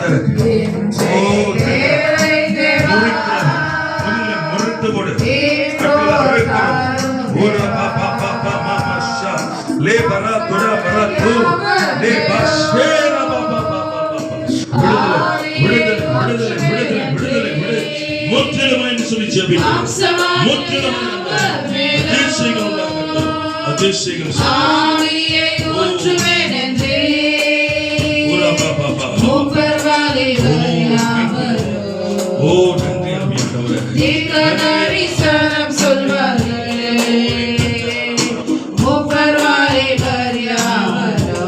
இருக்கு. ஓ, முறித்து கொடு. கட்டுல அறுக்கிறோம். ஊரா பா பா பா பா மா மா ஷா. லே பரா துரா பரா து. லே பாஷேரா பா பா பா பா பா. விடுதலை. முற்றிலுமாய் என்று சொல்லி ஜெபிக்கிறோம். முற்றிலுமாய் அதிசயங்கள் உண்டாகட்டும். அதிசயங்கள் ஆவியை ஊற்றுவேன் என்றே ஊரா பா பா பா. மூப்பர் வாலிபர் ஓ நன்றி ஆவியானவரே. தீர்க்கதரிசனம் சொல்வார்களே மூப்பர் வாலிபர் யாவரோ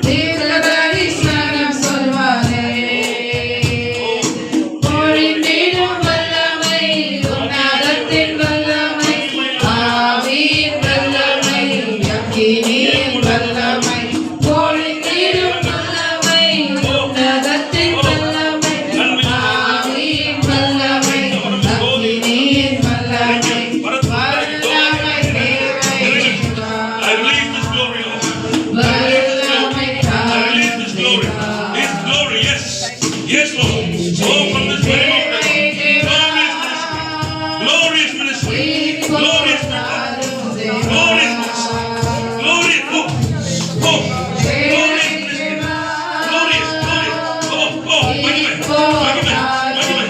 தீர்க்கதரிசனம் சொல்வாரே பொழிந்திடும் வல்லமை உன்னதத்தின் வல்லமை ஆவியின் வல்லமை அக்கினியின் வல்லமை பொழிந்திடும் வல்லமை உன்னதத்தின் வல்லமை ஆவியின் வல்லமை அக்கினியின் வல்லமை வல்லமை தேவையேவா I release this glory, Lord. வல்லமை I release this glory. His glory, yes. Yes, Lord. Oh, from this very moment. Glorious ministry. Glorious ministry. Glorious ministry. Glorious. Oh. Oh. Glorious ministry. Glorious. Oh. Oh. Magimai. Oh,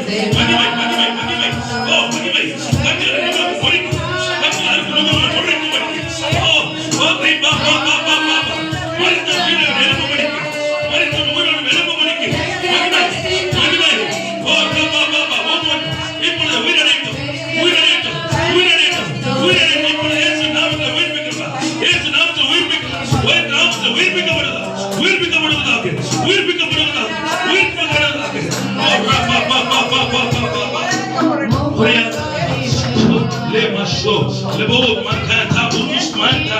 Lebo manta tabus manta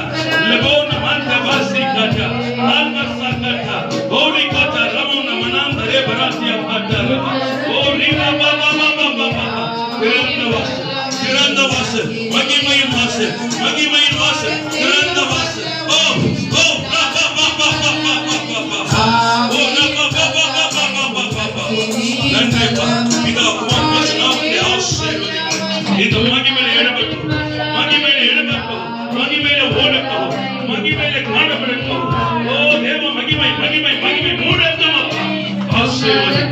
lebo manta basikata alma sakata holy kata ramona mananda re baratia kata holy baba baba baba kiranda vas magimayin vas kiranda vas oh baba baba baba oh baba baba nandre pa ida kuman vachna ke ஆசீர்வதிங்க இந்த மகிமையில இடப்பட்டு மகிமையில ஓடட்டும் மகிமையில காணப்படட்டும் ஓ தேவ மகிமை மூடட்டும் ஆசீர்வதிங்க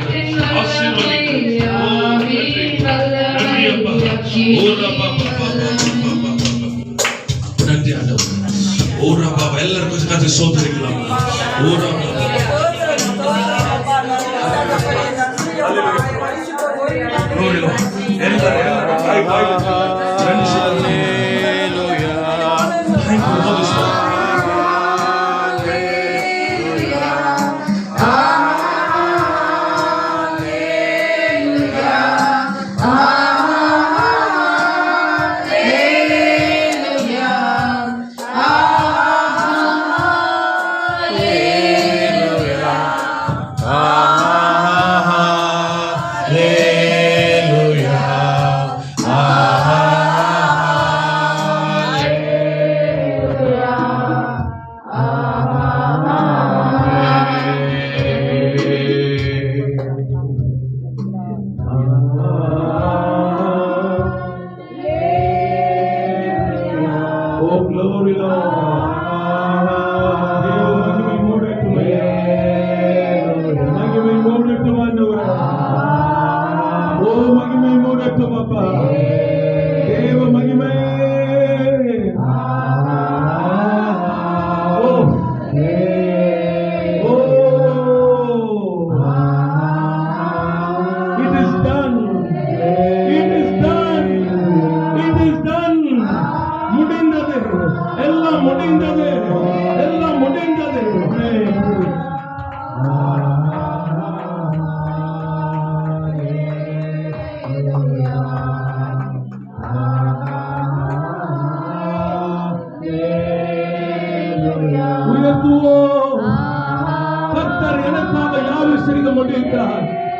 ஓ நன்றி அப்பா ஓ ரப்பா நன்றி ஆண்டவரே ஓ ரப்பா எல்லாரும் கொஞ்சம் கதை சோதரிக்கலாம் ஓ ரப்பா glory Lord எல்லாரும் thank you Holy Spirit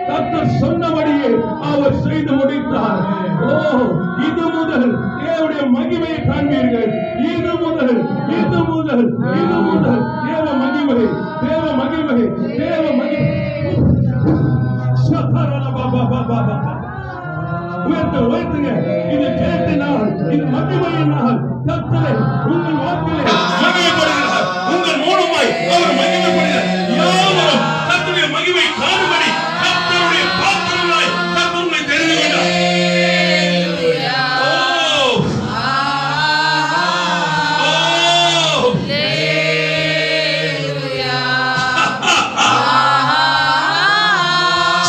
கர்த்தர் சொன்னபடியே அவர் செய்து முடித்தார். ஓ, இது முதல் தேவனுடைய மகிமையை காண்பீர்கள். இது முதல் இது முதல் இது முதல் தேவ மகிமை, தேவ மகிமை, தேவ மகிமை. உயர்த்துங்க. இது கேட்டினால், இது மகிமையினால் கர்த்தரை உங்கள் வாக்கிலே மகிமைப்படுகிறார். உங்கள் மூலமாய் அவர் மகிமைப்படுகிறார். யாவரும் கர்த்தருடைய மகிமை காணும்படி கர்த்தருடைய பாத்திரமாய் கர்த்தர் உங்களை தெரிந்து கொண்டார்.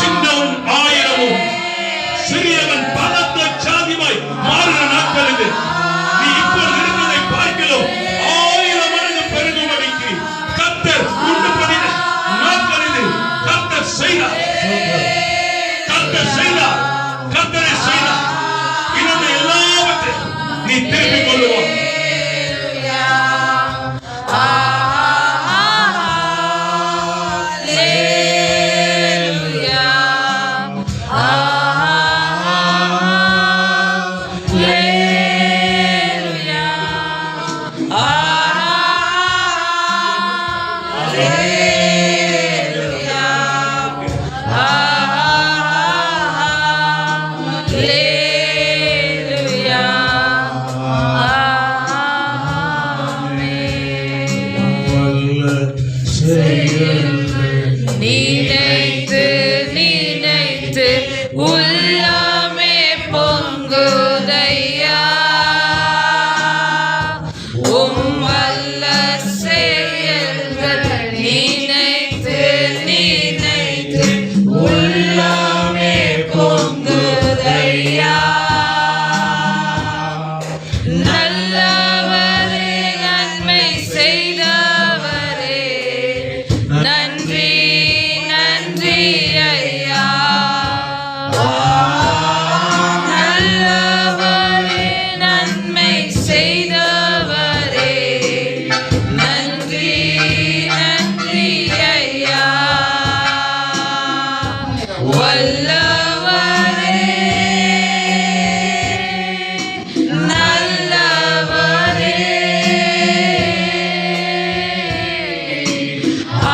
சின்னவன் ஆயிரமும் சிறியவன் பலத்த சாதியாய் மாறின நாட்கள் இது. நீ இப்பொழுது இருந்ததை பார்க்கிறோம் 1000 மடங்கு பெருகும்படிக்கு கர்த்தர் உண்டு பண்ணின நாட்கள் இது. கர்த்தர் செய்தார், கர்த்தர் செய்தார், கர்த்தரை செய்தார். இனது எல்லாவற்றை நீ திருப்பிக் கொள்ளுவாய். நினைத்து நினைத்து உள்ளமே பொங்குதையா வல்ல செயல்கள். நினைத்து நினைத்து உள்ளமே பொங்குதையா. நல்லவரே, நன்மை செய்தவரே, நன்றி நன்றி ஐயா. நல்லவரே, நன்மை செய்தவரே, நன்றி நன்றி ஐயா. வல்லவரே, நல்லவரே,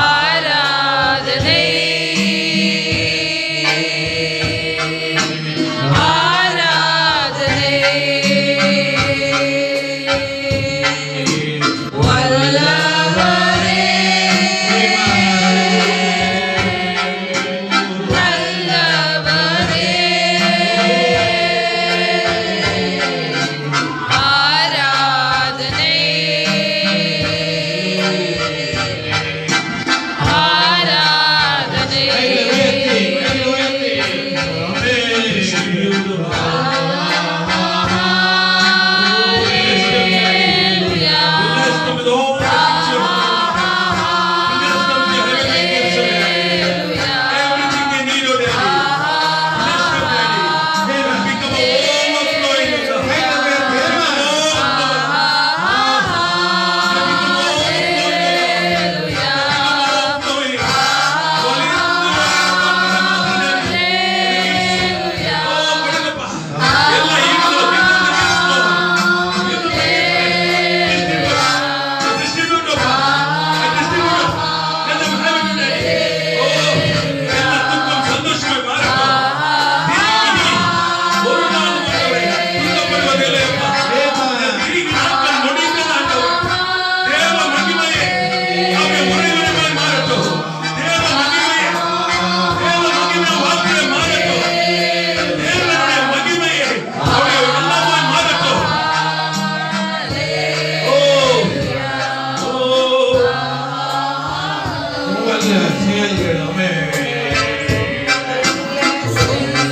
ஆராதனை ஆராதனை. வல்லவரே, நல்லவரே, ஆராதனை ஆராதனை.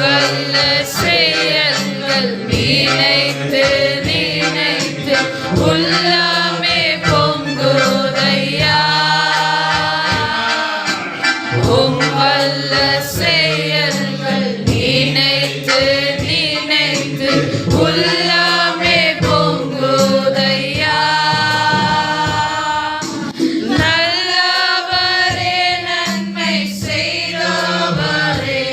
வல்ல செயல்கள். நினைத்து நினைத்து உள்ளமே பொங்குதையா. வல்ல செயல்கள். நினைத்து நினைத்து உள்ளமே பொங்குதையா. நல்லவரே, நன்மை செய்தவரே,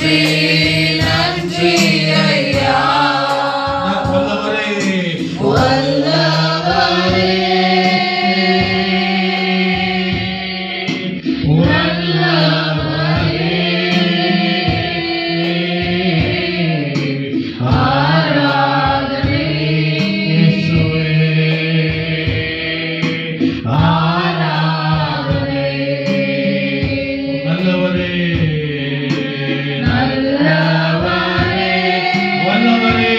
நன்றி நன்றி ஐயா வல்லவரே வல்லவரே ஆராதனை ஆராதனை நல்லவரே நல்லவரே வல்லவரே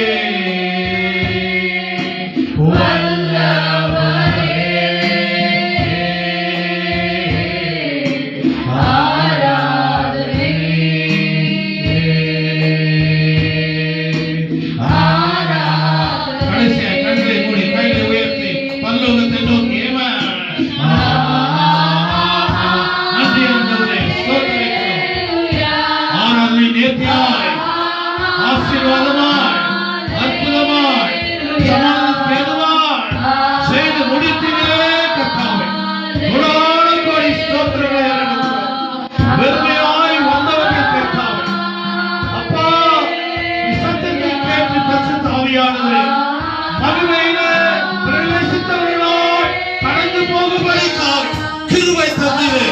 வல்லவரே ஆராதனை ஆராதனை கடைசியா கண்களை மூடி கைகளை உயர்த்தி பரலோகத்தை நோக்கி நன்றி ஆண்டவரே ஸ்தோத்திரிக்கிறோம் ஆராதனை நேர்த்தியாய் ஆசீர்வாதமாய் அற்புதமாய் சமாதானமாய் செய்து முடித்தீரே கர்த்தாவே கோடான கோடி ஸ்தோத்திரங்களை அர்ப்பணிக்கிறோம் வெறுமையாய் வந்தவர்கள் கர்த்தாவே அப்பா சத்தத்தை கேட்டு பரிசுத்த ஆவியானவரே மகிமையிலே பிரவேசித்தவர்களாய் கடந்து போகும்படிக்காய் கிருபை தந்தீரே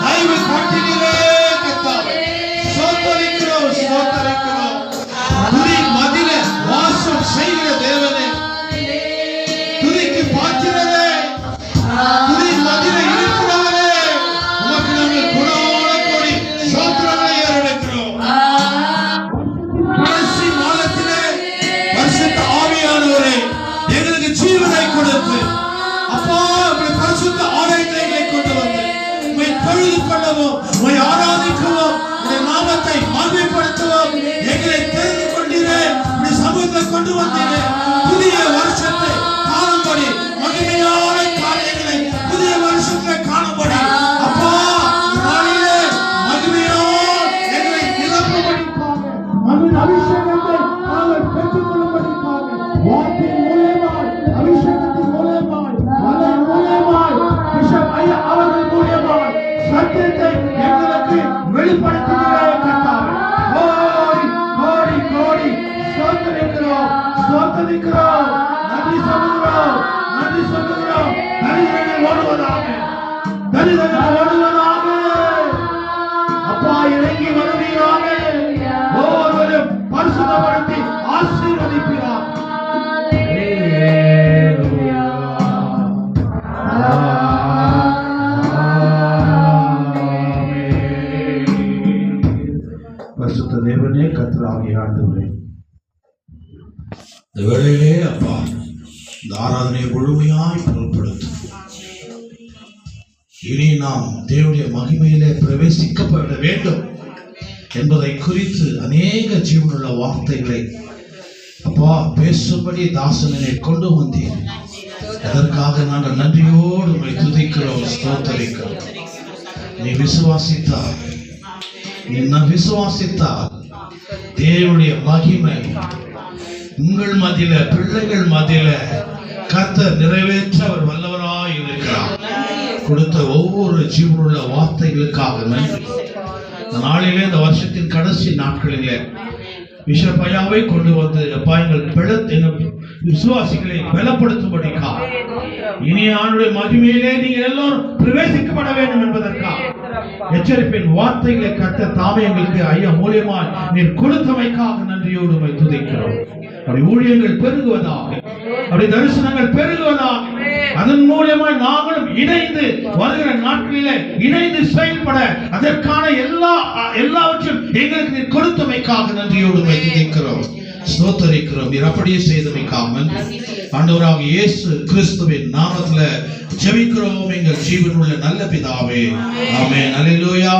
தயவு காட்டினீரே கர்த்தாவே ஸ்தோத்திரிக்கிறோம் ஸ்தோத்திரிக்கிறோம் துதி மதில வாசம் செய்கிற தேவனே துதிக்கு பாத்திரரே துதி மதில இருக்கிறவரே உமக்கு நாங்கள் கோடான கோடி ஸ்தோத்திரங்களை ஏறெடுக்கிறோம் கடைசி மாதத்திலே பரிசுத்த ஆவியானவரே எங்களுக்கு ஜீவனை கொடுத்து அப்பா உம்முடைய பரிசுத்த ஆலயத்தை கொண்டு வந்து உம்மை தொழுது கொள்ளவும் உம்மை ஆராதிக்கவும் உம்முடைய நாமத்தை மகிமைப்படுத்தவும் எங்களை தெரிந்து கொண்டீரே உம்முடைய சமூகத்தை கொண்டு வந்தீரே புதிய வருஷத்தை காணும்படி மகிமையான காரியங்களை புதிய வருஷத்தை காணும்படி அப்பா நாளிலே மகிமையால் எங்களை நிரப்பும்படிக்காக மகிழ் அபிஷேகத்தை நாங்கள் பெற்றுக்கொள்ளும்படிக்காக வார்த்தை மூலமாய் அபிஷேகத்தின் மூலமாய் மலை மூலமாய் பிஷப் ஐயா அவர்கள் மூலமாய் சத்தியத்தை எங்களுக்கு வெளிப்படுத்துகிறே கர்த்தாவே கோடி கோடி கோடி ஸ்தோத்திரிக்கிறோம் ஸ்தோத்திரிக்கிறோம் நன்றி சொல்லுகிறோம் தரிதனை ஓடுவதாக அப்பா இறங்கி வருவீராக ஒவ்வொருவரும் பரிசுத்தப்படுத்தி ஆசீர்வதிப்பீராக பரிசுத்த தேவனே கர்த்தராகிய ஆண்டவரே இந்த வேளையிலே அப்பா இந்த ஆராதனையை முழுமையாய் பொருட்படுத்தும் இனி நாம் தேவனுடைய மகிமையிலே பிரவேசிக்கப்பட வேண்டும் என்பதை குறித்து அநேக ஜீவனுள்ள வார்த்தைகளை அப்பா பேசும்படி தாசனை கொண்டு வந்தீர். அதற்காக நாங்கள் நன்றியோடு உம்மை துதிக்கிறோம், ஸ்தோத்திரிக்கிறோம். நீ விசுவாசித்தால் தேவனுடைய மகிமை உங்கள் மத்தியில பிள்ளைகள் மத்தியில கர்த்தர் நிறைவேற்ற அவர் வல்லவராய் இருக்கிறார். கொடுத்த ஒவ்வொரு ஜீவனுள்ள வார்த்தைகளுக்காக நன்றி. இந்த நாளிலே இந்த வருஷத்தின் கடைசி நாட்களிலே விஷப்பையாவை கொண்டு வந்து எங்கள் விசுவாசிகளை பலப்படுத்தும்படிக்காக இனி ஆண்டுடைய மகிமையிலே நீங்கள் எல்லோரும் பிரவேசிக்கப்பட வேண்டும் என்பதற்காக எச்சரிப்பின் வார்த்தைகளை கர்த்தர் தாமே எங்களுக்கு ஐயா மூலியமாய் நீர் கொடுத்தமைக்காக நன்றியோடு உம்மை துதிக்கிறோம். அப்படி ஊழியங்கள் பெருகுவதாக, அப்படி தரிசனங்கள் பெருகுவதாக, அதன் மூலமாய் நாங்களும் இணைந்து வருகிற நாட்களிலே இணைந்து செயல்பட அதற்கான எல்லாவற்றையும் எங்களுக்கு நீர் கொடுத்தமைக்காக நன்றியோடு உம்மை துதிக்கிறோம், ஸ்தோத்திரிக்கிறோம். நீர் அப்படியே செய்தமைக்காக ஆண்டவராகிய இயேசு கிறிஸ்துவின் நாமத்தில் ஜெபிக்கிறோம் எங்கள் ஜீவனுள்ள நல்ல பிதாவே. ஆமென். அல்லேலூயா.